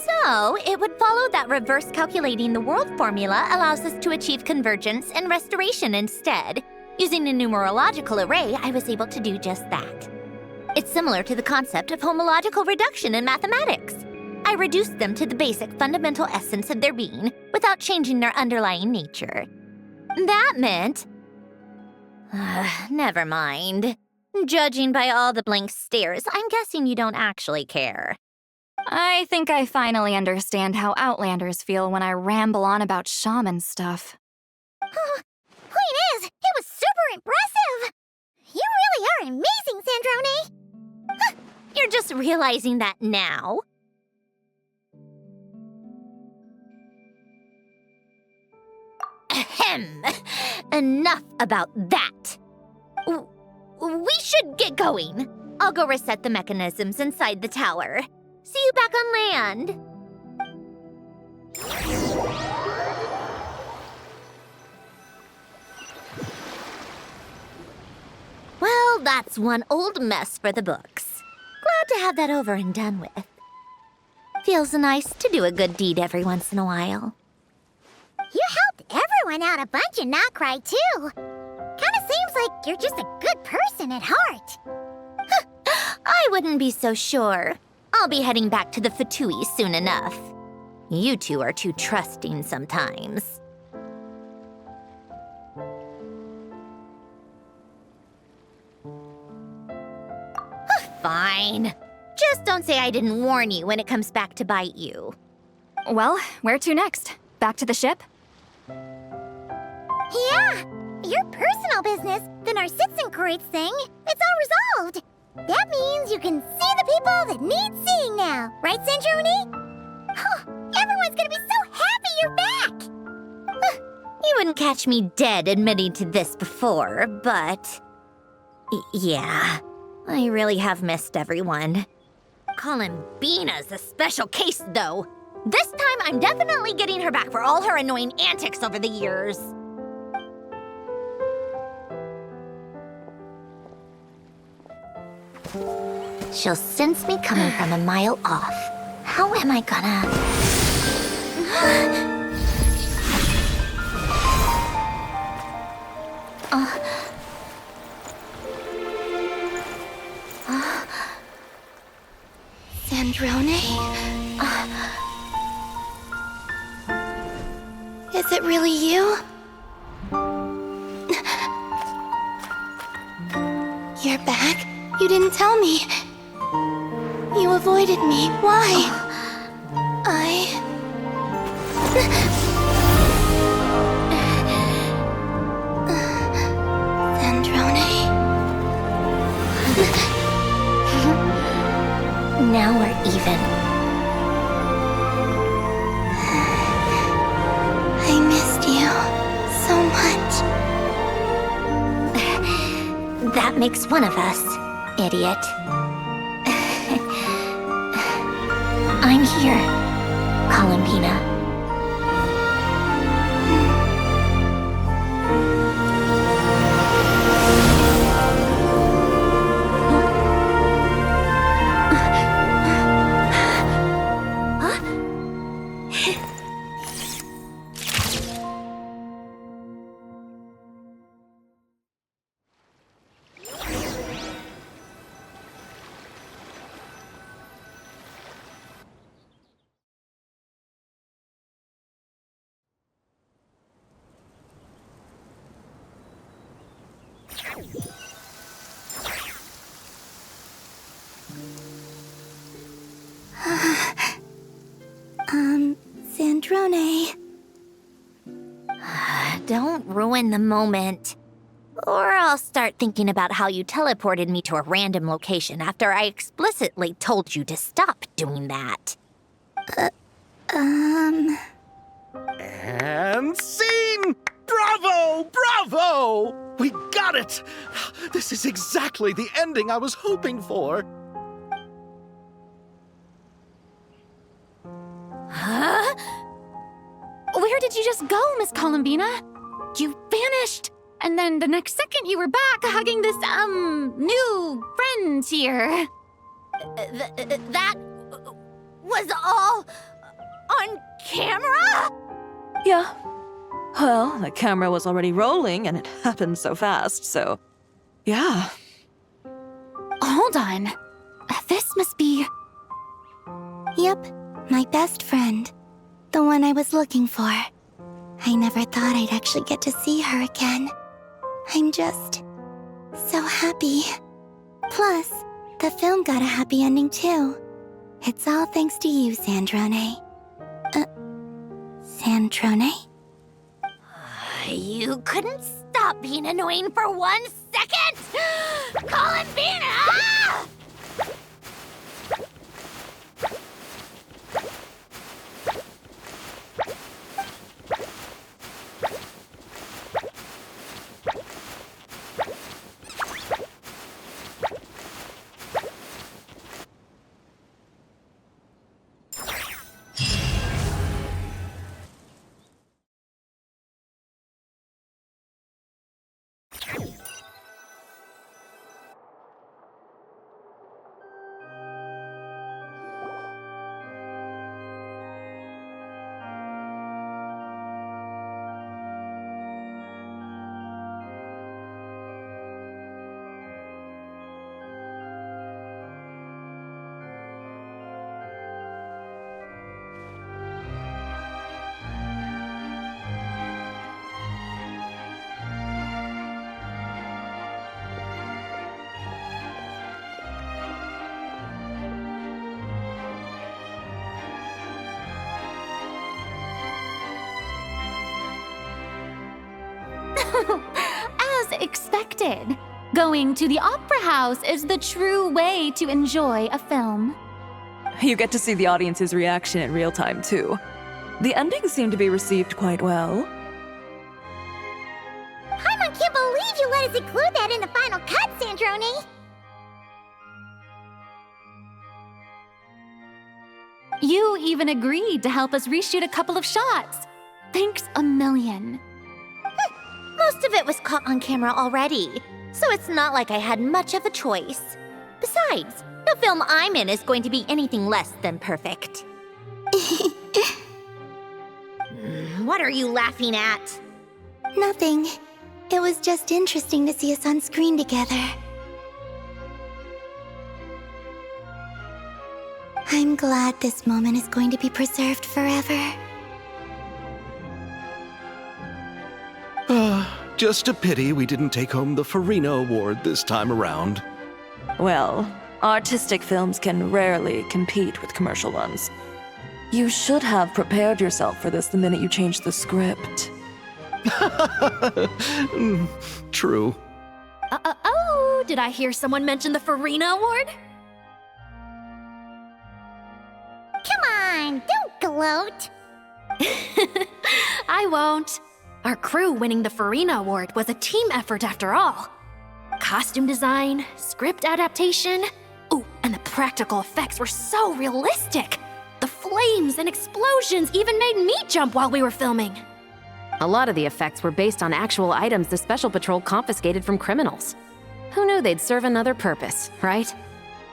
So, it would follow that reverse calculating the world formula allows us to achieve convergence and restoration instead. Using a numerological array, I was able to do just that. It's similar to the concept of homological reduction in mathematics. I reduced them to the basic fundamental essence of their being without changing their underlying nature. That meant... never mind. Judging by all the blank stares, I'm guessing you don't actually care. I think I finally understand how Outlanders feel when I ramble on about shaman stuff. Point is, it was super impressive! You really are amazing, Sandrone! You're just realizing that now? Ahem! Enough about that! We should get going. I'll go reset the mechanisms inside the tower. See you back on land. Well, that's one old mess for the books. Glad to have that over and done with. Feels nice to do a good deed every once in a while. You helped everyone out a bunch and not cry, too. Kinda seems like you're just a good person at heart. I wouldn't be so sure. I'll be heading back to the Fatui soon enough. You two are too trusting sometimes. fine. Just don't say I didn't warn you when it comes back to bite you. Well, where to next? Back to the ship? Yeah, your personal business, the Narcitzenkreuz thing, it's all resolved. That means you can see the people that need seeing now, right, Sandrone? Oh, everyone's gonna be so happy you're back! You wouldn't catch me dead admitting to this before, but... yeah, I really have missed everyone. Columbina's a special case, though. This time, I'm definitely getting her back for all her annoying antics over the years. She'll sense me coming from a mile off. How am I gonna... Sandrone? Is it really you? You're back? You didn't tell me. You avoided me. Why? Sandrone? Now we're even. I missed you so much. That makes one of us, idiot. I'm here, Columbina. Sandrone. Don't ruin the moment. Or I'll start thinking about how you teleported me to a random location after I explicitly told you to stop doing that. And scene! Bravo! Bravo! We got it! This is exactly the ending I was hoping for. Huh? Where did you just go, Miss Columbina? You vanished! And then the next second you were back hugging this, new friend here. That was all on camera? Yeah. Well, the camera was already rolling and it happened so fast, so... yeah. Hold on. This must be... Yep, my best friend. The one I was looking for. I never thought I'd actually get to see her again. I'm just... so happy. Plus, the film got a happy ending too. It's all thanks to you, Sandrone. Sandrone? You couldn't stop being annoying for 1 second? Columbina! Ah! As expected, going to the opera house is the true way to enjoy a film. You get to see the audience's reaction in real time, too. The ending seemed to be received quite well. Paimon can't believe you let us include that in the final cut, Sandrone! You even agreed to help us reshoot a couple of shots. Thanks a million. Most of it was caught on camera already, so it's not like I had much of a choice. Besides, no film I'm in is going to be anything less than perfect. What are you laughing at? Nothing. It was just interesting to see us on screen together. I'm glad this moment is going to be preserved forever. Just a pity we didn't take home the Farina Award this time around. Well, artistic films can rarely compete with commercial ones. You should have prepared yourself for this the minute you changed the script. True. Oh, did I hear someone mention the Farina Award? Come on, don't gloat! I won't. Our crew winning the Farina Award was a team effort after all. Costume design, script adaptation. Ooh, and the practical effects were so realistic. The flames and explosions even made me jump while we were filming. A lot of the effects were based on actual items the Special Patrol confiscated from criminals. Who knew they'd serve another purpose, right?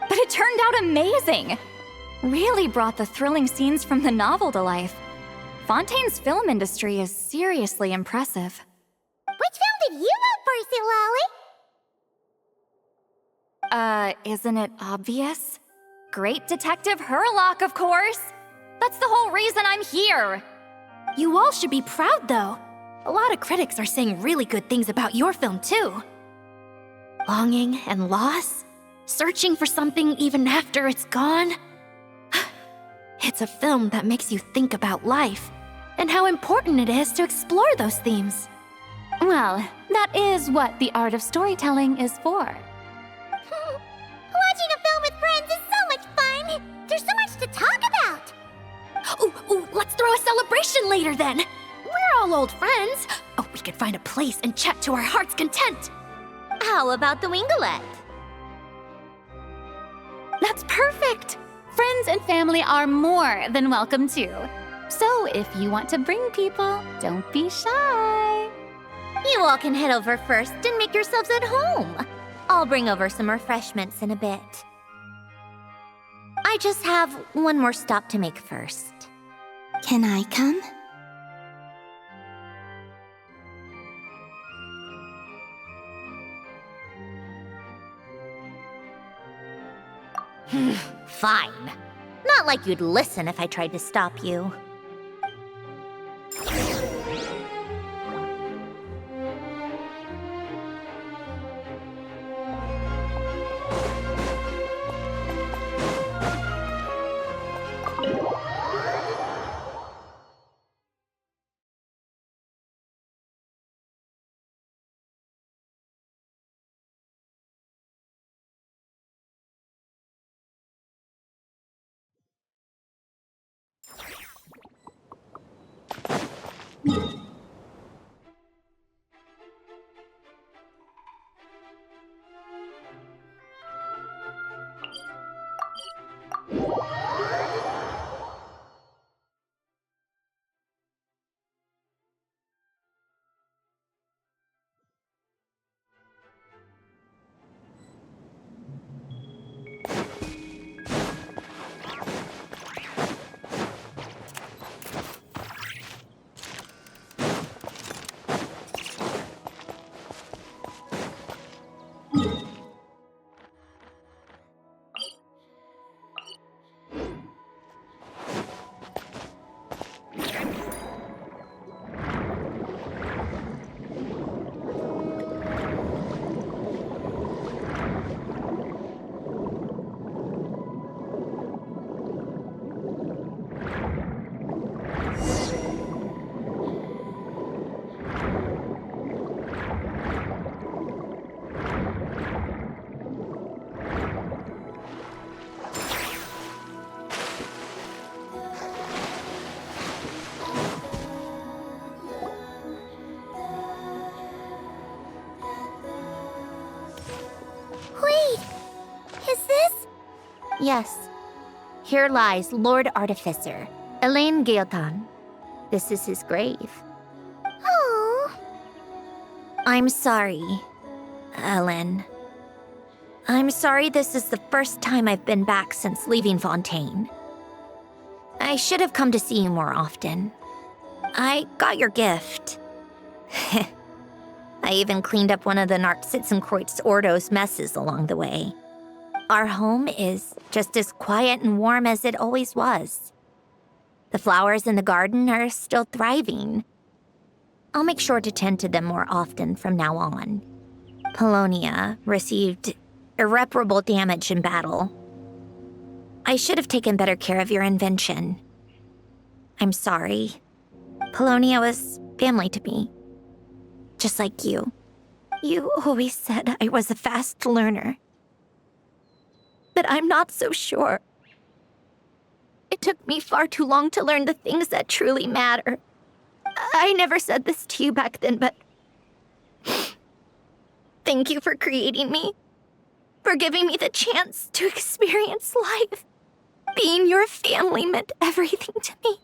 But it turned out amazing! Really brought the thrilling scenes from the novel to life. Fontaine's film industry is seriously impressive. Which film did you love first, Lolly? Isn't it obvious? Great Detective Herlock, of course! That's the whole reason I'm here! You all should be proud, though. A lot of critics are saying really good things about your film, too. Longing and loss? Searching for something even after it's gone? It's a film that makes you think about life, and how important it is to explore those themes. Well, that is what the art of storytelling is for. Watching a film with friends is so much fun! There's so much to talk about! Ooh, let's throw a celebration later then! We're all old friends! Oh, we could find a place and chat to our heart's content! How about the Wingalette? That's perfect! Friends and family are more than welcome too. So if you want to bring people, don't be shy. You all can head over first and make yourselves at home. I'll bring over some refreshments in a bit. I just have one more stop to make first. Can I come? Fine. Not like you'd listen if I tried to stop you. Yes. Here lies Lord Artificer, Elaine Gaeltan. This is his grave. Oh. I'm sorry, Ellen. I'm sorry this is the first time I've been back since leaving Fontaine. I should have come to see you more often. I got your gift. I even cleaned up one of the Narcitzenkreuz Ordo's messes along the way. Our home is just as quiet and warm as it always was. The flowers in the garden are still thriving. I'll make sure to tend to them more often from now on. Polonia received irreparable damage in battle. I should have taken better care of your invention. I'm sorry. Polonia was family to me. Just like you. You always said I was a fast learner. But I'm not so sure. It took me far too long to learn the things that truly matter. I never said this to you back then, but thank you for creating me. For giving me the chance to experience life. Being your family meant everything to me.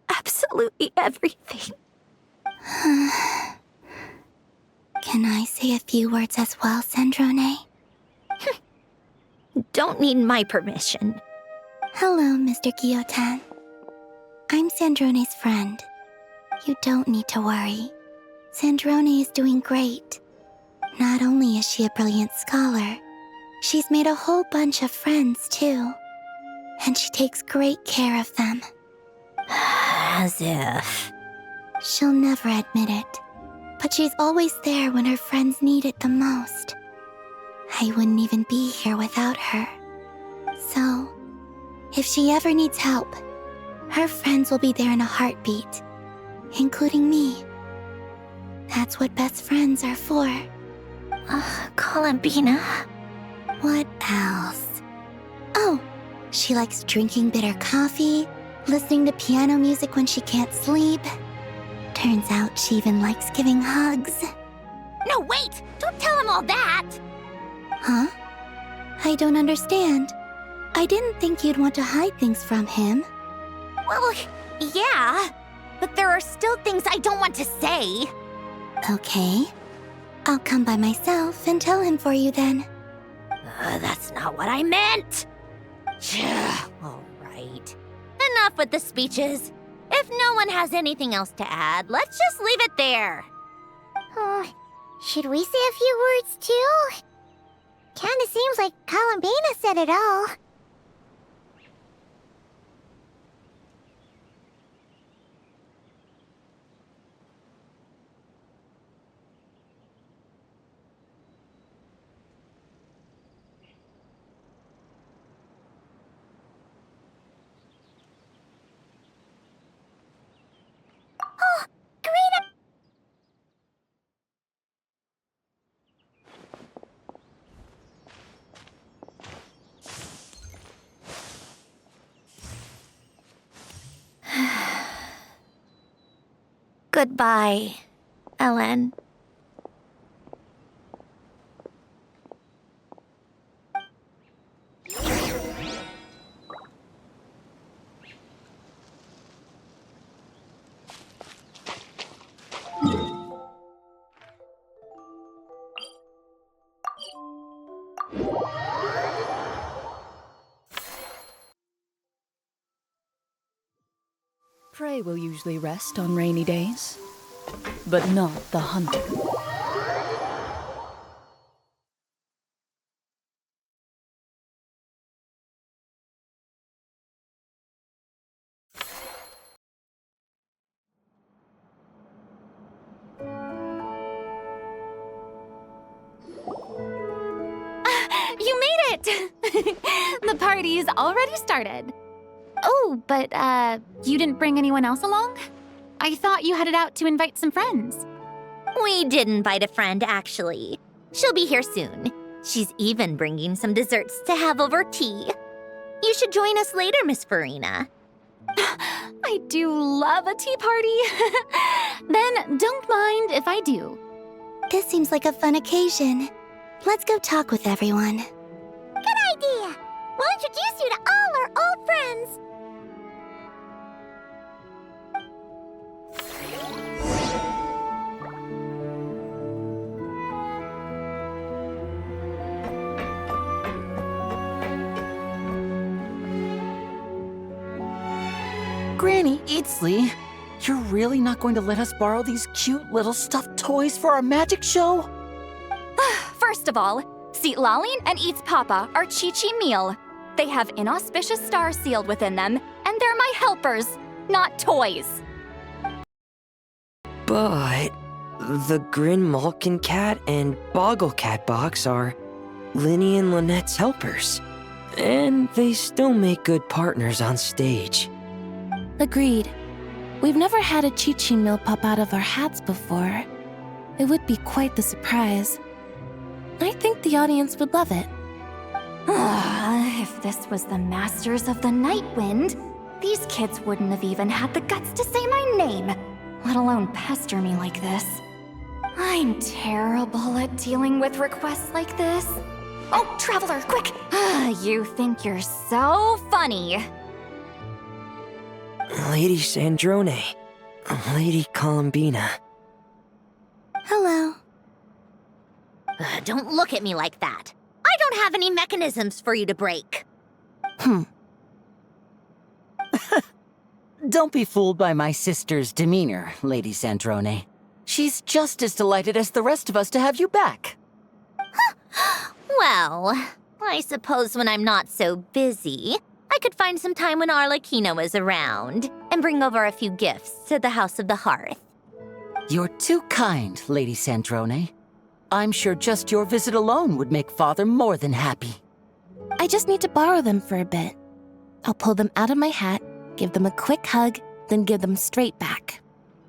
Absolutely everything. Can I say a few words as well, Sandrone? Don't need my permission. Hello, Mr. Guillotin. I'm Sandrone's friend. You don't need to worry. Sandrone is doing great. Not only is she a brilliant scholar, she's made a whole bunch of friends, too. And she takes great care of them. As if. She'll never admit it, but she's always there when her friends need it the most. I wouldn't even be here without her. So, if she ever needs help, her friends will be there in a heartbeat, including me. That's what best friends are for. Columbina. What else? Oh, she likes drinking bitter coffee, listening to piano music when she can't sleep. Turns out she even likes giving hugs. No, wait! Don't tell him all that! Huh? I don't understand. I didn't think you'd want to hide things from him. Well, yeah, but there are still things I don't want to say. Okay. I'll come by myself and tell him for you then. That's not what I meant! All right. Enough with the speeches. If no one has anything else to add, let's just leave it there. Should we say a few words too? Kinda seems like Columbina said it all. Oh, great! Goodbye, Ellen. Prey will usually rest on rainy days, but not the hunter. You made it! The party's already started. Oh, but, you didn't bring anyone else along? I thought you headed out to invite some friends. We did invite a friend, actually. She'll be here soon. She's even bringing some desserts to have over tea. You should join us later, Miss Farina. I do love a tea party. Then don't mind if I do. This seems like a fun occasion. Let's go talk with everyone. Good idea! We'll introduce you to all our old friends! Granny Eatsley, you're really not going to let us borrow these cute little stuffed toys for our magic show? First of all, Seat Lalin and Eats Papa are Chi-Chi meal. They have inauspicious stars sealed within them, and they're my helpers, not toys. But the Grin Malkin Cat and Boggle Cat box are Linny and Lynette's helpers. And they still make good partners on stage. Agreed. We've never had a Chi-Chi meal pop out of our hats before. It would be quite the surprise. I think the audience would love it. If this was the Masters of the Night Wind, these kids wouldn't have even had the guts to say my name, let alone pester me like this. I'm terrible at dealing with requests like this. Oh, Traveler, quick! You think you're so funny. Lady Sandrone, Lady Columbina. Hello. Don't look at me like that. I don't have any mechanisms for you to break. Don't be fooled by my sister's demeanor, Lady Sandrone. She's just as delighted as the rest of us to have you back. Well, I suppose when I'm not so busy, I could find some time when Arlecchino is around and bring over a few gifts to the House of the Hearth. You're too kind, Lady Sandrone. I'm sure just your visit alone would make Father more than happy. I just need to borrow them for a bit. I'll pull them out of my hat, give them a quick hug, then give them straight back.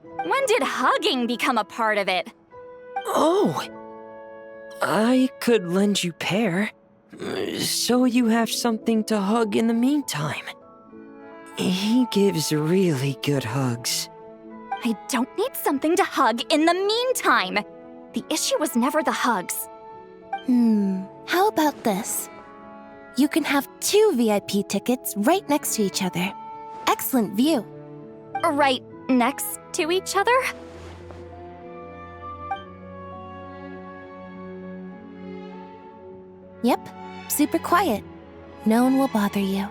When did hugging become a part of it? Oh! I could lend you Pear, so you have something to hug in the meantime. He gives really good hugs. I don't need something to hug in the meantime. The issue was never the hugs. How about this? You can have 2 VIP tickets right next to each other. Excellent view. Right next to each other? Yep, super quiet. No one will bother you.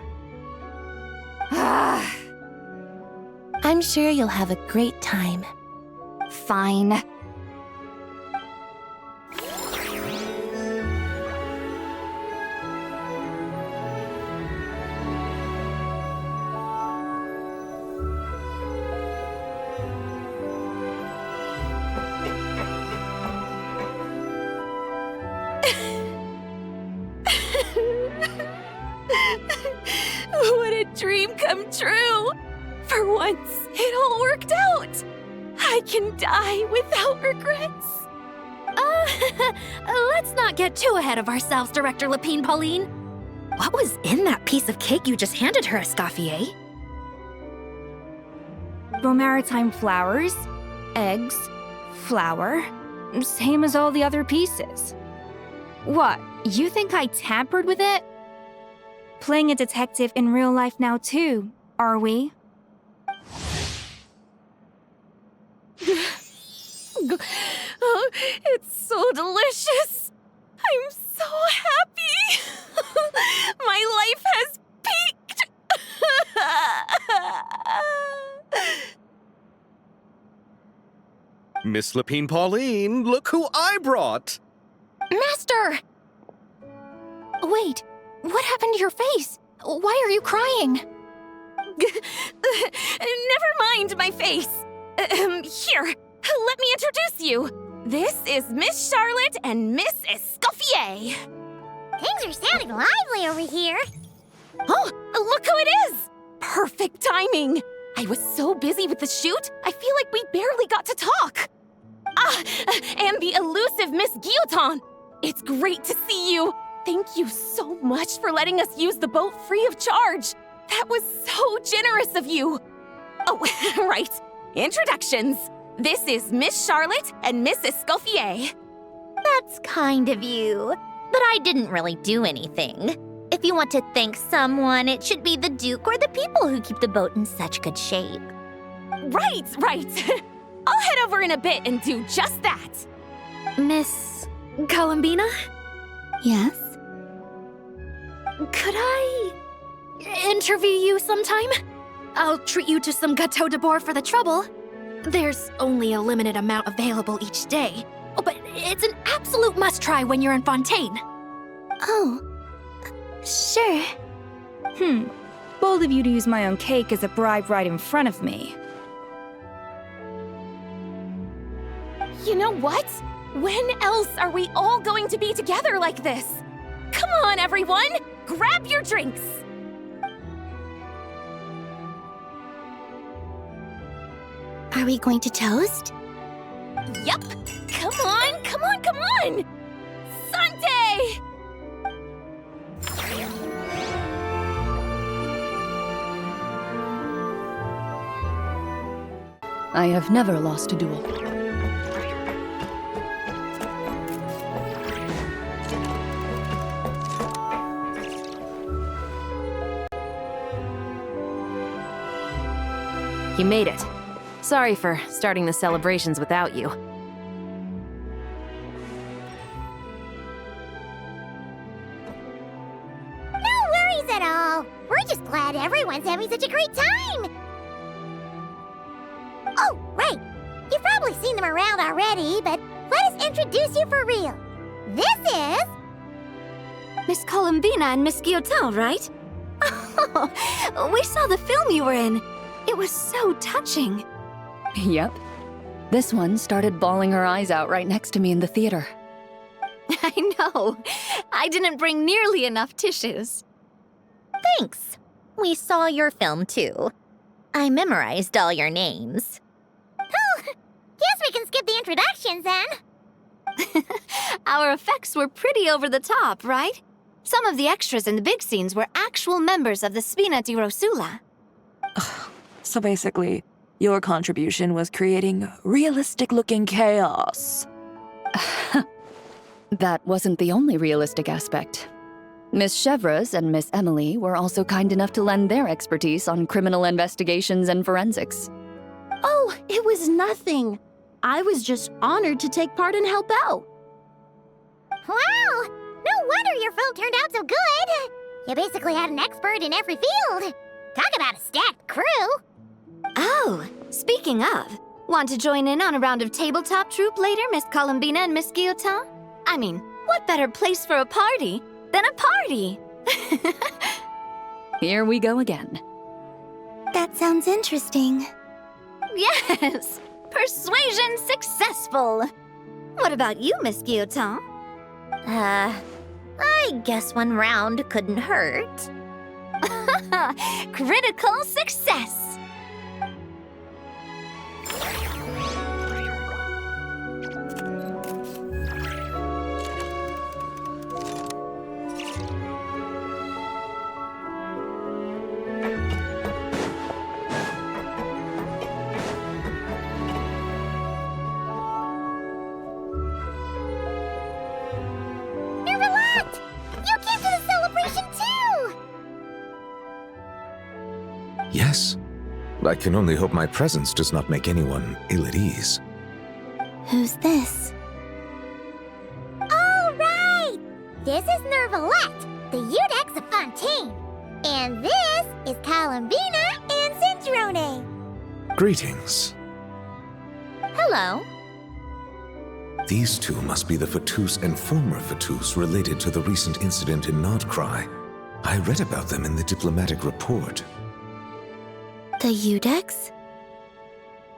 I'm sure you'll have a great time. Fine. What a dream come true! For once, it all worked out! I can die without regrets! Let's not get too ahead of ourselves, Director Lapine Pauline. What was in that piece of cake you just handed her, Escoffier? Maritime flowers, eggs, flour, same as all the other pieces. What, you think I tampered with it? Playing a detective in real life now too, are we? Oh, it's so delicious! I'm so happy! My life has peaked! Miss Lapine Pauline, look who I brought! Master! Wait, what happened to your face? Why are you crying? Never mind my face. Here, let me introduce you. This is Miss Charlotte and Miss Escoffier. Things are sounding lively over here. Oh, look who it is! Perfect timing. I was so busy with the shoot, I feel like we barely got to talk. And the elusive Miss Guillotin. It's great to see you. Thank you so much for letting us use the boat free of charge. That was so generous of you. Oh, right. Introductions. This is Miss Charlotte and Miss Escoffier. That's kind of you, but I didn't really do anything. If you want to thank someone, it should be the Duke or the people who keep the boat in such good shape. Right. I'll head over in a bit and do just that. Miss Columbina? Yes? Could I interview you sometime? I'll treat you to some gâteau de bord for the trouble. There's only a limited amount available each day. Oh, but it's an absolute must-try when you're in Fontaine. Oh, sure. Bold of you to use my own cake as a bribe right in front of me. You know what? When else are we all going to be together like this? Come on, everyone! Grab your drinks! Are we going to toast? Yup! Come on! Sunday! I have never lost a duel. You made it. Sorry for starting the celebrations without you. No worries at all. We're just glad everyone's having such a great time. Oh, right. You've probably seen them around already, but let us introduce you for real. This is... Miss Columbina and Miss Guillotin, right? Oh, we saw the film you were in. It was so touching. Yep. This one started bawling her eyes out right next to me in the theater. I know. I didn't bring nearly enough tissues. Thanks. We saw your film too. I memorized all your names. Oh, guess we can skip the introductions then. Our effects were pretty over the top, right? Some of the extras in the big scenes were actual members of the Spina di Rosula. So basically, your contribution was creating realistic-looking chaos. That wasn't the only realistic aspect. Miss Chevres and Miss Emily were also kind enough to lend their expertise on criminal investigations and forensics. Oh, it was nothing. I was just honored to take part and help out. Wow! No wonder your film turned out so good. You basically had an expert in every field. Talk about a stacked crew. Oh, speaking of, want to join in on a round of tabletop troupe later, Miss Columbina and Miss Guillotin? I mean, what better place for a party than a party? Here we go again. That sounds interesting. Yes! Persuasion successful! What about you, Miss Guillotin? I guess one round couldn't hurt. Critical success! Yes. I can only hope my presence does not make anyone ill at ease. Who's this? All right! This is Nervalette, the Iudex of Fontaine. And this is Columbina and Sandrone. Greetings. Hello. These two must be the Foetus and former Foetus related to the recent incident in Nordcry. I read about them in the diplomatic report. The Iudex?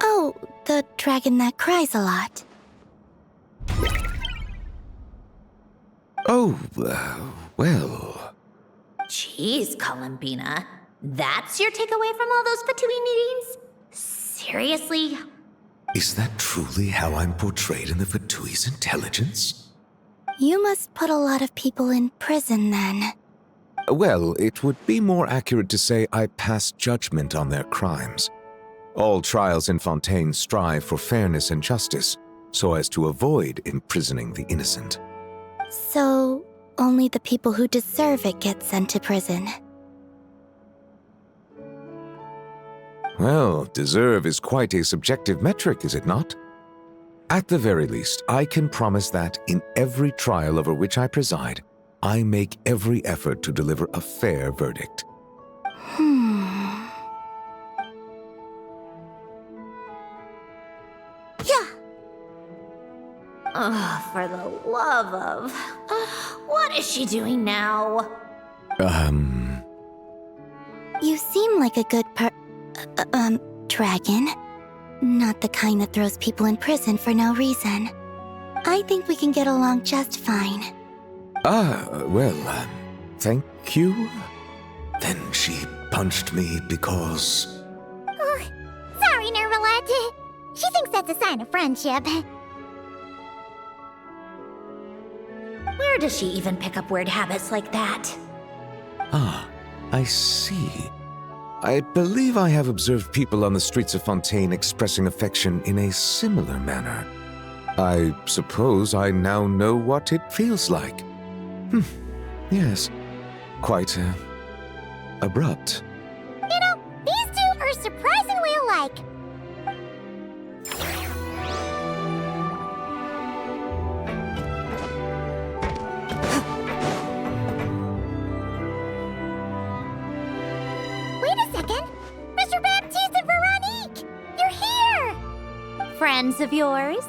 Oh, the dragon that cries a lot. Oh, well... Jeez, Columbina. That's your takeaway from all those Fatui meetings? Seriously? Is that truly how I'm portrayed in the Fatui's intelligence? You must put a lot of people in prison, then. Well, it would be more accurate to say I pass judgment on their crimes. All trials in Fontaine strive for fairness and justice, so as to avoid imprisoning the innocent. So, Only the people who deserve it get sent to prison. Well, deserve is quite a subjective metric, is it not? At the very least, I can promise that in every trial over which I preside, I make every effort to deliver a fair verdict. Yeah. Oh, for the love of... what is she doing now? You seem like a good dragon. Not the kind that throws people in prison for no reason. I think we can get along just fine. Thank you. Then she punched me because... Oh, sorry, Nervalette. She thinks that's a sign of friendship. Where does she even pick up weird habits like that? Ah, I see. I believe I have observed people on the streets of Fontaine expressing affection in a similar manner. I suppose I now know what it feels like. Yes, quite abrupt. You know, these two are surprisingly alike. Wait a second! Mr. Baptiste and Veronique! You're here! Friends of yours?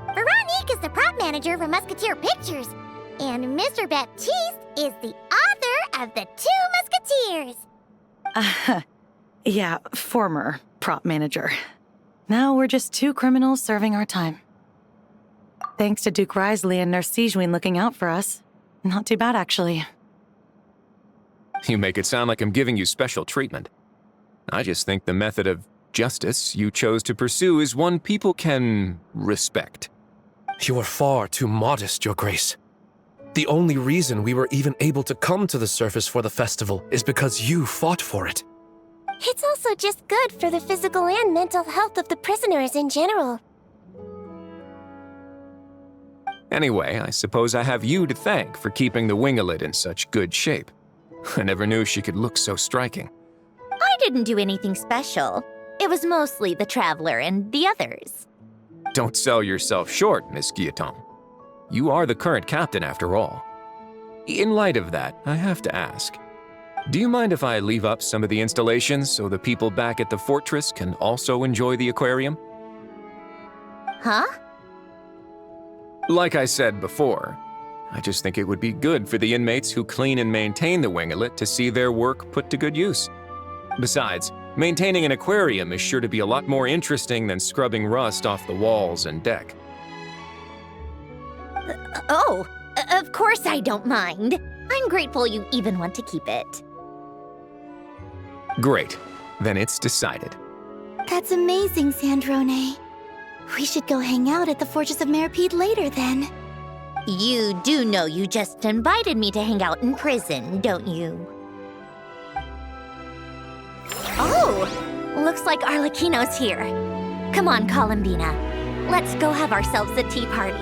Veronique is the prop manager for Musketeer Pictures, and Mr. Baptiste is the author of The Two Musketeers. Yeah, former prop manager. Now we're just two criminals serving our time. Thanks to Duke Wriothesley and Nurse Sigewinne looking out for us. Not too bad, actually. You make it sound like I'm giving you special treatment. I just think the method of justice you chose to pursue is one people can respect. You are far too modest, Your Grace. The only reason we were even able to come to the surface for the festival is because you fought for it. It's also just good for the physical and mental health of the prisoners in general. Anyway, I suppose I have you to thank for keeping the winglet in such good shape. I never knew she could look so striking. I didn't do anything special. It was mostly the Traveler and the others. Don't sell yourself short, Miss Guillotin. You are the current captain, after all. In light of that, I have to ask, do you mind if I leave up some of the installations so the people back at the fortress can also enjoy the aquarium? Huh? Like I said before, I just think it would be good for the inmates who clean and maintain the winglet to see their work put to good use. Besides, maintaining an aquarium is sure to be a lot more interesting than scrubbing rust off the walls and deck. Oh, of course I don't mind. I'm grateful you even want to keep it. Great. Then it's decided. That's amazing, Sandrone. We should go hang out at the Fortress of Meropide later, then. You do know you just invited me to hang out in prison, don't you? Oh, looks like Arlecchino's here. Come on, Columbina. Let's go have ourselves a tea party.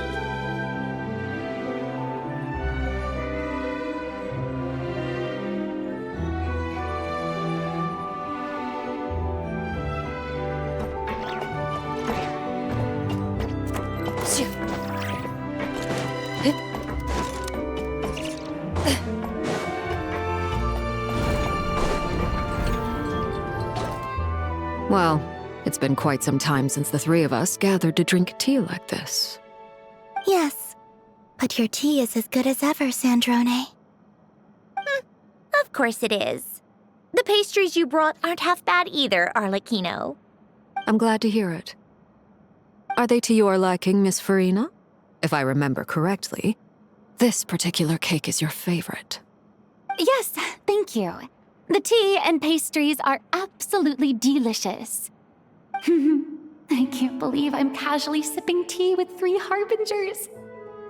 Well, it's been quite some time since the three of us gathered to drink tea like this. Yes, but your tea is as good as ever, Sandrone. Of course it is. The pastries you brought aren't half bad either, Arlecchino. I'm glad to hear it. Are they to your liking, Miss Farina? If I remember correctly, this particular cake is your favorite. Yes, thank you. The tea and pastries are absolutely delicious. I can't believe I'm casually sipping tea with 3 harbingers.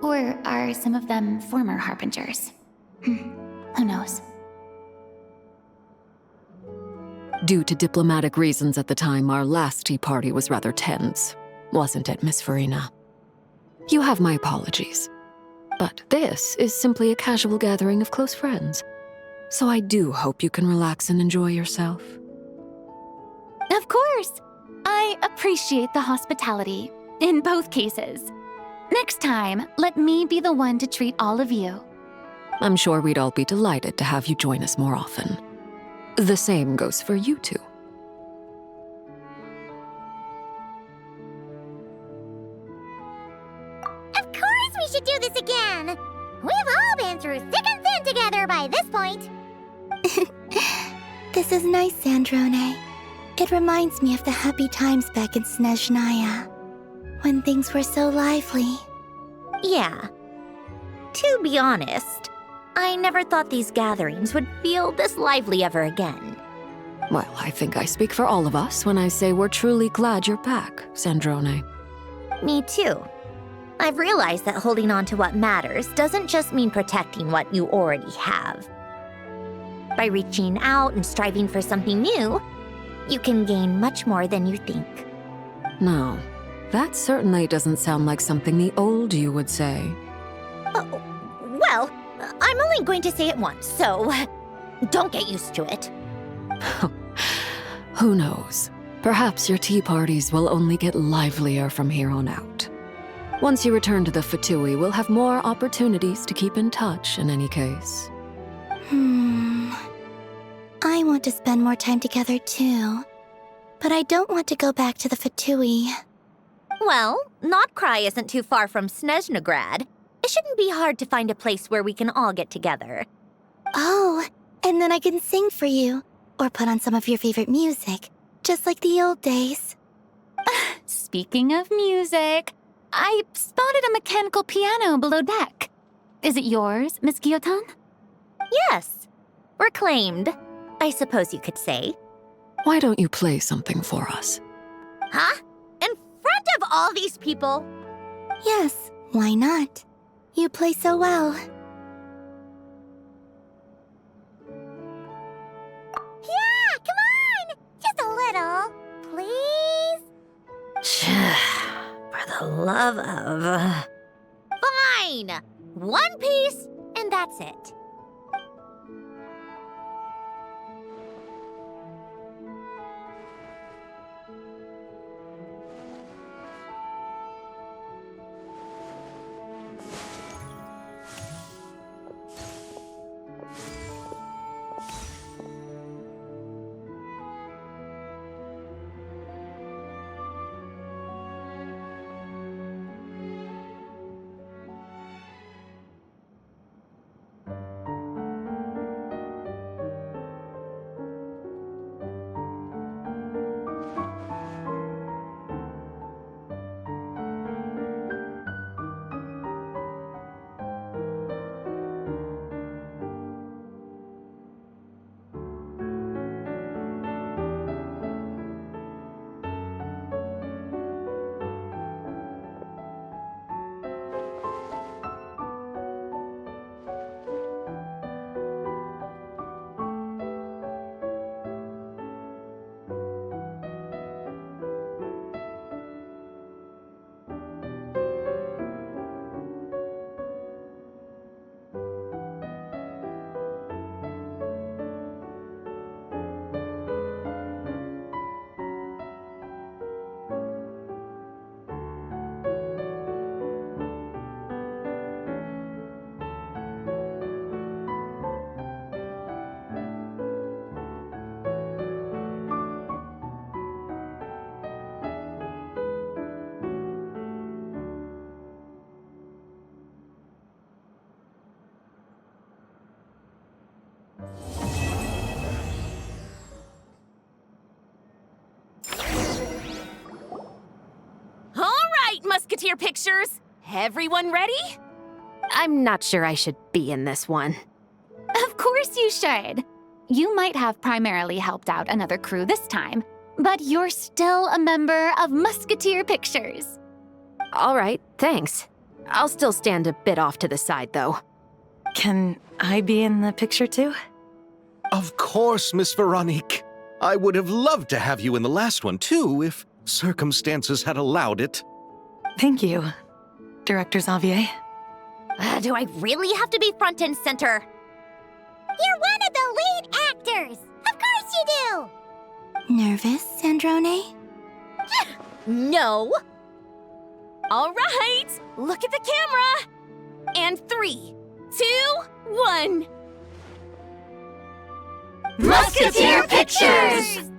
Or are some of them former harbingers? Who knows? Due to diplomatic reasons at the time, our last tea party was rather tense, wasn't it, Miss Farina? You have my apologies. But this is simply a casual gathering of close friends. So I do hope you can relax and enjoy yourself. Of course! I appreciate the hospitality, in both cases. Next time, let me be the one to treat all of you. I'm sure we'd all be delighted to have you join us more often. The same goes for you two. Of course we should do this again! We've all been through thick and thin together by this point. This is nice, Sandrone. It reminds me of the happy times back in Snezhnaya, when things were so lively. Yeah. To be honest, I never thought these gatherings would feel this lively ever again. Well, I think I speak for all of us when I say we're truly glad you're back, Sandrone. Me too. I've realized that holding on to what matters doesn't just mean protecting what you already have. By reaching out and striving for something new, you can gain much more than you think. No, that certainly doesn't sound like something the old you would say. Oh, well, I'm only going to say it once, so don't get used to it. Who knows? Perhaps your tea parties will only get livelier from here on out. Once you return to the Fatui, we'll have more opportunities to keep in touch in any case. I want to spend more time together too, but I don't want to go back to the Fatui. Well, Notcry isn't too far from Snezhnograd. It shouldn't be hard to find a place where we can all get together. Oh, and then I can sing for you, or put on some of your favorite music, just like the old days. Speaking of music, I spotted a mechanical piano below deck. Is it yours, Miss Guillotin? Yes. Reclaimed, I suppose you could say. Why don't you play something for us? Huh? In front of all these people? Yes, why not? You play so well. Yeah, come on! Just a little, please? For the love of... Fine! One piece, and that's it. Musketeer pictures. Everyone ready? I'm not sure I should be in this one. Of course you should. You might have primarily helped out another crew this time, but you're still a member of Musketeer Pictures. All right, thanks. I'll still stand a bit off to the side, though. Can I be in the picture too? Of course, Miss Veronique. I would have loved to have you in the last one, too, if circumstances had allowed it. Thank you, Director Xavier. Do I really have to be front and center? You're one of the lead actors! Of course you do! Nervous, Sandrone? No! All right, look at the camera! And 3, 2, 1. Musketeer Pictures!